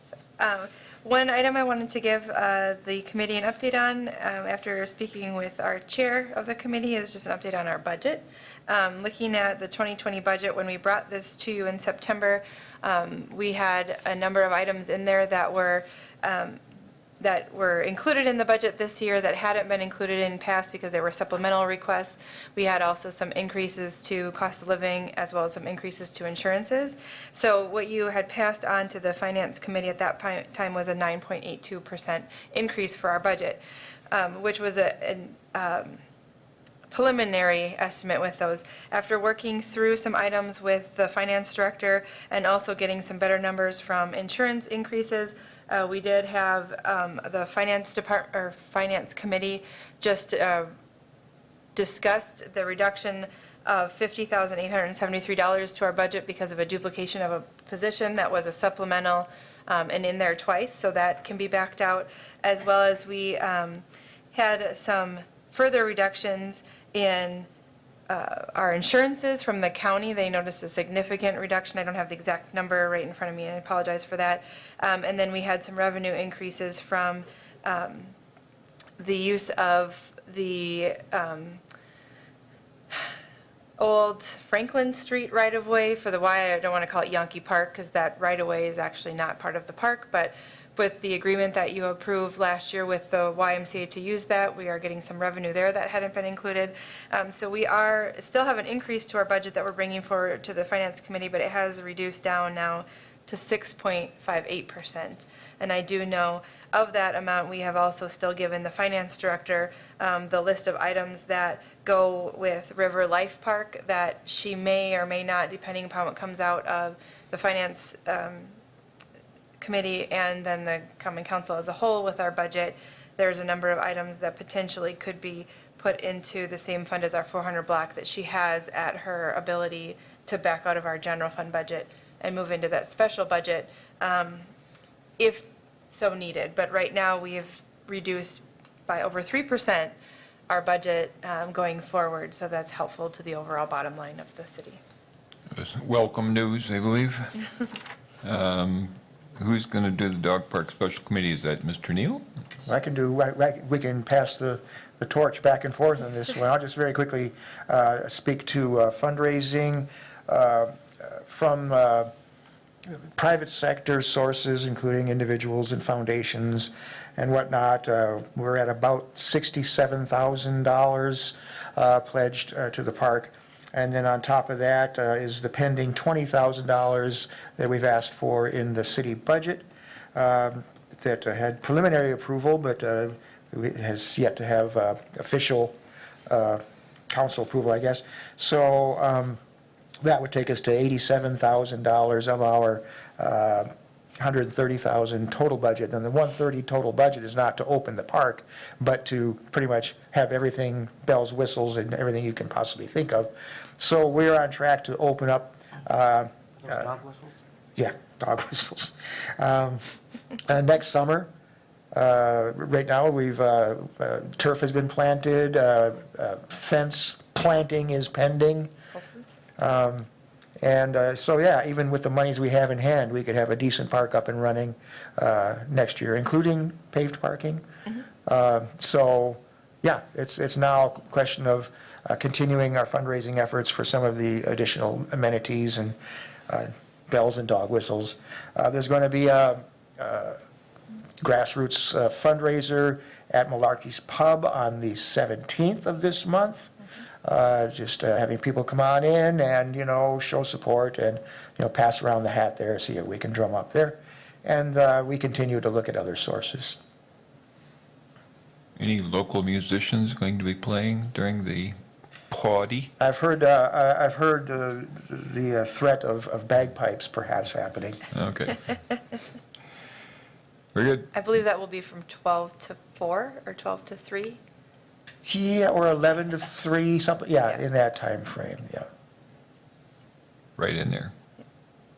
[SPEAKER 6] One item I wanted to give the committee an update on after speaking with our chair of the committee is just an update on our budget. Looking at the 2020 budget, when we brought this to you in September, we had a number of items in there that were included in the budget this year that hadn't been included in past because they were supplemental requests. We had also some increases to cost of living as well as some increases to insurances. So what you had passed on to the Finance Committee at that time was a 9.82% increase for our budget, which was a preliminary estimate with those. After working through some items with the finance director and also getting some better numbers from insurance increases, we did have the finance department or finance committee just discussed the reduction of $50,873 to our budget because of a duplication of a position that was a supplemental and in there twice, so that can be backed out, as well as we had some further reductions in our insurances from the county. They noticed a significant reduction. I don't have the exact number right in front of me. I apologize for that. And then we had some revenue increases from the use of the old Franklin Street right-of-way for the I don't want to call it Yankee Park because that right-of-way is actually not part of the park, but with the agreement that you approved last year with the YMCA to use that, we are getting some revenue there that hadn't been included. So we still have an increase to our budget that we're bringing forward to the Finance Committee, but it has reduced down now to 6.58%. And I do know of that amount, we have also still given the Finance Director the list of items that go with River Life Park that she may or may not, depending upon what comes out of the Finance Committee and then the Common Council as a whole with our budget. There's a number of items that potentially could be put into the same fund as our 400 block that she has at her ability to back out of our general fund budget and move into that special budget if so needed. But right now, we've reduced by over 3% our budget going forward, so that's helpful to the overall bottom line of the city.
[SPEAKER 1] It's welcome news, I believe. Who's going to do the dog park special committee? Is that Mr. Neal?
[SPEAKER 3] I can do, we can pass the torch back and forth on this one. I'll just very quickly speak to fundraising from private sector sources, including individuals and foundations and whatnot. We're at about $67,000 pledged to the park. And then on top of that is the pending $20,000 that we've asked for in the city budget that had preliminary approval, but it has yet to have official council approval, I guess. So that would take us to $87,000 of our $130,000 total budget. And the $130,000 total budget is not to open the park, but to pretty much have everything, bells, whistles, and everything you can possibly think of. So we're on track to open up.
[SPEAKER 14] Dog whistles?
[SPEAKER 3] Yeah, dog whistles. Next summer. Right now, turf has been planted, fence planting is pending. So, yeah, even with the monies we have in hand, we could have a decent park up and running next year, including paved parking. So, yeah, it's now a question of continuing our fundraising efforts for some of the additional amenities and bells and dog whistles. There's going to be a grassroots fundraiser at Malarkey's Pub on the 17th of this month. Just having people come on in and, show support and, pass around the hat there, see if we can drum up there. And we continue to look at other sources.
[SPEAKER 1] Any local musicians going to be playing during the party?
[SPEAKER 3] I've heard the threat of bagpipes perhaps happening.
[SPEAKER 1] Okay. Very good.
[SPEAKER 6] I believe that will be from 12 to 4 or 12 to 3.
[SPEAKER 3] Yeah, or 11 to 3, something,
[SPEAKER 6] Yeah.
[SPEAKER 3] in that time frame. Yeah.
[SPEAKER 1] Right in there.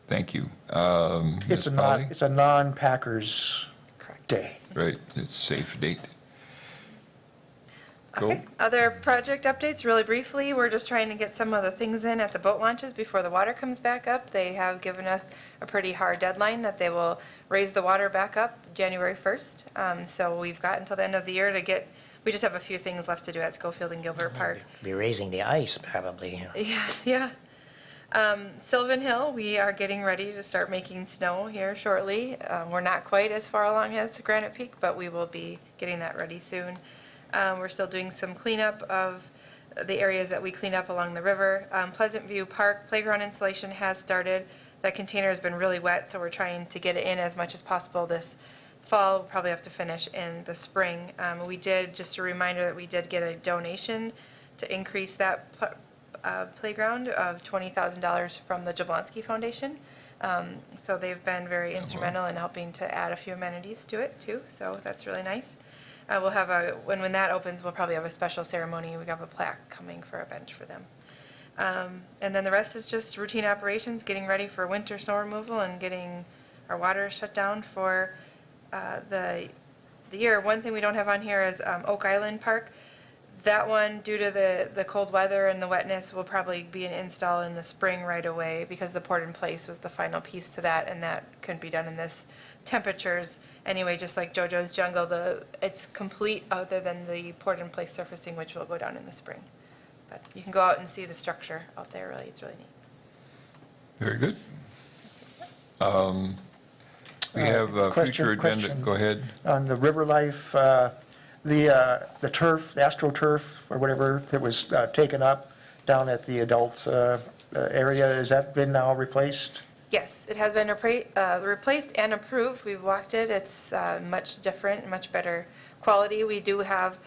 [SPEAKER 1] Thank you.
[SPEAKER 3] It's
[SPEAKER 1] Ms. Polly?
[SPEAKER 3] it's a non-Packers
[SPEAKER 6] Correct.
[SPEAKER 3] day.
[SPEAKER 1] Right, it's a safe date. Cool.
[SPEAKER 6] Okay, other project updates, really briefly, we're just trying to get some of the things in at the boat launches before the water comes back up. They have given us a pretty hard deadline that they will raise the water back up January 1st. So we've got until the end of the year to get, we just have a few things left to do at Schofield and Gilbert Park.
[SPEAKER 5] Be raising the ice, probably.
[SPEAKER 6] Yeah. Sylvan Hill, we are getting ready to start making snow here shortly. We're not quite as far along as Granite Peak, but we will be getting that ready soon. We're still doing some cleanup of the areas that we clean up along the river. Pleasant View Park playground installation has started. That container has been really wet, so we're trying to get it in as much as possible this fall. We'll probably have to finish in the spring. We did, just a reminder that we did get a donation to increase that playground of $20,000 from the Jablonski Foundation. So they've been very instrumental in helping to add a few amenities to it too, so that's really nice. We'll have when that opens, we'll probably have a special ceremony. We have a plaque coming for a bench for them. And then the rest is just routine operations, getting ready for winter snow removal and getting our water shut down for the year. One thing we don't have on here is Oak Island Park. That one, due to the cold weather and the wetness, will probably be an install in the spring right away because the port in place was the final piece to that, and that couldn't be done in this temperatures. Anyway, just like JoJo's Jungle, it's complete other than the port in place surfacing, which will go down in the spring. But you can go out and see the structure out there, really, it's really neat.
[SPEAKER 1] Very good. We have a future agenda.
[SPEAKER 3] Question
[SPEAKER 1] Go ahead.
[SPEAKER 3] on the River Life, the turf, the AstroTurf, or whatever, that was taken up down at the adult area, has that been now replaced?
[SPEAKER 6] Yes, it has been replaced and approved. We've walked it. It's much different, much better quality. We do have,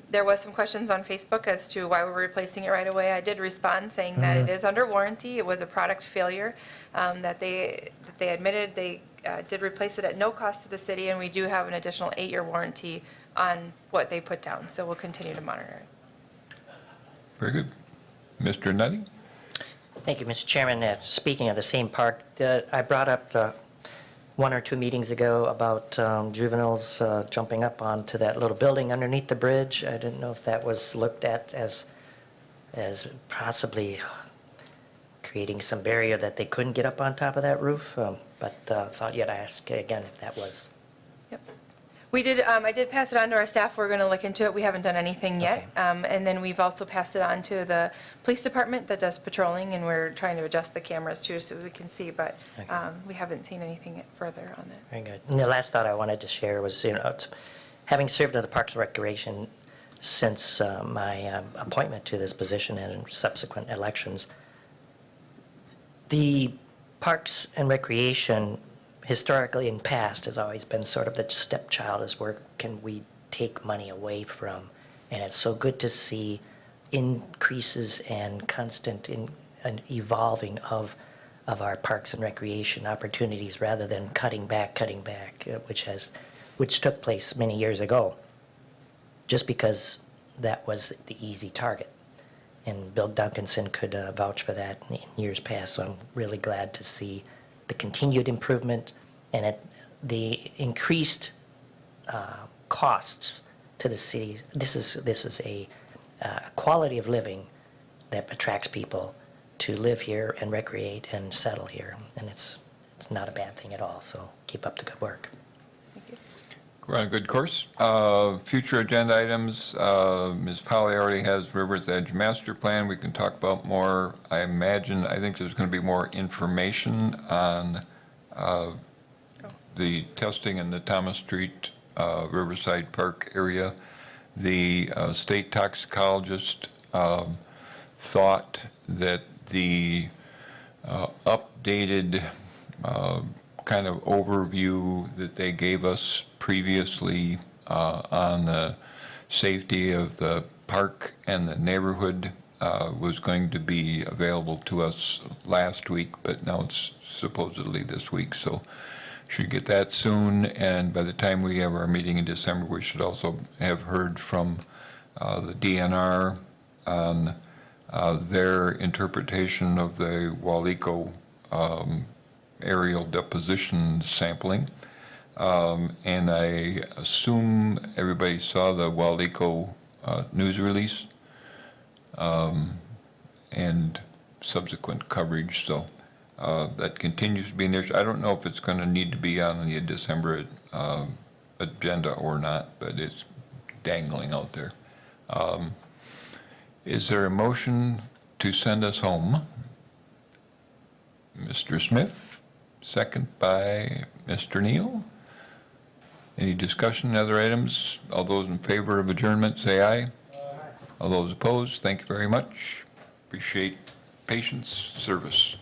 [SPEAKER 6] there was some questions on Facebook as to why we were replacing it right away. I did respond saying that it is under warranty. It was a product failure that they admitted. They did replace it at no cost to the city, and we do have an additional 8-year warranty on what they put down. So we'll continue to monitor it.
[SPEAKER 1] Very good. Mr. Nutting?
[SPEAKER 5] Thank you, Mr. Chairman. Speaking of the same park, I brought up 1 or 2 meetings ago about juveniles jumping up onto that little building underneath the bridge. I didn't know if that was looked at as possibly creating some barrier that they couldn't get up on top of that roof, but thought you'd ask again if that was.
[SPEAKER 6] Yep. We did, I did pass it on to our staff. We're going to look into it. We haven't done anything yet.
[SPEAKER 5] Okay.
[SPEAKER 6] And then we've also passed it on to the police department that does patrolling, and we're trying to adjust the cameras too so we can see, but
[SPEAKER 5] Okay.
[SPEAKER 6] we haven't seen anything further on that.
[SPEAKER 5] Very good. And the last thought I wanted to share was, having served in the Parks and Recreation since my appointment to this position and in subsequent elections, the Parks and Recreation historically in past has always been sort of the stepchild is where can we take money away from. And it's so good to see increases and constant and evolving of our Parks and Recreation opportunities rather than cutting back, which took place many years ago, just because that was the easy target. And Bill Duncanson could vouch for that in years past, so I'm really glad to see the continued improvement and the increased costs to the city. This is a quality of living that attracts people to live here and recreate and settle here, and it's not a bad thing at all, so keep up the good work.
[SPEAKER 6] Thank you.
[SPEAKER 1] We're on a good course. Future agenda items, Ms. Polly already has River's Edge Master Plan. We can talk about more. I think there's going to be more information on the testing in the Thomas Street, Riverside Park area. The state toxicologist thought that the updated kind of overview that they gave us previously on the safety of the park and the neighborhood was going to be available to us last week, but now it's supposedly this week, so should get that soon. And by the time we have our meeting in December, we should also have heard from the DNR on their interpretation of the Waleco aerial deposition sampling. And I assume everybody saw the Waleco news release and subsequent coverage, so that continues to be an issue. I don't know if it's going to need to be on the December agenda or not, but it's dangling out there. Is there a motion to send us home? Mr. Smith, second by Mr. Neal. Any discussion, other items? All those in favor of adjournment, say aye. All those opposed, thank you very much. Appreciate patience, service.